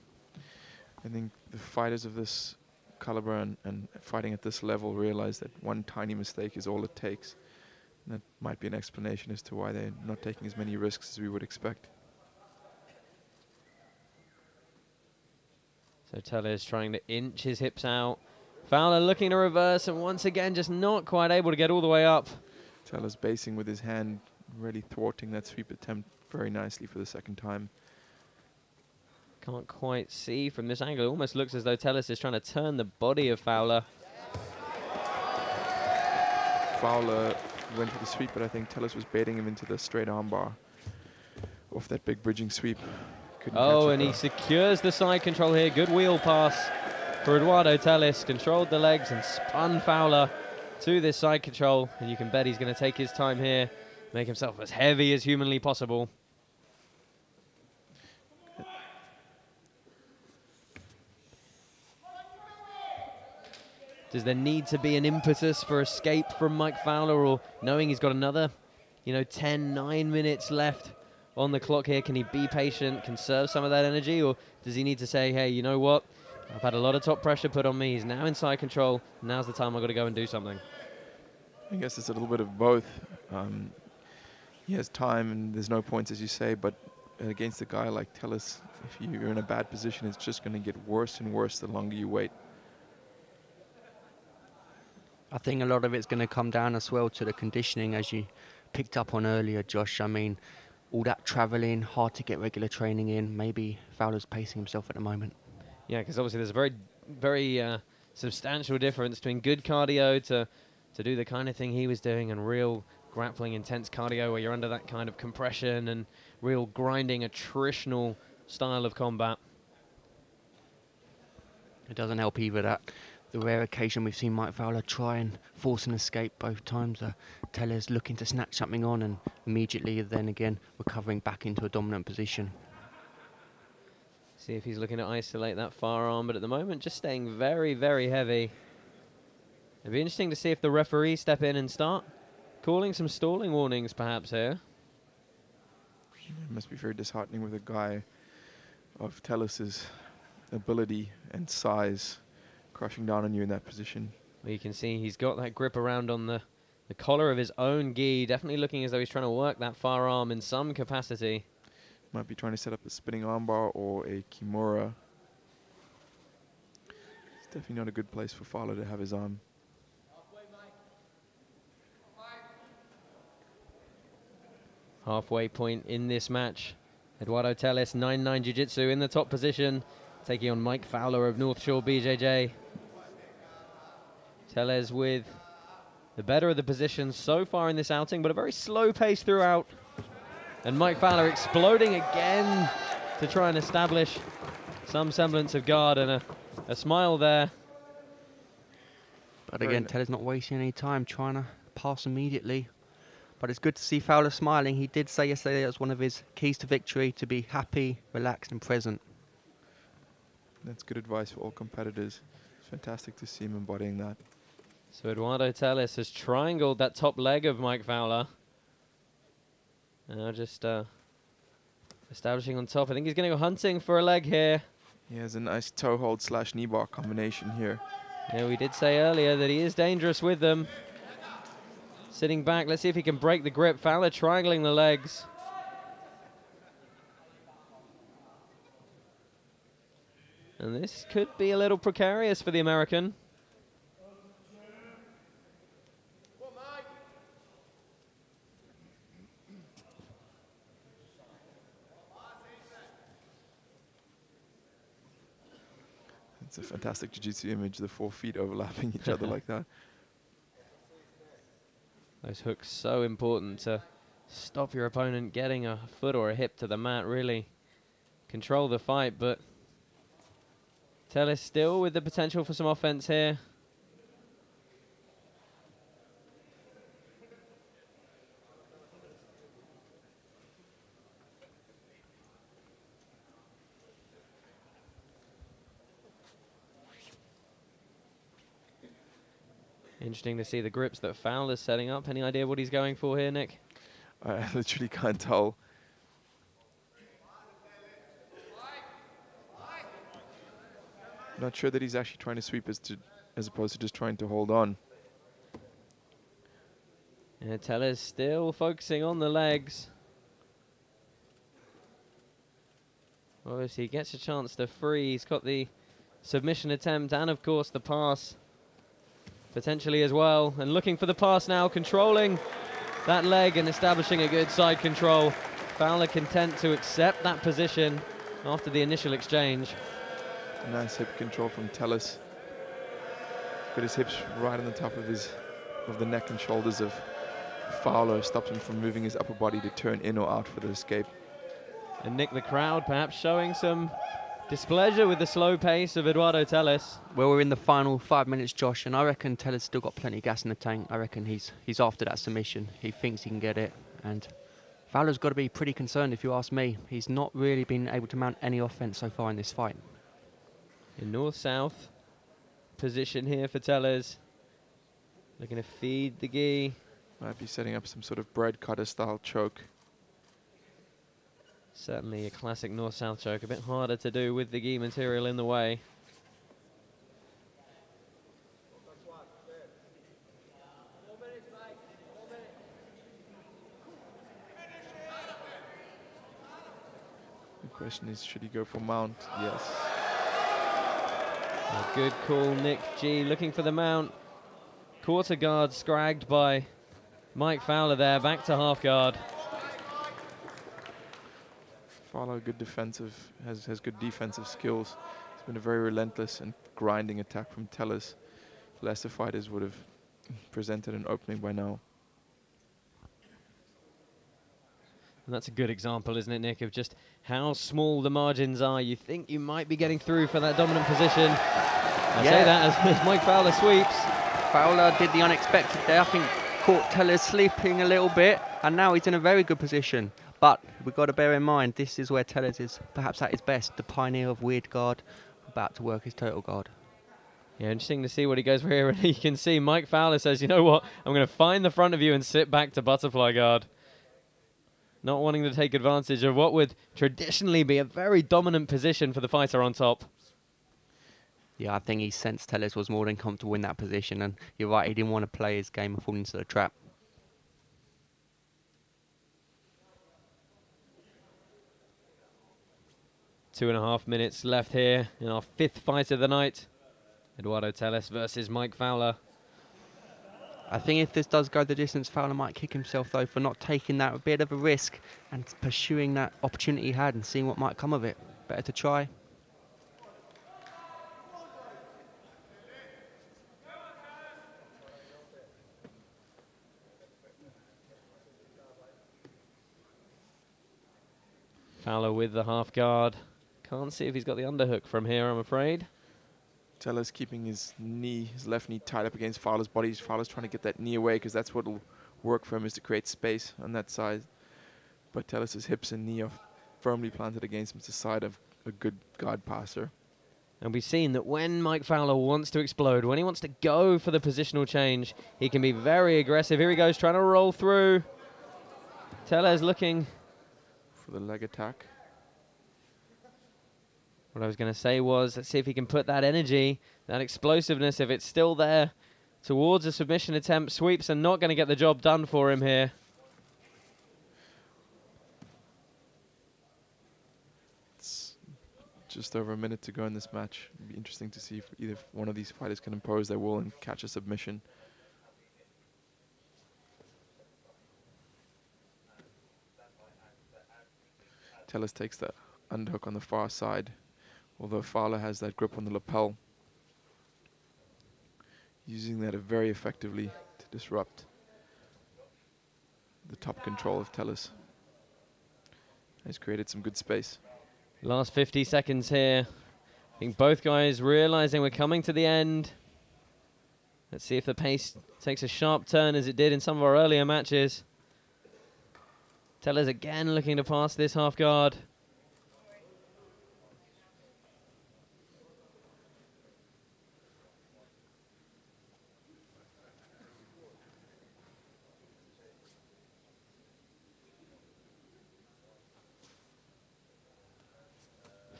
[SPEAKER 3] I think the fighters of this caliber and fighting at this level realize that one tiny mistake is all it takes. And that might be an explanation as to why they're not taking as many risks as we would expect.
[SPEAKER 1] So Teles trying to inch his hips out. Fowler looking to reverse and once again just not quite able to get all the way up.
[SPEAKER 3] Teles basing with his hand, really thwarting that sweep attempt very nicely for the second time.
[SPEAKER 1] Can't quite see from this angle. It almost looks as though Tellus is trying to turn the body of Fowler.
[SPEAKER 3] Fowler went for the sweep, but I think Tellus was baiting him into the straight armbar off that big bridging sweep.
[SPEAKER 1] Oh, and he secures the side control here. Good wheel pass for Eduardo Tellus. Controlled the legs and spun Fowler to this side control. And you can bet he's going to take his time here, make himself as heavy as humanly possible. Does there need to be an impetus for escape from Mike Fowler, or knowing he's got another, 9 minutes left on the clock here? Can he be patient, conserve some of that energy, or does he need to say, hey, you know what? I've had a lot of top pressure put on me. He's now in side control. Now's the time I've got to go and do something.
[SPEAKER 3] I guess it's a little bit of both. He has time and there's no points, as you say, but against a guy like Tellus, if you're in a bad position, it's just going to get worse and worse the longer you wait.
[SPEAKER 2] I think a lot of it's going to come down as well to the conditioning, as you picked up on earlier, Josh. I mean, all that travelling, hard to get regular training in. Maybe Fowler's pacing himself at the moment.
[SPEAKER 1] Yeah, because obviously there's a very, very substantial difference between good cardio to do the kind of thing he was doing and real grappling, intense cardio where you're under that kind of compression and real grinding, attritional style of combat.
[SPEAKER 2] It doesn't help either that the rare occasion we've seen Mike Fowler try and force an escape both times. Teller's looking to snatch something on and immediately then again recovering back into a dominant position.
[SPEAKER 1] See if he's looking to isolate that far arm, but at the moment just staying very, very heavy. It'd be interesting to see if the referees step in and start calling some stalling warnings perhaps here.
[SPEAKER 3] It must be very disheartening with a guy of Tellus's ability and size crushing down on you in that position.
[SPEAKER 1] Well, you can see he's got that grip around on the collar of his own gi, definitely looking as though he's trying to work that far arm in some capacity.
[SPEAKER 3] Might be trying to set up a spinning armbar or a kimura. It's definitely not a good place for Fowler to have his arm.
[SPEAKER 1] Halfway point in this match. Eduardo Tellus, 9-9 Jiu-Jitsu in the top position, taking on Mike Fowler of North Shore BJJ. Tellez with the better of the positions so far in this outing, but a very slow pace throughout. And Mike Fowler exploding again to try and establish some semblance of guard and a smile there.
[SPEAKER 2] But again, Tellez not wasting any time, trying to pass immediately. But it's good to see Fowler smiling. He did say yesterday that was one of his keys to victory, to be happy, relaxed and present.
[SPEAKER 3] That's good advice for all competitors. It's fantastic to see him embodying that.
[SPEAKER 1] So Eduardo Tellez has triangled that top leg of Mike Fowler. Now just establishing on top. I think he's going to go hunting for a leg here.
[SPEAKER 3] He has a nice toe hold / knee bar combination here.
[SPEAKER 1] Yeah, we did say earlier that he is dangerous with them. Sitting back, let's see if he can break the grip. Fowler triangling the legs. And this could be a little precarious for the American.
[SPEAKER 3] It's a fantastic jiu-jitsu image, the 4 feet overlapping each other like that.
[SPEAKER 1] Those hooks so important to stop your opponent getting a foot or a hip to the mat, really control the fight, but Tellez still with the potential for some offense here. Interesting to see the grips that Fowler's setting up. Any idea what he's going for here, Nick?
[SPEAKER 3] I literally can't tell. Not sure that he's actually trying to sweep as opposed to just trying to hold on.
[SPEAKER 1] Yeah, Tellez still focusing on the legs. Obviously, he gets a chance to free. He's got the submission attempt and, of course, the pass potentially as well. And looking for the pass now, controlling that leg and establishing a good side control. Fowler content to accept that position after the initial exchange.
[SPEAKER 3] Nice hip control from Tellez. Got his hips right on the top of the neck and shoulders of Fowler, stops him from moving his upper body to turn in or out for the escape.
[SPEAKER 1] And Nick, the crowd perhaps showing some displeasure with the slow pace of Eduardo Tellez.
[SPEAKER 2] Well, we're in the final 5 minutes, Josh, and I reckon Tellez still got plenty of gas in the tank. I reckon he's after that submission. He thinks he can get it, and Fowler's got to be pretty concerned, if you ask me. He's not really been able to mount any offense so far in this fight.
[SPEAKER 1] In north-south position here for Tellez. Looking to feed the gi.
[SPEAKER 3] Might be setting up some sort of bread cutter style choke.
[SPEAKER 1] Certainly a classic north-south choke. A bit harder to do with the gi material in the way.
[SPEAKER 3] The question is, should he go for mount? Yes.
[SPEAKER 1] A good call, Nick G, looking for the mount. Quarter guard scragged by Mike Fowler there, back to half guard.
[SPEAKER 3] Fowler, good defensive, has good defensive skills. It's been a very relentless and grinding attack from Tellez. Lesser fighters would have presented an opening by now.
[SPEAKER 1] And that's a good example, isn't it, Nick, of just how small the margins are. You think you might be getting through for that dominant position. I say that as Mike Fowler sweeps.
[SPEAKER 2] Fowler did the unexpected there. I think caught Tellez sleeping a little bit, and now he's in a very good position. But we've got to bear in mind, this is where Tellez is perhaps at his best, the pioneer of weird guard, about to work his total guard.
[SPEAKER 1] Yeah, interesting to see what he goes for here. And you can see Mike Fowler says, you know what, I'm going to find the front of you and sit back to butterfly guard. Not wanting to take advantage of what would traditionally be a very dominant position for the fighter on top.
[SPEAKER 2] Yeah, I think he sensed Tellez was more than comfortable in that position, and you're right, he didn't want to play his game and fall into the trap.
[SPEAKER 1] Two and a half minutes left here in our fifth fight of the night. Eduardo Tellez versus Mike Fowler.
[SPEAKER 2] I think if this does go the distance, Fowler might kick himself, though, for not taking that bit of a risk and pursuing that opportunity he had and seeing what might come of it. Better to try.
[SPEAKER 1] Fowler with the half guard. Can't see if he's got the underhook from here, I'm afraid.
[SPEAKER 3] Tellez keeping his knee, his left knee tied up against Fowler's body. Fowler's trying to get that knee away because that's what will work for him, is to create space on that side. But Tellez's hips and knee are firmly planted against him. It's the side of a good guard passer.
[SPEAKER 1] And we've seen that when Mike Fowler wants to explode, when he wants to go for the positional change, he can be very aggressive. Here he goes, trying to roll through. Tellez looking
[SPEAKER 3] for the leg attack.
[SPEAKER 1] What I was going to say was, let's see if he can put that energy, that explosiveness, if it's still there, towards a submission attempt. Sweeps are not going to get the job done for him here.
[SPEAKER 3] It's just over a minute to go in this match. It'll be interesting to see if either one of these fighters can impose their will and catch a submission. Tellez takes the underhook on the far side, although Fowler has that grip on the lapel, using that very effectively to disrupt the top control of Tellez. He's created some good space.
[SPEAKER 1] Last 50 seconds here. I think both guys realizing we're coming to the end. Let's see if the pace takes a sharp turn as it did in some of our earlier matches. Tellez again looking to pass this half guard.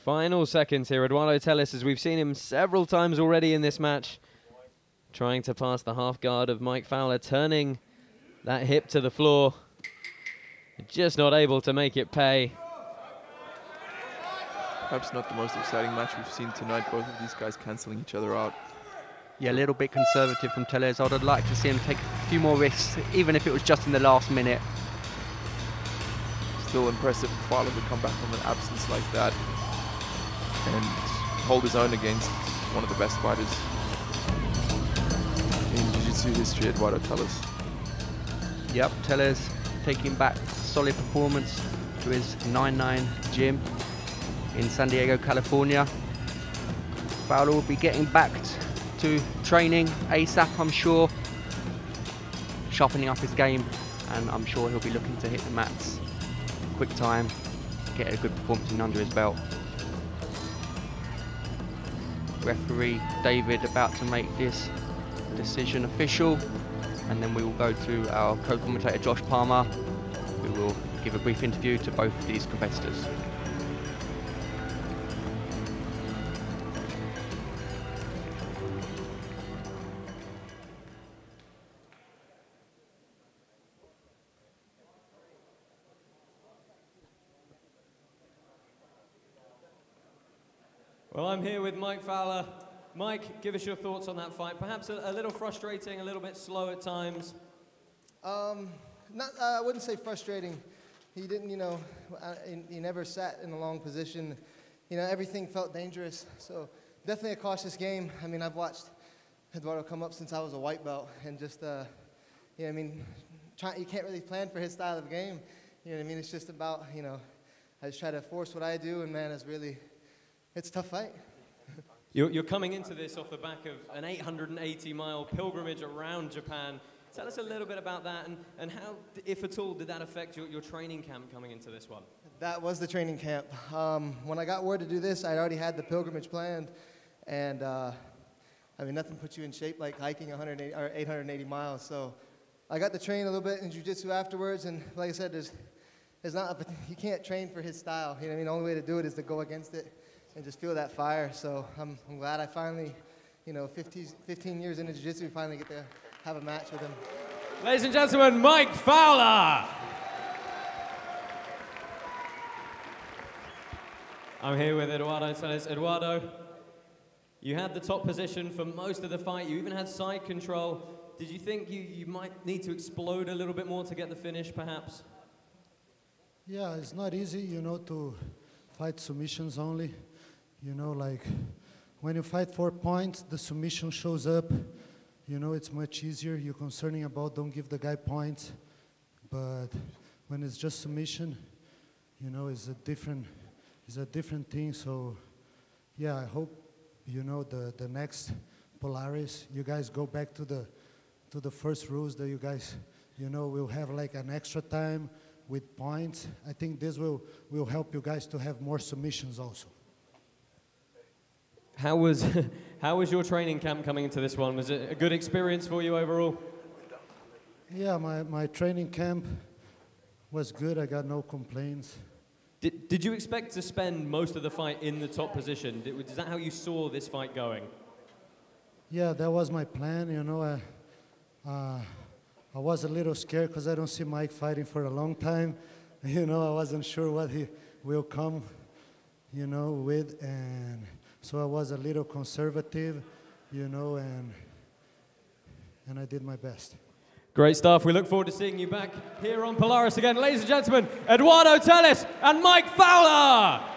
[SPEAKER 1] Final seconds here. Eduardo Tellez, as we've seen him several times already in this match, trying to pass the half guard of Mike Fowler, turning that hip to the floor. Just not able to make it pay.
[SPEAKER 3] Perhaps not the most exciting match we've seen tonight. Both of these guys cancelling each other out.
[SPEAKER 2] Yeah, a little bit conservative from Tellez. I would have liked to see him take a few more risks, even if it was just in the last minute.
[SPEAKER 3] Still impressive for Fowler to come back from an absence like that. and hold his own against one of the best fighters in Jiu-Jitsu history, Eduardo Teles.
[SPEAKER 2] Yep, Teles taking back solid performance to his 9-9 gym in San Diego, California. Fowler will be getting back to training ASAP, I'm sure, sharpening up his game, and I'm sure he'll be looking to hit the mats quick time, get a good performance in under his belt. Referee David about to make this decision official, and then we will go to our co-commentator Josh Palmer, who will give a brief interview to both of these competitors.
[SPEAKER 1] Well, I'm here with Mike Fowler. Mike, give us your thoughts on that fight. Perhaps a little frustrating, a little bit slow at times.
[SPEAKER 17] I wouldn't say frustrating. He didn't, he never sat in a long position. Everything felt dangerous. So definitely a cautious game. I mean, I've watched Eduardo come up since I was a white belt, and just, you can't really plan for his style of game. You know what I mean? It's just about, I just try to force what I do, and man, it's a tough fight.
[SPEAKER 1] You're coming into this off the back of an 880-mile pilgrimage around Japan. Tell us a little bit about that, and how, if at all, did that affect your training camp coming into this one?
[SPEAKER 17] That was the training camp. When I got word to do this, I already had the pilgrimage planned, and nothing puts you in shape like hiking 880 miles. So I got to train a little bit in jiu-jitsu afterwards, and like I said, you can't train for his style. You know what I mean? The only way to do it is to go against it and just feel that fire. So I'm glad I finally, 15 years into jiu-jitsu, finally get to have a match with him.
[SPEAKER 1] Ladies and gentlemen, Mike Fowler. I'm here with Eduardo Teles. Eduardo, you had the top position for most of the fight. You even had side control. Did you think you might need to explode a little bit more to get the finish, perhaps?
[SPEAKER 18] Yeah, it's not easy, to fight submissions only. Like when you fight 4 points, the submission shows up. It's much easier. You're concerning about don't give the guy points. But when it's just submission, it's a different thing. So, yeah, I hope, the next Polaris, you guys go back to the first rules that you guys, will have like an extra time with points. I think this will help you guys to have more submissions also.
[SPEAKER 1] How was your training camp coming into this one? Was it a good experience for you overall?
[SPEAKER 18] Yeah, my training camp was good. I got no complaints.
[SPEAKER 1] Did you expect to spend most of the fight in the top position? Is that how you saw this fight going?
[SPEAKER 18] Yeah, that was my plan. I was a little scared because I don't see Mike fighting for a long time. I wasn't sure what he will come, with, and so I was a little conservative, and I did my best.
[SPEAKER 1] Great stuff. We look forward to seeing you back here on Polaris again. Ladies and gentlemen, Eduardo Teles and Mike Fowler.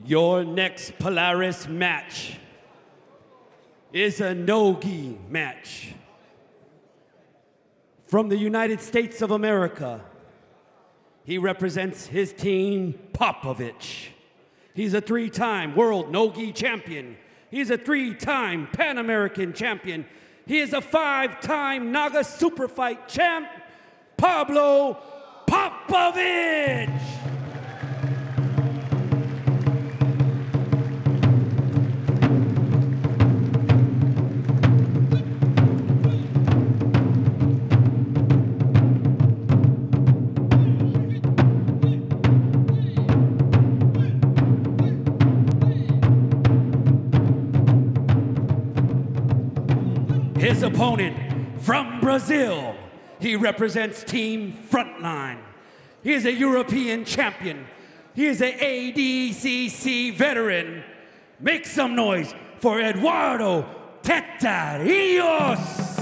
[SPEAKER 4] Your next Polaris match is a no-gi match. From the United States of America, he represents his team, Popovitch. He's a 3-time world no-gi champion. He's a 3-time Pan American champion. He is a 5-time Naga Superfight champ, Pablo Popovitch. His opponent from Brazil, he represents Team Frontline. He is a European champion. He is an ADCC veteran. Make some noise for Eduardo Teta Rios.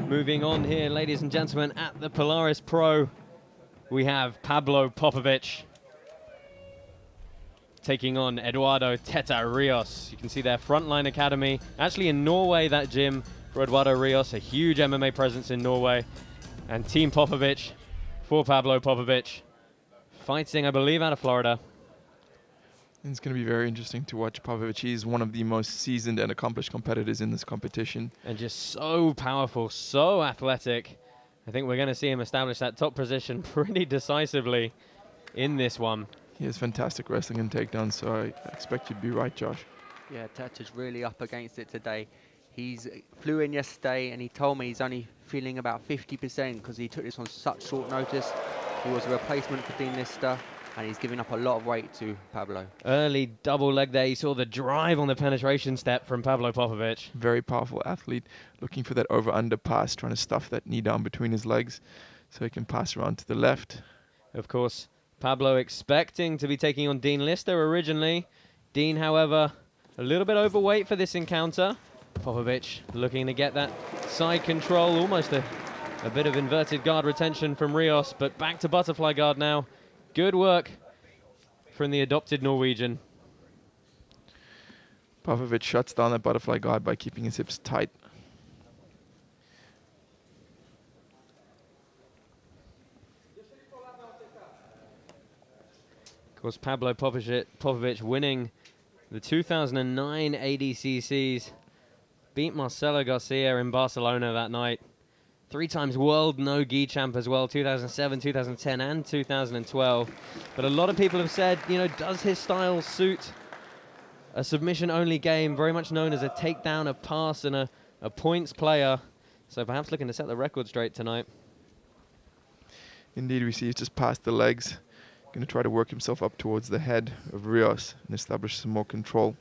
[SPEAKER 1] Moving on here, ladies and gentlemen, at the Polaris Pro, we have Pablo Popovitch taking on Eduardo Teta Rios. You can see their Frontline Academy. Actually in Norway, that gym for Eduardo Rios, a huge MMA presence in Norway. And Team Popovitch for Pablo Popovitch, fighting, I believe, out of Florida.
[SPEAKER 3] It's going to be very interesting to watch Popovitch. He's one of the most seasoned and accomplished competitors in this competition.
[SPEAKER 1] And just so powerful, so athletic. I think we're going to see him establish that top position pretty decisively in this one.
[SPEAKER 3] He has fantastic wrestling and takedowns, so I expect you to be right, Josh.
[SPEAKER 2] Yeah, Teta's really up against it today. He's flew in yesterday and he told me he's only feeling about 50% because he took this on such short notice. He was a replacement for Dean Lister, and he's giving up a lot of weight to Pablo.
[SPEAKER 1] Early double leg there. You saw the drive on the penetration step from Pablo Popovitch.
[SPEAKER 3] Very powerful athlete, looking for that over-under pass, trying to stuff that knee down between his legs so he can pass around to the left.
[SPEAKER 1] Of course, Pablo expecting to be taking on Dean Lister originally. Dean, however, a little bit overweight for this encounter. Popovitch looking to get that side control, almost a bit of inverted guard retention from Rios, but back to butterfly guard now. Good work from the adopted Norwegian.
[SPEAKER 3] Popovitch shuts down that butterfly guard by keeping his hips tight.
[SPEAKER 1] Of course, Pablo Popovitch winning the 2009 ADCCs, beat Marcelo Garcia in Barcelona that night. 3 times world no-gi champ as well, 2007, 2010, and 2012. But a lot of people have said, you know, does his style suit a submission-only game, very much known as a takedown, a pass, and a points player? So perhaps looking to set the record straight tonight.
[SPEAKER 3] Indeed, we see he's just past the legs. Going to try to work himself up towards the head of Rios and establish some more control.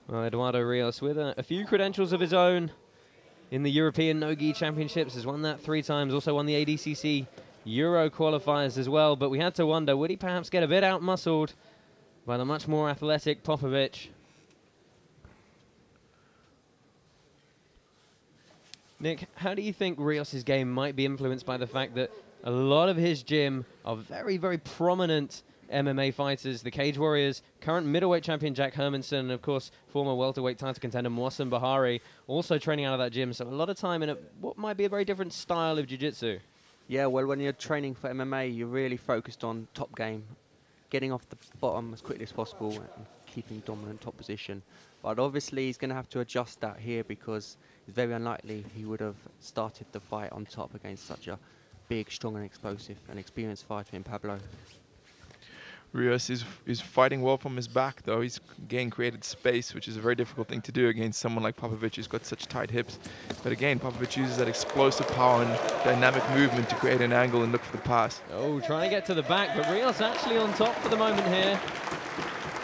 [SPEAKER 1] Well, Eduardo Rios with a few credentials of his own in the European No-Gi Championships, has won that 3 times, also won the ADCC Euro qualifiers as well, but we had to wonder, would he perhaps get a bit out-muscled by the much more athletic Popovitch? Nick, how do you think Rios' game might be influenced by the fact that a lot of his gym are very, very prominent MMA fighters, the Cage Warriors, current middleweight champion Jack Hermanson, and of course former welterweight title contender Marcin Bahari, also training out of that gym. So a lot of time in what might be a very different style of jiu-jitsu.
[SPEAKER 2] Yeah, well, when you're training for MMA, you're really focused on top game, getting off the bottom as quickly as possible and keeping dominant top position. But obviously he's going to have to adjust that here because it's very unlikely he would have started the fight on top against such a big, strong and explosive and experienced fighter in Pablo.
[SPEAKER 3] Rios is fighting well from his back, though. He's again created space, which is a very difficult thing to do against someone like Popovitch, who's got such tight hips. But again, Popovitch uses that explosive power and dynamic movement to create an angle and look for the pass.
[SPEAKER 1] Oh, trying to get to the back, but Rios actually on top for the moment here.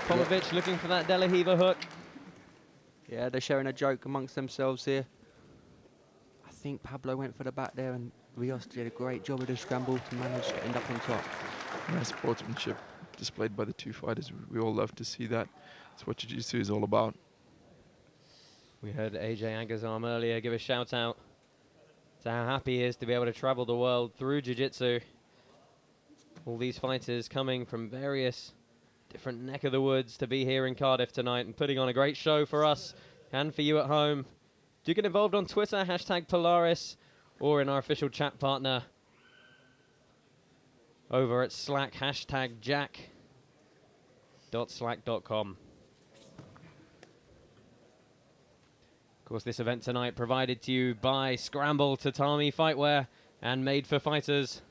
[SPEAKER 1] Popovitch looking for that De La Riva hook.
[SPEAKER 2] Yeah, they're sharing a joke amongst themselves here. I think Pablo went for the back there and Rios did a great job of the scramble to manage to end up on top.
[SPEAKER 3] Nice sportsmanship displayed by the two fighters. We all love to see that. That's what jiu-jitsu is all about.
[SPEAKER 1] We heard AJ Agazarm earlier give a shout out to how happy he is to be able to travel the world through jiu-jitsu. All these fighters coming from various different neck of the woods to be here in Cardiff tonight and putting on a great show for us and for you at home. Do get involved on Twitter, #Polaris, or in our official chat partner over at Slack, #Jack.slack.com. Of course, this event tonight provided to you by Scramble Tatami Fightwear and Made for Fighters.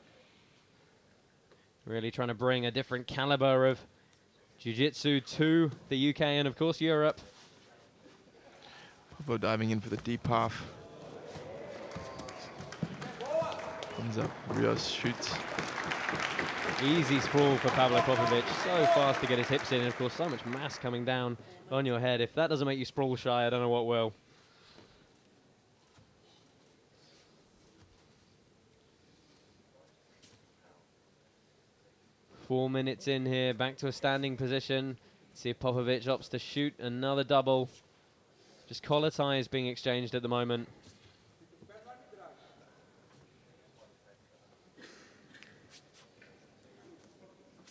[SPEAKER 1] Really trying to bring a different caliber of jiu-jitsu to the UK and, of course, Europe.
[SPEAKER 3] Pablo diving in for the deep half. Comes up, Rios shoots.
[SPEAKER 1] Easy sprawl for Pablo Popovitch. So fast to get his hips in. And of course, so much mass coming down on your head. If that doesn't make you sprawl shy, I don't know what will. Four minutes in here, back to a standing position. See if Popovitch opts to shoot another double. Just collar ties being exchanged at the moment.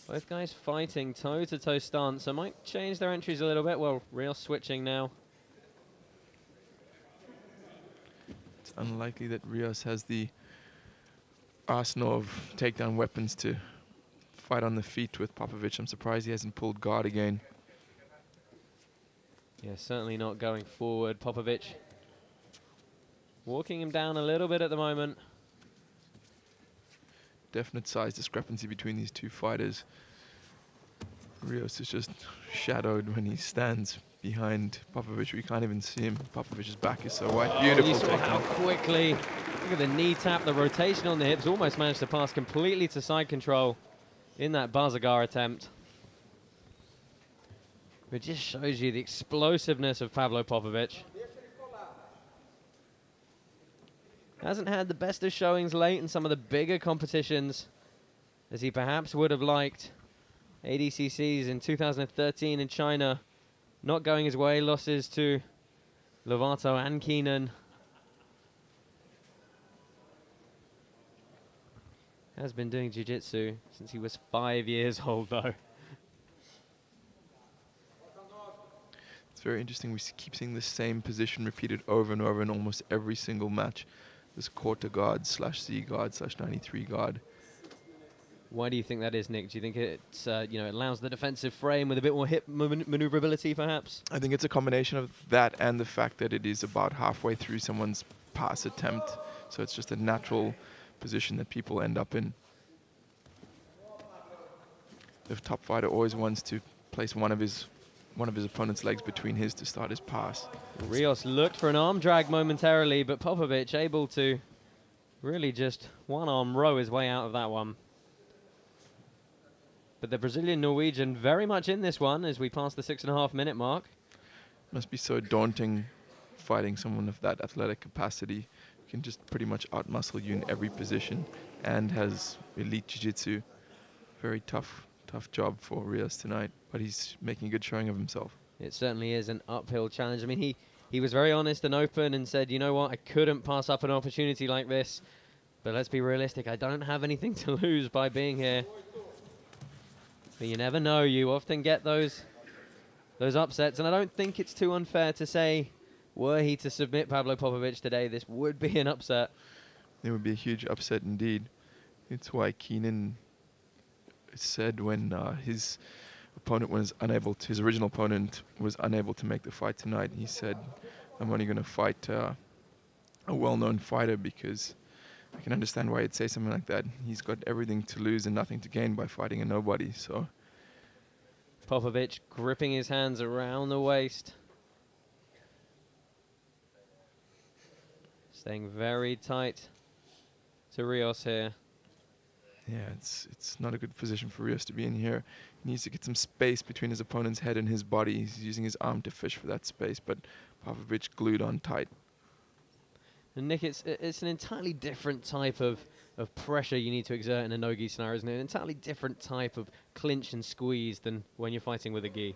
[SPEAKER 1] Both guys fighting toe-to-toe stance, so might change their entries a little bit. Well, Rios switching now.
[SPEAKER 3] It's unlikely that Rios has the arsenal of takedown weapons to fight on the feet with Popovitch. I'm surprised he hasn't pulled guard again.
[SPEAKER 1] Yeah, certainly not going forward. Popovitch walking him down a little bit at the moment.
[SPEAKER 3] Definite size discrepancy between these two fighters. Rios is just shadowed when he stands behind Popovitch. We can't even see him. Popovich's back is so wide. Beautiful
[SPEAKER 1] You saw
[SPEAKER 3] takedown.
[SPEAKER 1] how quickly, look at the knee tap, the rotation on the hips, almost managed to pass completely to side control in that Bazagar attempt. It just shows you the explosiveness of Pablo Popovitch. Hasn't had the best of showings late in some of the bigger competitions as he perhaps would have liked. ADCCs in 2013 in China not going his way, losses to Lovato and Keenan. Has been doing jiu-jitsu since he was 5 years old though.
[SPEAKER 3] It's very interesting. We keep seeing the same position repeated over and over in almost every single match. This quarter guard / C guard / 93 guard.
[SPEAKER 1] Why do you think that is, Nick? Do you think it's you know, it allows the defensive frame with a bit more hip maneuverability, perhaps?
[SPEAKER 3] I think it's a combination of that and the fact that it is about halfway through someone's pass attempt, so it's just a natural position that people end up in. The top fighter always wants to place one of his opponent's legs between his to start his pass.
[SPEAKER 1] Rios looked for an arm drag momentarily, but Popovitch able to really just one-arm row his way out of that one. But the Brazilian-Norwegian very much in this one as we pass the 6.5 minute mark.
[SPEAKER 3] Must be so daunting fighting someone of that athletic capacity. He can just pretty much outmuscle you in every position and has elite jiu-jitsu. Very tough job for Rios tonight, but he's making a good showing of himself.
[SPEAKER 1] It certainly is an uphill challenge. I mean, he was very honest and open and said, you know what, I couldn't pass up an opportunity like this, but let's be realistic, I don't have anything to lose by being here. But you never know. You often get those upsets, and I don't think it's too unfair to say, were he to submit Pablo Popovitch today, this would be an upset.
[SPEAKER 3] It would be a huge upset indeed. It's why Keenan said when his opponent was unable to, his original opponent was unable to make the fight tonight, he said, I'm only going to fight a well-known fighter, because I can understand why he'd say something like that. He's got everything to lose and nothing to gain by fighting a nobody. So
[SPEAKER 1] Popovitch gripping his hands around the waist. Staying very tight to Rios here.
[SPEAKER 3] yeah, it's not a good position for Rios to be in here. He needs to get some space between his opponent's head and his body. He's using his arm to fish for that space, but Popovitch glued on tight.
[SPEAKER 1] And Nick, it's an entirely different type of pressure you need to exert in a no-gi scenario, isn't it? An entirely different type of clinch and squeeze than when you're fighting with a gi.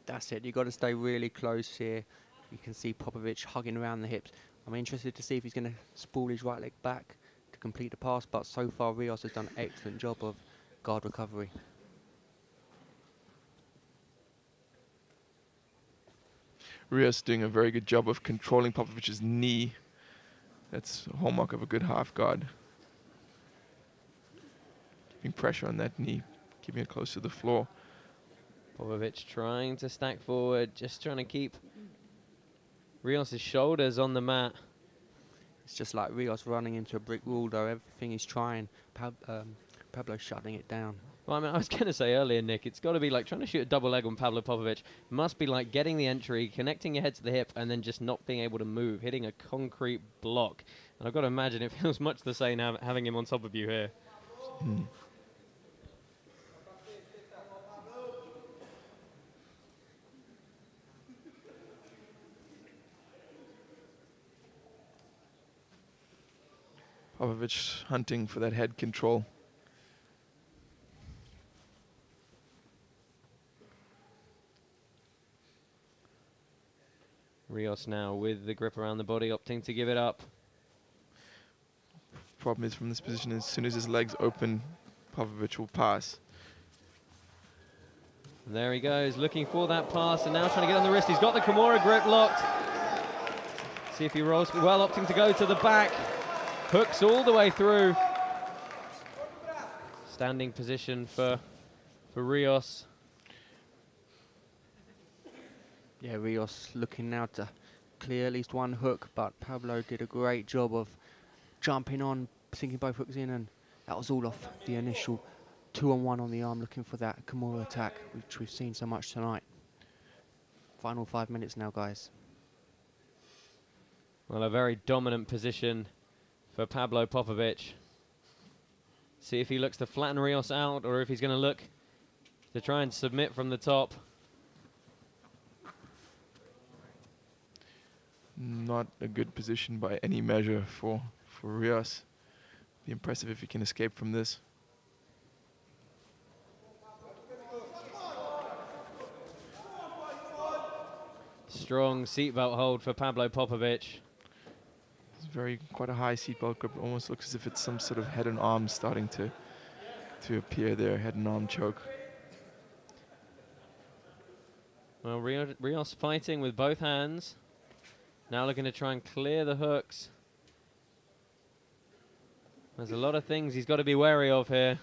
[SPEAKER 2] That's it. You've got to stay really close here. You can see Popovitch hugging around the hips. I'm interested to see if he's going to spool his right leg back to complete the pass, but so far Rios has done an excellent job of guard recovery.
[SPEAKER 3] Rios doing a very good job of controlling Popovitch's knee. That's a hallmark of a good half guard. Keeping pressure on that knee, keeping it close to the floor.
[SPEAKER 1] Popovitch trying to stack forward, just trying to keep Rios' shoulders on the mat.
[SPEAKER 2] It's just like Rios running into a brick wall, though. Everything he's trying, Pablo shutting it down.
[SPEAKER 1] Well, I mean, I was going to say earlier, Nick, it's got to be like trying to shoot a double leg on Pablo Popovitch. Must be like getting the entry, connecting your head to the hip, and then just not being able to move, hitting a concrete block. And I've got to imagine it feels much the same having him on top of you here.
[SPEAKER 3] Popovitch hunting for that head control.
[SPEAKER 1] Rios now with the grip around the body, opting to give it up.
[SPEAKER 3] Problem is, from this position, as soon as his legs open, Popovitch will pass.
[SPEAKER 1] And there he goes, looking for that pass, and now trying to get on the wrist. He's got the Kimura grip locked. See if he rolls. Well, opting to go to the back. Hooks all the way through. Standing position for Rios.
[SPEAKER 2] Yeah, Rios looking now to clear at least one hook, but Pablo did a great job of jumping on, sinking both hooks in, and that was all off the initial 2-on-1 on the arm, looking for that Kimura attack, which we've seen so much tonight. Final 5 minutes now, guys.
[SPEAKER 1] Well, a very dominant position for Pablo Popovitch. See if he looks to flatten Rios out, or if he's going to look to try and submit from the top.
[SPEAKER 3] Not a good position by any measure for Rios. Be impressive if he can escape from this.
[SPEAKER 1] Strong seatbelt hold for Pablo Popovitch.
[SPEAKER 3] It's quite a high seatbelt grip. Almost looks as if it's some sort of head and arm starting to appear there. Head and arm choke.
[SPEAKER 1] Well, Rios fighting with both hands. Now looking to try and clear the hooks. There's a lot of things he's got to be wary of here.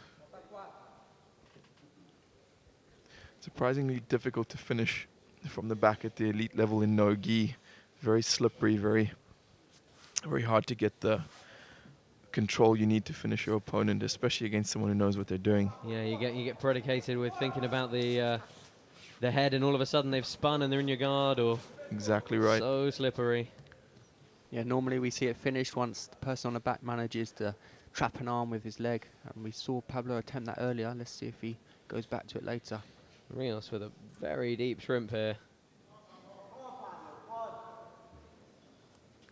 [SPEAKER 3] Surprisingly difficult to finish from the back at the elite level in no-gi. Very slippery, very hard to get the control you need to finish your opponent, especially against someone who knows what they're doing.
[SPEAKER 1] Yeah, you get predicated with thinking about the head, and all of a sudden they've spun and they're in your guard, or
[SPEAKER 3] exactly right.
[SPEAKER 1] So slippery.
[SPEAKER 2] Yeah, normally we see it finished once the person on the back manages to trap an arm with his leg, and we saw Pablo attempt that earlier. Let's see if he goes back to it later.
[SPEAKER 1] Rios with a very deep shrimp here.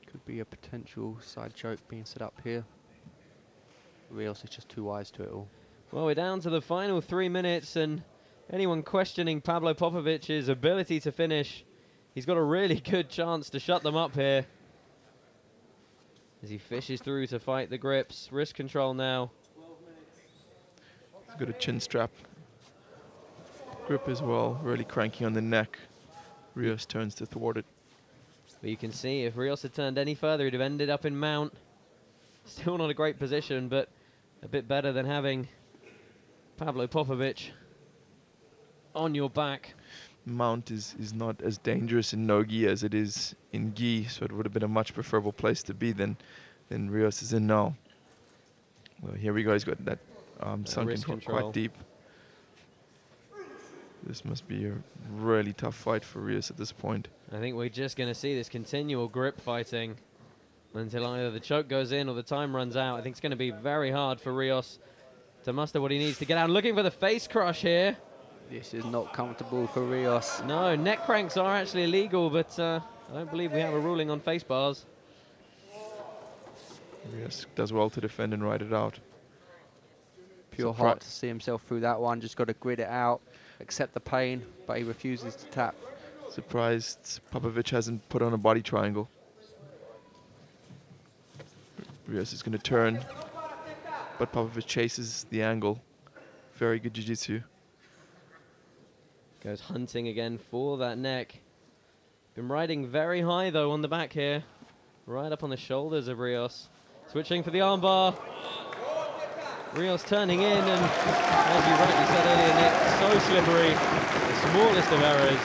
[SPEAKER 2] Could be a potential side choke being set up here. Rios is just too wise to it all.
[SPEAKER 1] Well, we're down to the final 3 minutes, and anyone questioning Pablo Popovitch's ability to finish, he's got a really good chance to shut them up here. As he fishes through to fight the grips. Wrist control now.
[SPEAKER 3] He's got a chin strap. grip as well, really cranky on the neck. Rios turns to thwart it.
[SPEAKER 1] But you can see if Rios had turned any further, he'd have ended up in mount. Still not a great position, but a bit better than having Pablo Popovitch on your back.
[SPEAKER 3] Mount is not as dangerous in no-gi as it is in gi, so it would have been a much preferable place to be than Rios is in now. Well, here we go. He's got that sunken quite deep. This must be a really tough fight for Rios at this point.
[SPEAKER 1] I think we're just going to see this continual grip fighting until either the choke goes in or the time runs out. I think it's going to be very hard for Rios to muster what he needs to get out. Looking for the face crush here.
[SPEAKER 2] This is not comfortable for Rios.
[SPEAKER 1] No, neck cranks are actually illegal, but I don't believe we have a ruling on face bars.
[SPEAKER 3] Rios does well to defend and ride it out.
[SPEAKER 2] Pure heart to see himself through that one. Just got to grit it out, accept the pain, but he refuses to tap.
[SPEAKER 3] Surprised Popovitch hasn't put on a body triangle. Rios is going to turn, but Popovitch chases the angle. Very good jiu-jitsu.
[SPEAKER 1] Goes hunting again for that neck. Been riding very high though on the back here. Right up on the shoulders of Rios. Switching for the armbar. Rios turning in, and as you rightly said earlier, Nick, so slippery. The smallest of errors.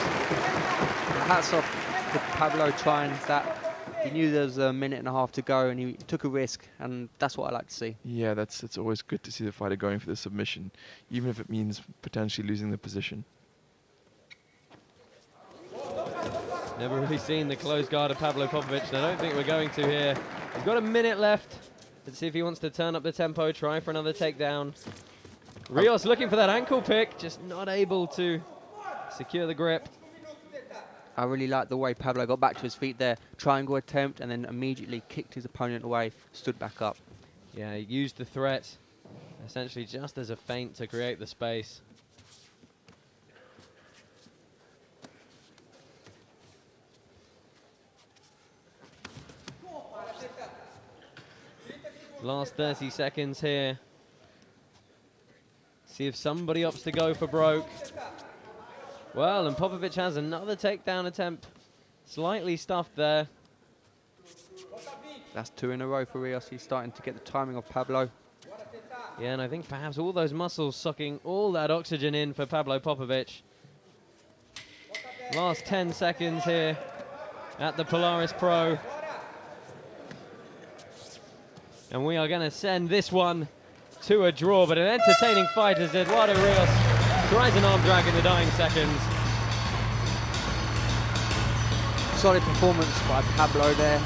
[SPEAKER 2] Hats off to Pablo trying that. He knew there was a minute and a half to go, and he took a risk, and that's what I like to see.
[SPEAKER 3] Yeah, it's always good to see the fighter going for the submission, even if it means potentially losing the position.
[SPEAKER 1] Never really seen the close guard of Pablo Popovitch, and I don't think we're going to here. We've got a minute left. Let's see if he wants to turn up the tempo, try for another takedown. Rios looking for that ankle pick, just not able to secure the grip.
[SPEAKER 2] I really like the way Pablo got back to his feet there. Triangle attempt, and then immediately kicked his opponent away, stood back up.
[SPEAKER 1] Yeah, he used the threat essentially just as a feint to create the space. Last 30 seconds here. See if somebody opts to go for broke. Well, and Popovitch has another takedown attempt. Slightly stuffed there.
[SPEAKER 2] That's 2 in a row for Rios. He's starting to get the timing of Pablo.
[SPEAKER 1] Yeah, and I think perhaps all those muscles sucking all that oxygen in for Pablo Popovitch. Last 10 seconds here at the Polaris Pro. And we are going to send this one to a draw, but an entertaining fight as Eduardo Rios tries an arm drag in the dying seconds.
[SPEAKER 2] Solid performance by Pablo there,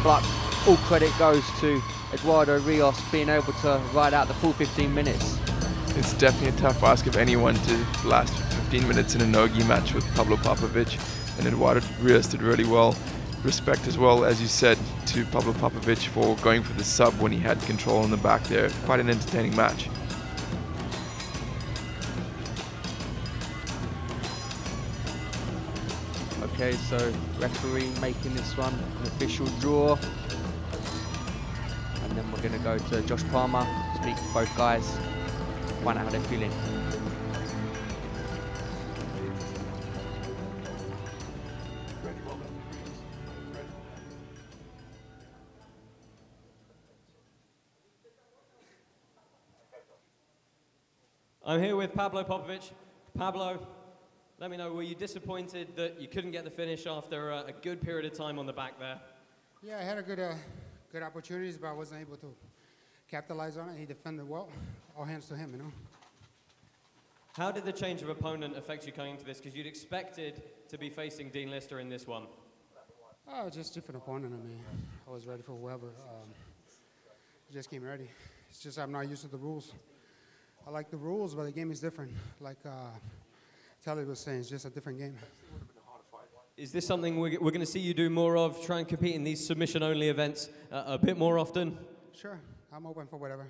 [SPEAKER 2] but all credit goes to Eduardo Rios being able to ride out the full 15 minutes.
[SPEAKER 3] It's definitely a tough ask of anyone to last 15 minutes in a no-gi match with Pablo Popovitch, and Eduardo Rios did really well. Respect as well, as you said, to Pablo Popovitch for going for the sub when he had control in the back there. Quite an entertaining match.
[SPEAKER 2] Okay, so referee making this one an official draw. And then we're going to go to Josh Palmer, speak to both guys, find out how they're feeling.
[SPEAKER 1] I'm here with Pablo Popovitch. Pablo, let me know, were you disappointed that you couldn't get the finish after a good period of time on the back there?
[SPEAKER 19] Yeah, I had a good opportunities, but I wasn't able to capitalize on it. He defended well. All hands to him, you know.
[SPEAKER 1] How did the change of opponent affect you coming into this? Because you'd expected to be facing Dean Lister in this one.
[SPEAKER 19] Oh, just different opponent. I mean, I was ready for whoever. I just came ready. It's just I'm not used to the rules. I like the rules, but the game is different. Like Telly was saying, it's just a different game.
[SPEAKER 1] Is this something we're going to see you do more of, try and compete in these submission-only events a bit more often?
[SPEAKER 19] Sure, I'm open for whatever.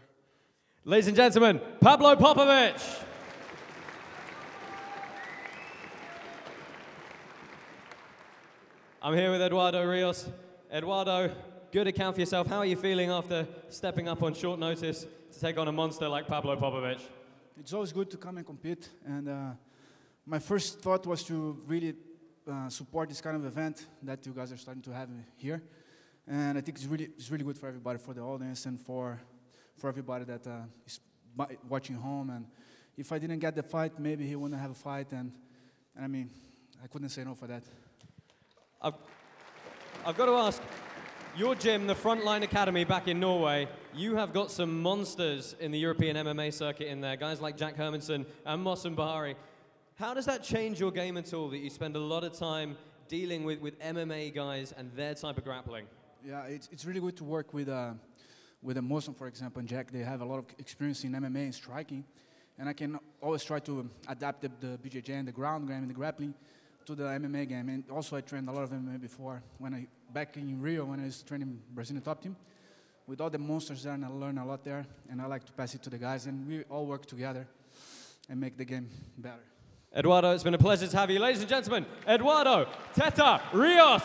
[SPEAKER 1] Ladies and gentlemen, Pablo Popovitch. I'm here with Eduardo Rios. Eduardo, good account for yourself. How are you feeling after stepping up on short notice to take on a monster like Pablo Popovitch?
[SPEAKER 20] It's always good to come and compete, and my first thought was to really support this kind of event that you guys are starting to have here. And I think it's really good for everybody, for the audience, and for everybody that is watching home. And if I didn't get the fight, maybe he wouldn't have a fight. And I mean, I couldn't say no for that.
[SPEAKER 1] I've got to ask, your gym, the Frontline Academy back in Norway, you have got some monsters in the European MMA circuit in there, guys like Jack Hermanson and Mohsen Bahari. How does that change your game at all, that you spend a lot of time dealing with MMA guys and their type of grappling?
[SPEAKER 20] Yeah, it's really good to work with Mohsen, for example, and Jack. They have a lot of experience in MMA and striking, and I can always try to adapt the BJJ and the ground game and the grappling to the MMA game. And also I trained a lot of MMA before, back in Rio when I was training Brazilian top team. With all the monsters there, and I learned a lot there, and I like to pass it to the guys, and we all work together and make the game better.
[SPEAKER 1] Eduardo, it's been a pleasure to have you. Ladies and gentlemen, Eduardo, Teta, Rios.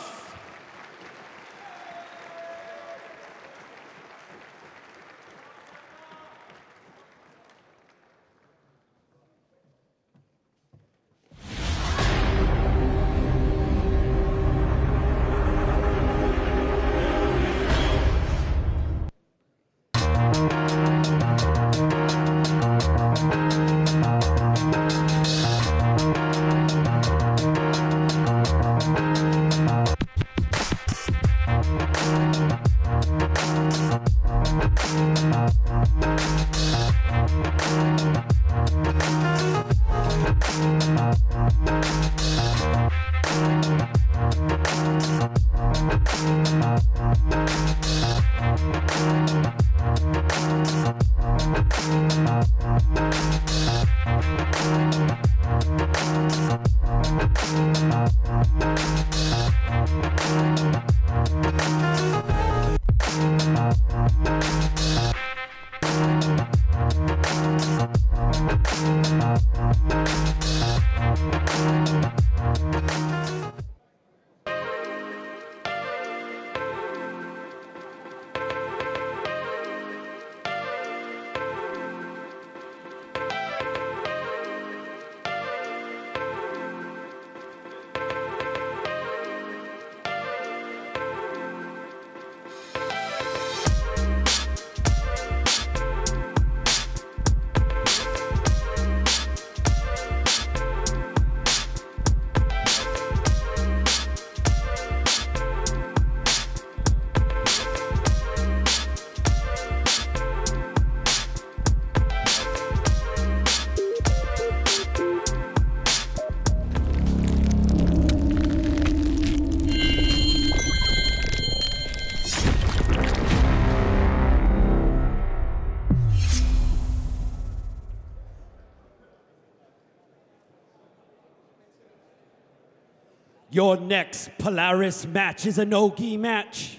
[SPEAKER 4] Your next Polaris match is a no-gi match.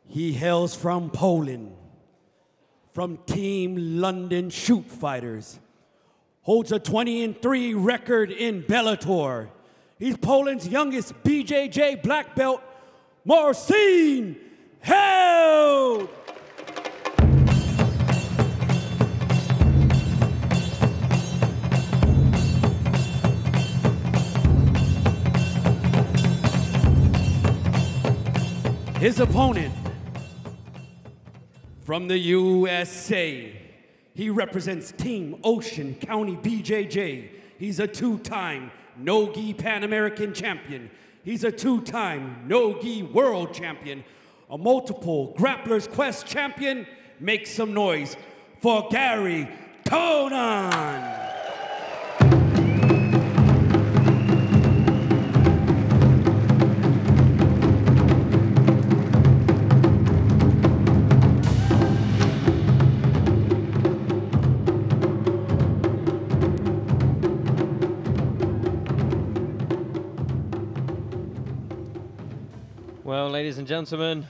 [SPEAKER 4] He hails from Poland, from Team London Shoot Fighters. Holds a 20-3 record in Bellator. He's Poland's youngest BJJ black belt, Marcin Held. His opponent, from the USA, he represents Team Ocean County BJJ. He's a two-time no-gi Pan American champion. He's a two-time no-gi world champion, a multiple Grappler's Quest champion. Make some noise for Garry Tonon.
[SPEAKER 1] Well, ladies and gentlemen,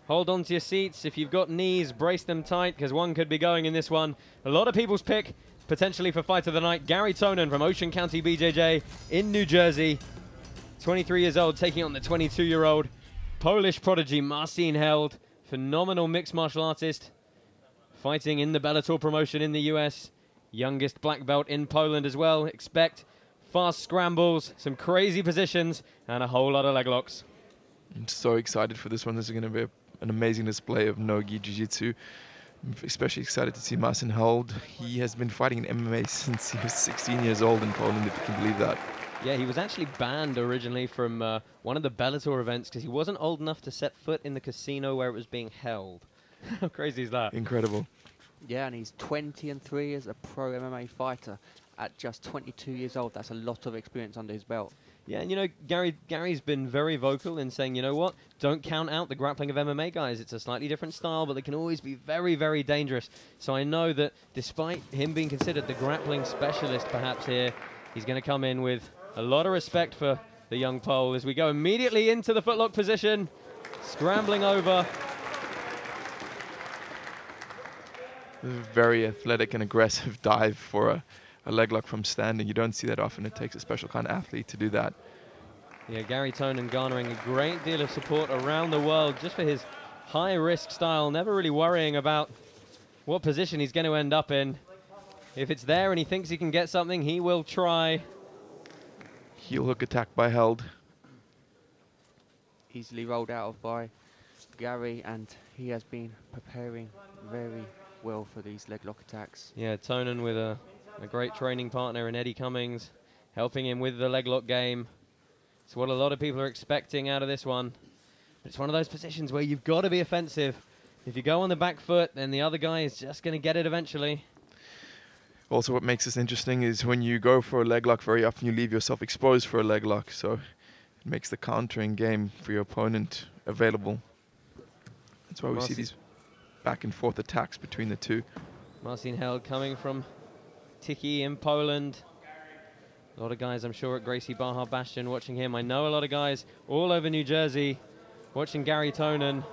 [SPEAKER 1] hold on to your seats. If you've got knees, brace them tight, because one could be going in this one. A lot of people's pick, potentially for fight of the night, Garry Tonon from Ocean County BJJ in New Jersey. 23 years old, taking on the 22-year-old Polish prodigy Marcin Held. Phenomenal mixed martial artist, fighting in the Bellator promotion in the US. youngest black belt in Poland as well. Expect fast scrambles, some crazy positions, and a whole lot of leg locks.
[SPEAKER 3] I'm so excited for this one. This is going to be an amazing display of no-gi jiu-jitsu. I'm especially excited to see Marcin hold. He has been fighting in MMA since he was 16 years old in Poland, if you can believe that.
[SPEAKER 1] Yeah, he was actually banned originally from one of the Bellator events because he wasn't old enough to set foot in the casino where it was being held. How crazy is that?
[SPEAKER 3] Incredible.
[SPEAKER 2] Yeah, and he's 20-3 as a pro MMA fighter at just 22 years old. That's a lot of experience under his belt.
[SPEAKER 1] Yeah, and you know, Gary's been very vocal in saying, you know what, don't count out the grappling of MMA guys. It's a slightly different style, but they can always be very, very dangerous. So I know that despite him being considered the grappling specialist perhaps here, he's going to come in with a lot of respect for the young Pole as we go immediately into the footlock position, scrambling over.
[SPEAKER 3] Very athletic and aggressive dive for a leg lock from standing. You don't see that often. It takes a special kind of athlete to do that.
[SPEAKER 1] Yeah, Garry Tonon garnering a great deal of support around the world just for his high-risk style, never really worrying about what position he's going to end up in. If it's there and he thinks he can get something, he will try.
[SPEAKER 3] Heel hook attack by held.
[SPEAKER 2] Easily rolled out of by Garry, and he has been preparing very well for these leg lock attacks.
[SPEAKER 1] Yeah, Tonon with a great training partner in Eddie Cummings, helping him with the leg lock game. It's what a lot of people are expecting out of this one. But it's one of those positions where you've got to be offensive. If you go on the back foot, then the other guy is just going to get it eventually.
[SPEAKER 3] Also, what makes this interesting is when you go for a leg lock, very often you leave yourself exposed for a leg lock. So it makes the countering game for your opponent available. That's why we see these back and forth attacks between the two.
[SPEAKER 1] Marcin held coming from Tiki in Poland. A lot of guys, I'm sure, at Gracie Barra Bastion watching him. I know a lot of guys all over New Jersey watching Garry Tonon.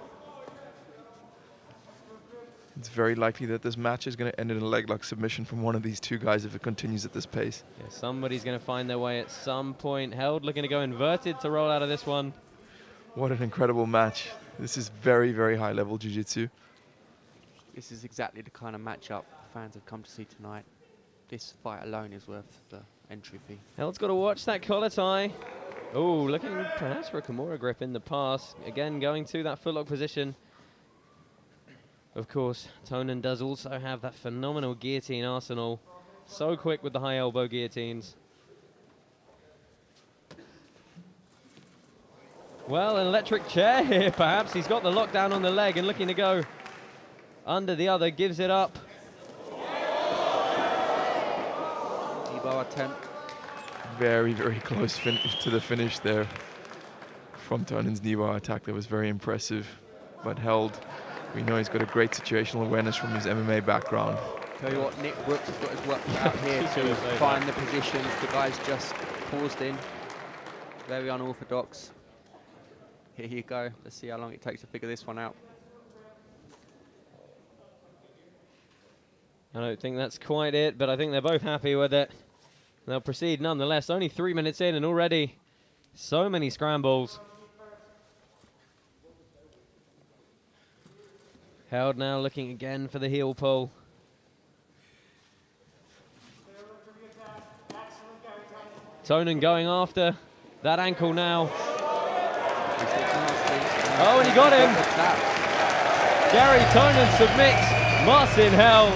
[SPEAKER 3] It's very likely that this match is going to end in a leg lock submission from one of these two guys if it continues at this pace.
[SPEAKER 1] Yeah, somebody's going to find their way at some point. Held looking to go inverted to roll out of this one.
[SPEAKER 3] What an incredible match. This is very, very high-level jiu-jitsu.
[SPEAKER 2] This is exactly the kind of matchup fans have come to see tonight. This fight alone is worth the entry fee.
[SPEAKER 1] Held's got to watch that collar tie. Oh, looking perhaps for a Kimura grip in the pass. Again, going to that footlock position. Of course, Tonon does also have that phenomenal guillotine arsenal. So quick with the high elbow guillotines. Well, an electric chair here, perhaps. He's got the lockdown on the leg and looking to go under the other, gives it up.
[SPEAKER 2] Debo attempt.
[SPEAKER 3] Very, very close to the finish there from Tonon's knee bar attack. That was very impressive, but held. We know he's got a great situational awareness from his MMA background.
[SPEAKER 2] Tell you what, Nick Brooks has got his work out here to find the positions. The guy's just paused in. Very unorthodox. Here you go. Let's see how long it takes to figure this one out.
[SPEAKER 1] I don't think that's quite it, but I think they're both happy with it. They'll proceed nonetheless. Only 3 minutes in and already so many scrambles. Held now looking again for the heel pull. Tonon going after that ankle now. Oh, and he got him. Garry Tonon submits Marcin held.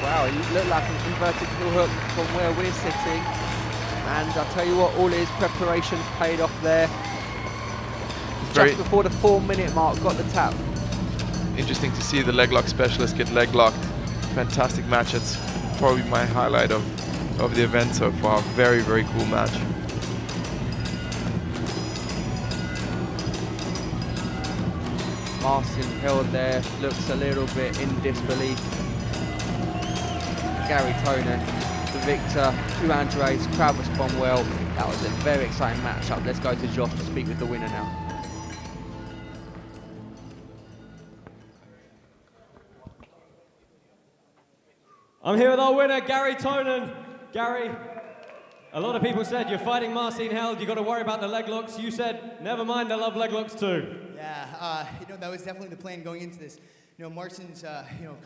[SPEAKER 2] Wow, he looked like an inverted heel hook from where we're sitting. And I'll tell you what, all his preparations paid off there. Just before the 4-minute mark, got the tap.
[SPEAKER 3] Interesting to see the leg lock specialist get leg locked. Fantastic match. That's probably my highlight of the event so far. Very, very cool match.
[SPEAKER 2] Marcin held there, looks a little bit in disbelief. Garry Tonon, the victor, 2 Andres, crowd respond well. That was a very exciting matchup. Let's go to Josh to speak with the winner now.
[SPEAKER 1] I'm here with our winner, Garry Tonon. Garry, a lot of people said you're fighting Marcin held, you got to worry about the leg locks. You said, never mind, I love leg locks too.
[SPEAKER 21] Yeah, that was definitely the plan going into this. Marcin's,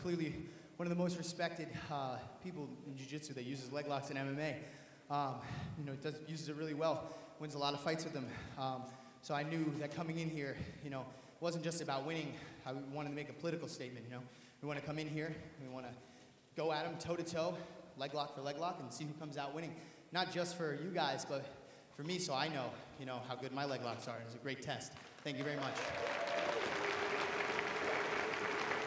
[SPEAKER 21] clearly one of the most respected people in jiu-jitsu that uses leg locks in MMA. You know, uses it really well, wins a lot of fights with them. So I knew that coming in here, you know, it wasn't just about winning. I wanted to make a political statement, you know. We want to come in here, we want to go at them toe-to-toe, leg lock for leg lock, and see who comes out winning. Not just for you guys, but for me, so I know, you know, how good my leg locks are. It's a great test. Thank you very much.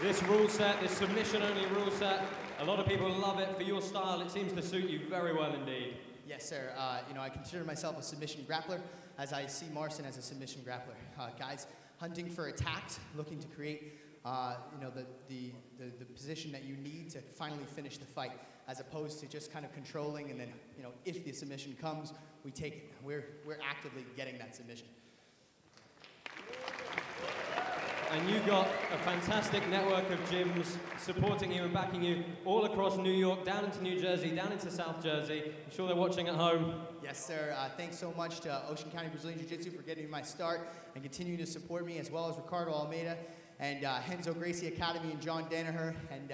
[SPEAKER 1] This rule set, this submission-only rule set, a lot of people love it. For your style, it seems to suit you very well indeed.
[SPEAKER 21] Yes, sir. You know, I consider myself a submission grappler, as I see Marcin as a submission grappler. Guys hunting for attacks, looking to create, you know, the position that you need to finally finish the fight, as opposed to just kind of controlling and then, you know, if the submission comes, we take it. We're actively getting that submission.
[SPEAKER 1] And you got a fantastic network of gyms supporting you and backing you all across New York, down into New Jersey, down into South Jersey. I'm sure they're watching at home.
[SPEAKER 21] Yes, sir. Thanks so much to Ocean County Brazilian Jiu-Jitsu for getting me my start and continuing to support me, as well as Ricardo Almeida and Henzo Gracie Academy and John Danaher and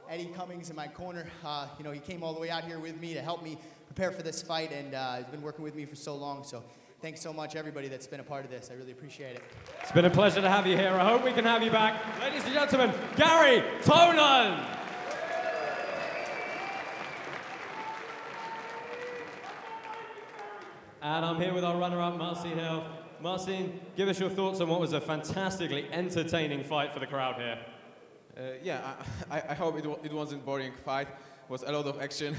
[SPEAKER 21] Eddie Cummings in my corner. You know, he came all the way out here with me to help me prepare for this fight, and he's been working with me for so long. So thanks so much, everybody that's been a part of this. I really appreciate it.
[SPEAKER 1] It's been a pleasure to have you here. I hope we can have you back. Ladies and gentlemen, Garry Tonon. And I'm here with our runner-up, Marcin Hill. Marcin, give us your thoughts on what was a fantastically entertaining fight for the crowd here.
[SPEAKER 22] Yeah, I hope it wasn't a boring fight. It was a lot of action,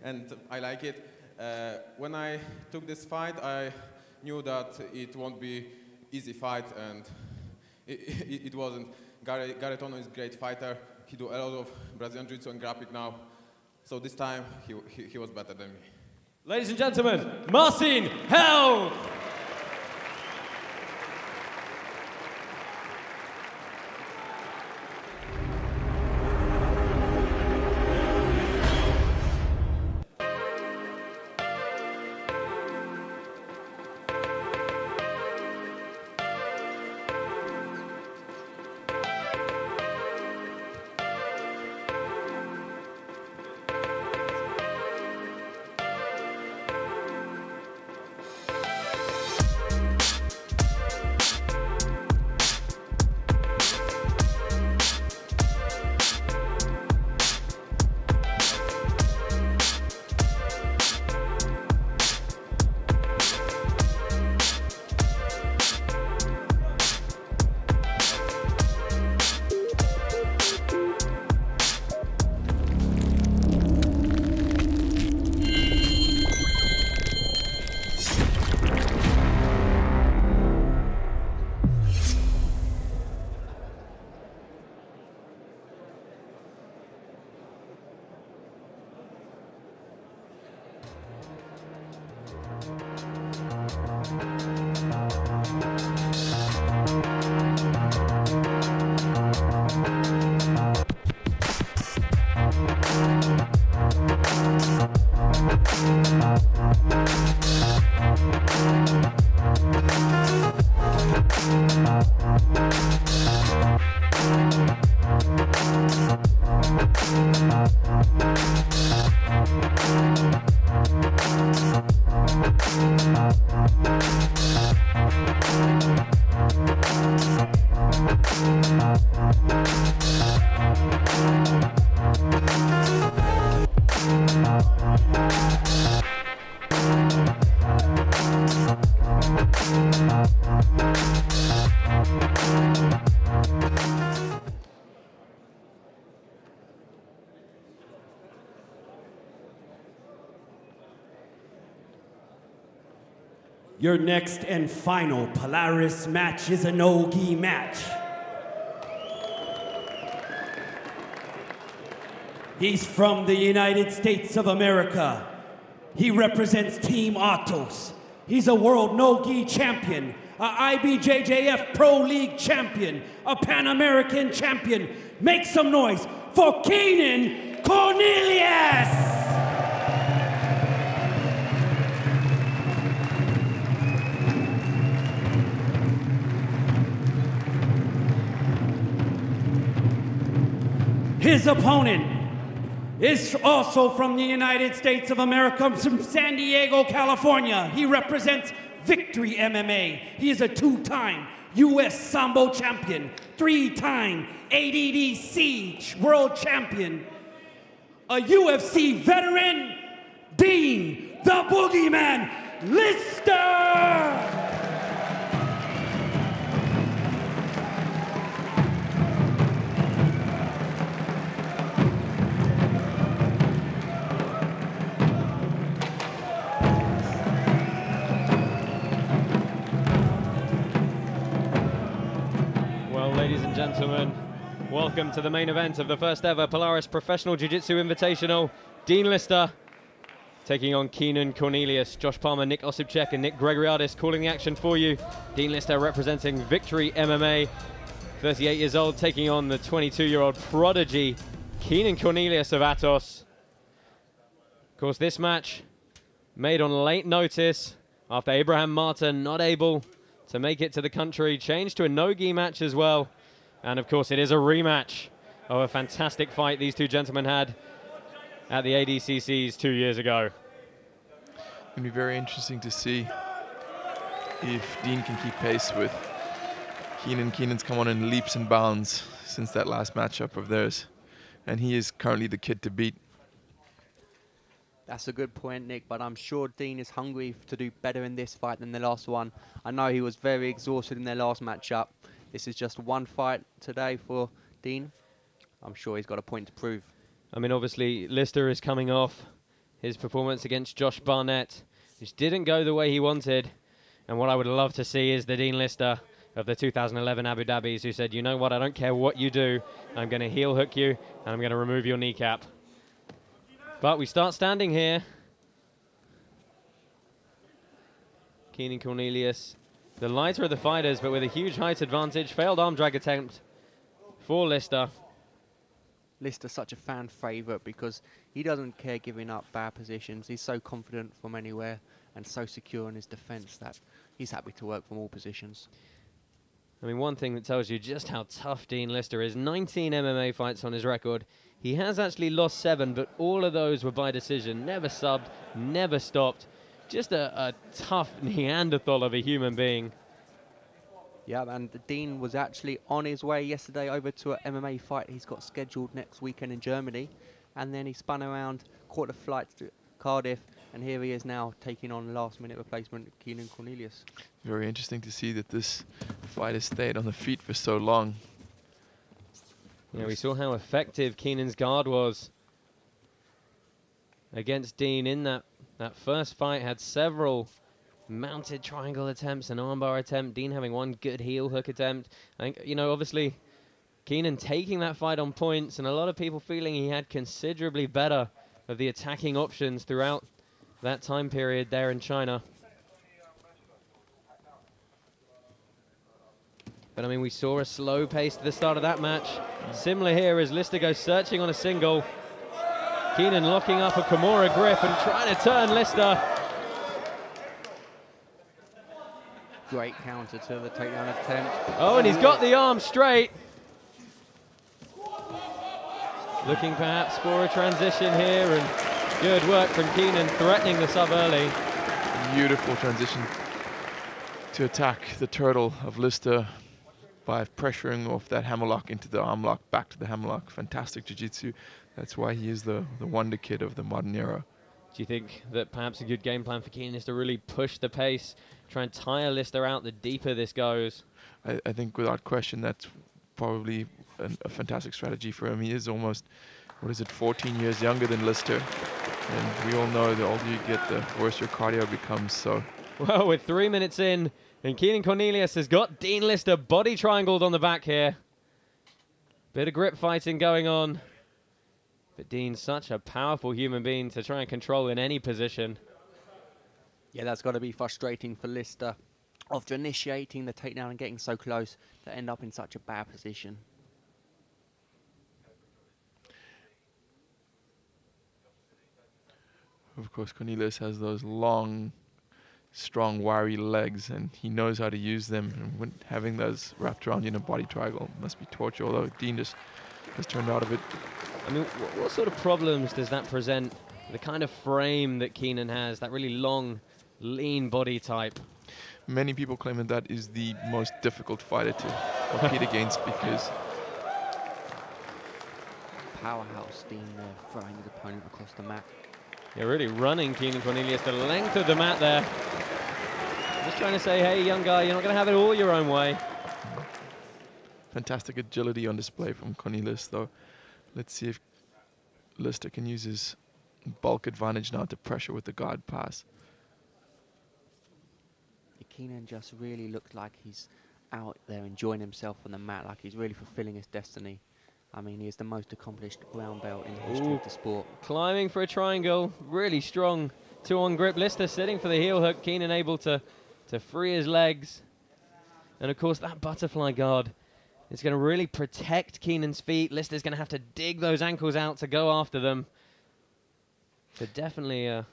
[SPEAKER 22] and I like it. When I took this fight, I knew that it won't be easy fight, and it wasn't. Garry Tonon is a great fighter. He do a lot of Brazilian Jiu-Jitsu and grappling now. So this time, he was better than me.
[SPEAKER 1] Ladies and gentlemen, Marcin Hill!
[SPEAKER 4] Your next and final Polaris match is a no-gi match. He's from the United States of America. He represents Team Atos. He's a world no-gi champion, a IBJJF Pro League champion, a Pan American champion. Make some noise for Keenan Cornelius! His opponent is also from the United States of America, from San Diego, California. He represents Victory MMA. He is a 2-time U.S. Sambo champion, 3-time ADDC world champion, a UFC veteran, Dean the Boogeyman Lister!
[SPEAKER 1] Ladies and gentlemen, welcome to the main event of the first ever Polaris Professional Jiu-Jitsu Invitational. Dean Lister taking on Keenan Cornelius. Josh Palmer, Nick Osipchek and Nick Gregoriadis calling the action for you. Dean Lister representing Victory MMA, 38 years old, taking on the 22-year-old prodigy Keenan Cornelius of Atos. Of course, this match made on late notice after Abraham Martin not able to make it to the country, changed to a no-gi match as well. And of course, it is a rematch of a fantastic fight these two gentlemen had at the ADCCs 2 years ago.
[SPEAKER 3] It's going to be very interesting to see if Dean can keep pace with Keenan. Keenan's come on in leaps and bounds since that last matchup of theirs, and he is currently the kid to beat.
[SPEAKER 2] That's a good point, Nick, but I'm sure Dean is hungry to do better in this fight than the last one. I know he was very exhausted in their last matchup. This is just one fight today for Dean. I'm sure he's got a point to prove.
[SPEAKER 1] I mean, obviously, Lister is coming off his performance against Josh Barnett, which didn't go the way he wanted. And what I would love to see is the Dean Lister of the 2011 Abu Dhabis, who said, you know what, I don't care what you do. I'm going to heel hook you, and I'm going to remove your kneecap. But we start standing here. Keenan Cornelius, the lighter of the fighters, but with a huge height advantage. Failed arm drag attempt for Lister.
[SPEAKER 2] Lister's such a fan favourite because he doesn't care giving up bad positions. He's so confident from anywhere and so secure in his defence that he's happy to work from all positions.
[SPEAKER 1] I mean, one thing that tells you just how tough Dean Lister is, 19 MMA fights on his record. He has actually lost 7, but all of those were by decision. Never subbed, never stopped. Just a tough Neanderthal of a human being.
[SPEAKER 2] Yeah, and Dean was actually on his way yesterday over to an MMA fight he's got scheduled next weekend in Germany. And then he spun around, caught a flight to Cardiff, and here he is now taking on last-minute replacement Keenan Cornelius.
[SPEAKER 3] Very interesting to see that this fight has stayed on the feet for so long.
[SPEAKER 1] Yeah, we saw how effective Keenan's guard was against Dean in that first fight. Had several mounted triangle attempts, an armbar attempt, Dean having one good heel hook attempt. I think, you know, obviously Keenan taking that fight on points, and a lot of people feeling he had considerably better of the attacking options throughout that time period there in China. But I mean, we saw a slow pace to the start of that match. Similar here as Lister goes searching on a single. Keenan locking up a Kimura grip and trying to turn Lister.
[SPEAKER 2] Great counter to the takedown attempt.
[SPEAKER 1] Oh, and he's got the arm straight. Looking perhaps for a transition here, and good work from Keenan, threatening the sub early.
[SPEAKER 3] Beautiful transition to attack the turtle of Lister by pressuring off that hammerlock into the arm lock, back to the hammerlock. Fantastic jiu-jitsu. That's why he is the wonder kid of the modern era.
[SPEAKER 1] Do you think that perhaps a good game plan for Keenan is to really push the pace, try and tire Lister out the deeper this goes?
[SPEAKER 3] I think without question that's probably a fantastic strategy for him. He is almost, 14 years younger than Lister. And we all know the older you get, the worse your cardio becomes. So,
[SPEAKER 1] well, with 3 minutes in, and Keenan Cornelius has got Dean Lister body triangled on the back here. Bit of grip fighting going on. But Dean's such a powerful human being to try and control in any position.
[SPEAKER 2] Yeah, that's got to be frustrating for Lister after initiating the takedown and getting so close to end up in such a bad position.
[SPEAKER 3] Of course, Cornelius has those long, strong, wiry legs, and he knows how to use them. And when having those wrapped around you in a body triangle must be torture, although Dean just has turned out of it.
[SPEAKER 1] I mean, what sort of problems does that present? The kind of frame that Keenan has, that really long, lean body type.
[SPEAKER 3] Many people claim that that is the most difficult fighter to compete against because
[SPEAKER 2] powerhouse Dean there, throwing his opponent across the mat.
[SPEAKER 1] Yeah, really running Keenan Cornelius the length of the mat there. Just trying to say, hey, young guy, you're not going to have it all your own way.
[SPEAKER 3] fantastic agility on display from Cornelius, though. Let's see if Lister can use his bulk advantage now to pressure with the guard pass.
[SPEAKER 2] Keenan just really looks like he's out there enjoying himself on the mat, like he's really fulfilling his destiny. I mean, he is the most accomplished brown belt in the history of the sport.
[SPEAKER 1] Climbing for a triangle, really strong two-on grip. Lister sitting for the heel hook, Keenan able to free his legs. And of course, that butterfly guard is going to really protect Keenan's feet. Lister's going to have to dig those ankles out to go after them. So definitely a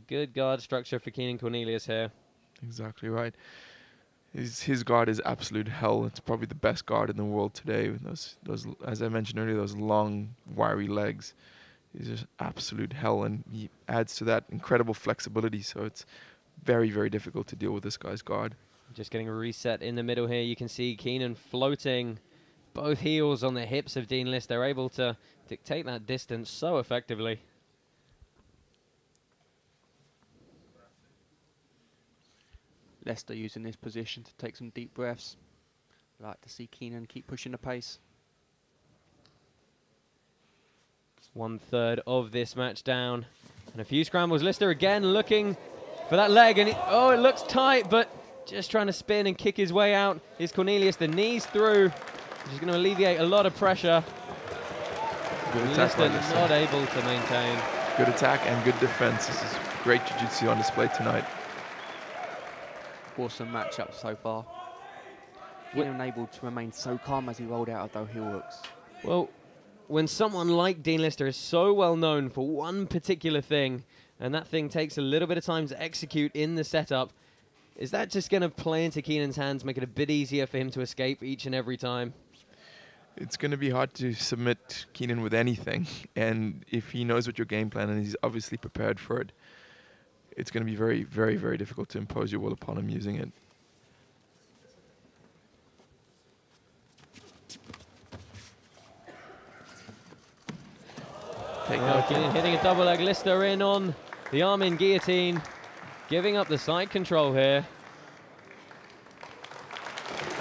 [SPEAKER 1] good guard structure for Keenan Cornelius here.
[SPEAKER 3] Exactly right. His guard is absolute hell. It's probably the best guard in the world today. With those, as I mentioned earlier, those long, wiry legs. He's just absolute hell, and he adds to that incredible flexibility. So it's very, very difficult to deal with this guy's guard.
[SPEAKER 1] Just getting a reset in the middle here. You can see Keenan floating both heels on the hips of Dean Lister. They're able to dictate that distance so effectively.
[SPEAKER 2] Lister using this position to take some deep breaths. I'd like to see Keenan keep pushing the pace.
[SPEAKER 1] 1/3 of this match down. And a few scrambles. Lister again looking for that leg. And it looks tight, but just trying to spin and kick his way out is Cornelius. The knees through, which is going to alleviate a lot of pressure.
[SPEAKER 3] Good attack by
[SPEAKER 1] Lister not able to maintain.
[SPEAKER 3] Good attack and good defense. This is great jiu-jitsu on display tonight.
[SPEAKER 2] Awesome matchup so far. Keenan able to remain so calm as he rolled out of those heel hooks.
[SPEAKER 1] Well, when someone like Dean Lister is so well known for one particular thing, and that thing takes a little bit of time to execute in the setup, is that just going to play into Keenan's hands, make it a bit easier for him to escape each and every time?
[SPEAKER 3] It's going to be hard to submit Keenan with anything, and if he knows what your game plan and he's obviously prepared for it, it's going to be very, very, very difficult to impose your will upon him using it.
[SPEAKER 1] Keenan hitting a double leg. Lister in on the arm in guillotine, giving up the side control here.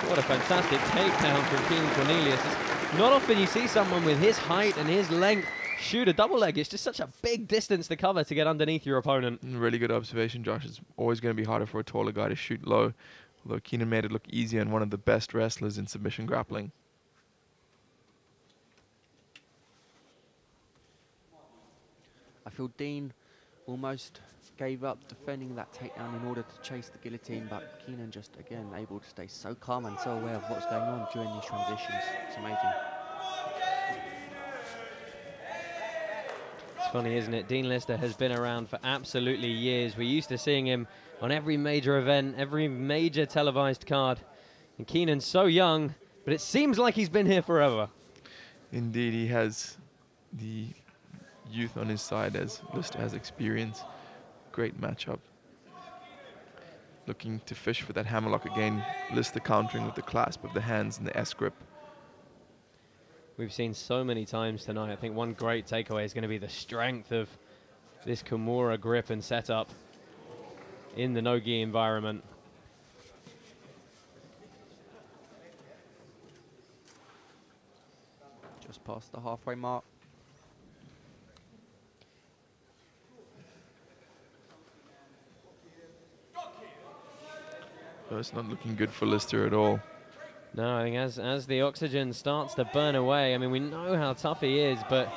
[SPEAKER 1] What a fantastic takedown from Keenan Cornelius. It's not often you see someone with his height and his length shoot a double leg. It's just such a big distance to cover to get underneath your opponent.
[SPEAKER 3] Really good observation, Josh. It's always going to be harder for a taller guy to shoot low, although Keenan made it look easy and one of the best wrestlers in submission grappling.
[SPEAKER 2] I feel Dean almost gave up defending that takedown in order to chase the guillotine, but Keenan just, again, able to stay so calm and so aware of what's going on during these transitions. It's amazing.
[SPEAKER 1] It's funny, isn't it? Dean Lister has been around for absolutely years. We're used to seeing him on every major event, every major televised card. And Keenan's so young, but it seems like he's been here forever.
[SPEAKER 3] Indeed, he has the youth on his side as Lister has experience. Great matchup. Looking to fish for that hammerlock again. Lister countering with the clasp of the hands and the S grip.
[SPEAKER 1] We've seen so many times tonight. I think one great takeaway is going to be the strength of this Kimura grip and setup in the no-gi environment.
[SPEAKER 2] Just past the halfway mark.
[SPEAKER 3] So it's not looking good for Lister at all.
[SPEAKER 1] No, I think as the oxygen starts to burn away, I mean, we know how tough he is, but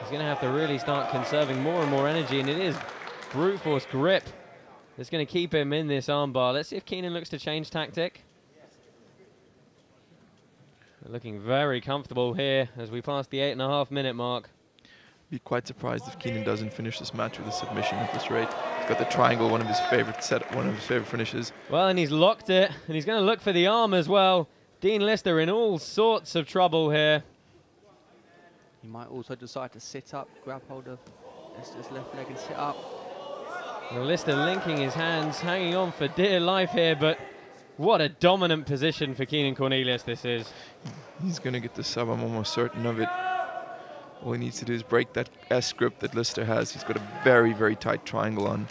[SPEAKER 1] he's going to have to really start conserving more and more energy, and it is brute force grip that's going to keep him in this armbar. Let's see if Keenan looks to change tactic. They're looking very comfortable here as we pass the 8.5 minute mark.
[SPEAKER 3] Be quite surprised if Keenan doesn't finish this match with a submission at this rate. He's got the triangle, one of his favorite finishes.
[SPEAKER 1] Well, and he's locked it, and he's going to look for the arm as well. Dean Lister in all sorts of trouble here.
[SPEAKER 2] He might also decide to sit up, grab hold of Lister's left leg and sit up.
[SPEAKER 1] Well, Lister linking his hands, hanging on for dear life here, but what a dominant position for Keenan Cornelius this is.
[SPEAKER 3] He's going to get the sub, I'm almost certain of it. All he needs to do is break that S grip that Lister has. He's got a very, very tight triangle on.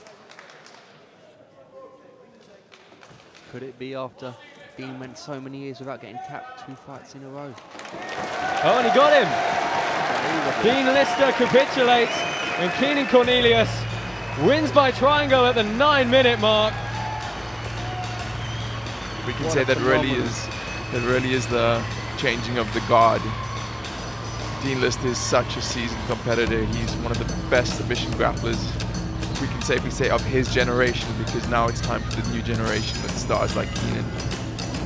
[SPEAKER 2] Could it be after Dean went so many years without getting tapped 2 fights in a row?
[SPEAKER 1] Oh, and he got him! Dean Lister capitulates, and Keenan Cornelius wins by triangle at the 9-minute mark.
[SPEAKER 3] We can say that really is the changing of the guard. Dean Lister is such a seasoned competitor. He's one of the best submission grapplers, we can safely say, of his generation, because now it's time for the new generation with stars like Keenan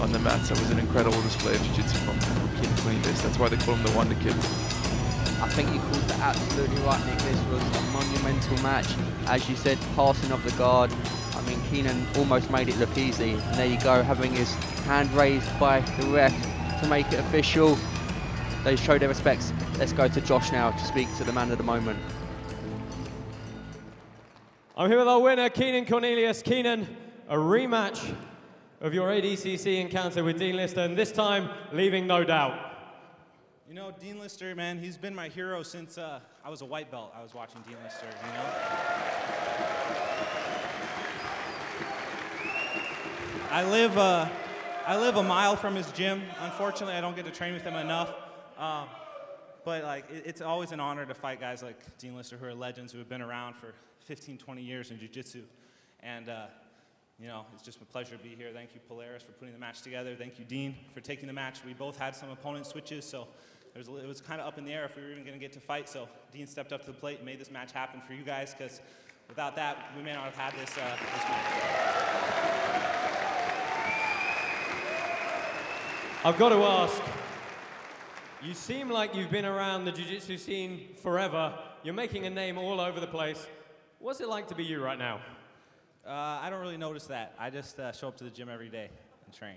[SPEAKER 3] on the mats. That was an incredible display of jiu-jitsu from Keenan Cornelius. That's why they call him the Wonder Kid.
[SPEAKER 2] I think you called that absolutely right, Nick. This was a monumental match. As you said, passing of the guard. I mean, Keenan almost made it look easy. And there you go, having his hand raised by the ref to make it official. They showed their respects. Let's go to Josh now to speak to the man of the moment.
[SPEAKER 1] I'm here with our winner, Keenan Cornelius. Keenan, a rematch of your ADCC encounter with Dean Lister, and this time leaving no doubt.
[SPEAKER 5] You know, Dean Lister, man, he's been my hero since I was a white belt. I was watching Dean Lister, you know? I live a mile from his gym. Unfortunately, I don't get to train with him enough. But like, it's always an honor to fight guys like Dean Lister, who are legends, who have been around for 15, 20 years in jiu-jitsu. And you know, it's just a pleasure to be here. Thank you, Polaris, for putting the match together. Thank you, Dean, for taking the match. We both had some opponent switches, so it was kind of up in the air if we were even going to get to fight. So Dean stepped up to the plate and made this match happen for you guys, because without that, we may not have had this match.
[SPEAKER 1] I've got to ask, you seem like you've been around the jiu-jitsu scene forever. You're making a name all over the place. What's it like to be you right now?
[SPEAKER 5] I don't really notice that. I just show up to the gym every day and train.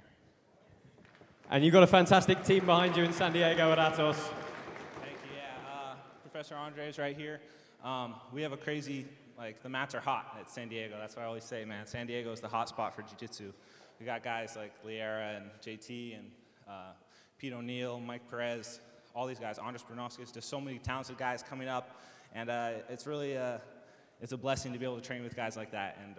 [SPEAKER 1] And you've got a fantastic team behind you in San Diego at Atos.
[SPEAKER 5] Thank you, yeah. Professor Andre's right here. We have a crazy, like, the mats are hot at San Diego. That's what I always say, man. San Diego is the hot spot for jiu-jitsu. We got guys like Liera and JT and Pete O'Neill, Mike Perez, all these guys, Andres Brunovskis, just so many talented guys coming up. And it's really, it's a blessing to be able to train with guys like that. And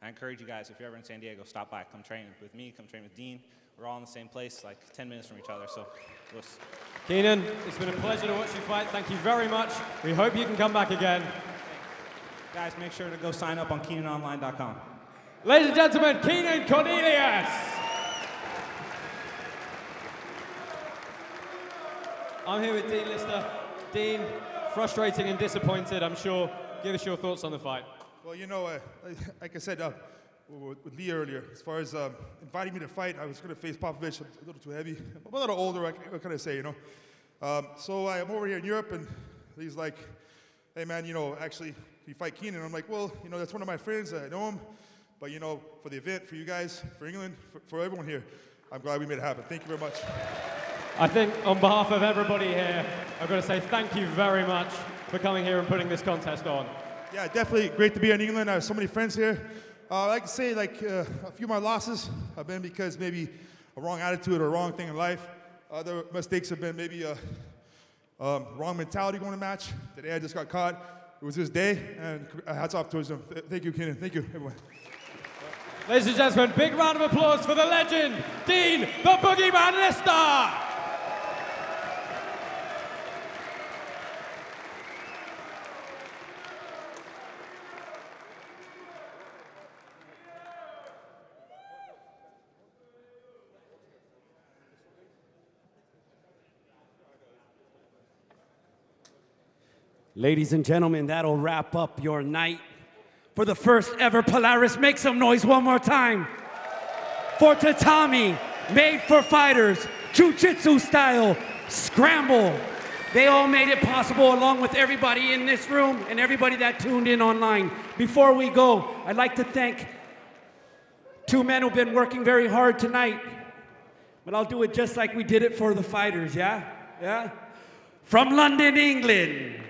[SPEAKER 5] I encourage you guys, if you're ever in San Diego, stop by. Come train with me, come train with Dean. We're all in the same place, like 10 minutes from each other, so let's.
[SPEAKER 1] Keenan, it's been a pleasure to watch you fight. Thank you very much. We hope you can come back again.
[SPEAKER 5] Guys, make sure to go sign up on KeenanOnline.com.
[SPEAKER 1] Ladies and gentlemen, Keenan Cornelius. I'm here with Dean Lister. Dean, frustrating and disappointed, I'm sure. Give us your thoughts on the fight.
[SPEAKER 6] Well, you know, like I said with Lee earlier, as far as inviting me to fight, I was going to face Popovitch, a little too heavy. I'm a little older, what can I say, you know? So I'm over here in Europe, and he's like, hey, man, you know, actually, you fight Keenan. I'm like, well, you know, that's one of my friends. I know him. But, you know, for the event, for you guys, for England, for everyone here, I'm glad we made it happen. Thank you very much.
[SPEAKER 1] I think on behalf of everybody here, I've got to say thank you very much for coming here and putting this contest on.
[SPEAKER 6] Yeah, definitely great to be in England. I have so many friends here. I like to say, like, a few of my losses have been because maybe a wrong attitude or a wrong thing in life. Other mistakes have been maybe a wrong mentality going to match. Today I just got caught. It was his day, and hats off towards him. Thank you, Keenan. Thank you, everyone.
[SPEAKER 1] Ladies and gentlemen, big round of applause for the legend, Dean the Boogeyman Lister!
[SPEAKER 4] Ladies and gentlemen, that'll wrap up your night. For the first ever Polaris, make some noise one more time. For Tatami, made for fighters, jiu-jitsu style, scramble. They all made it possible along with everybody in this room and everybody that tuned in online. Before we go, I'd like to thank two men who've been working very hard tonight. But I'll do it just like we did it for the fighters, yeah? Yeah? From London, England,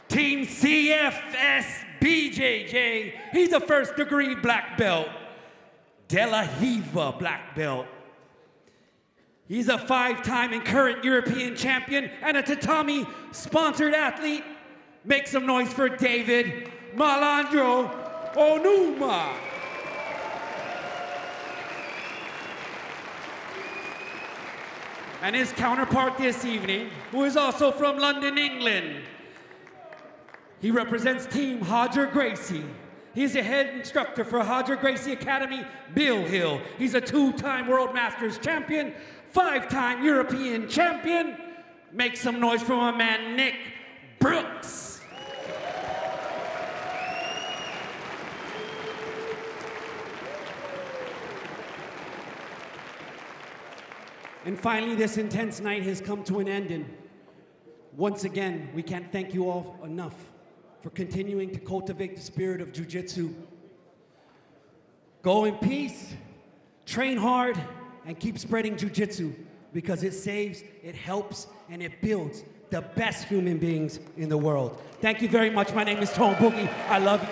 [SPEAKER 4] Team CFSBJJ. He's a first degree black belt. De La Hiva black belt. He's a 5-time and current European champion and a tatami sponsored athlete. Make some noise for David Malandro Onuma. And his counterpart this evening, who is also from London, England. He represents Team Hodger Gracie. He's a head instructor for Hodger Gracie Academy, Bill Hill. He's a 2-time World Masters champion, 5-time European champion. Make some noise for my man, Nick Brooks. And finally, this intense night has come to an end, and once again, we can't thank you all enough for continuing to cultivate the spirit of jiu-jitsu. Go in peace, train hard, and keep spreading jiu-jitsu because it saves, it helps, and it builds the best human beings in the world. Thank you very much. My name is Tone Boogie. I love you.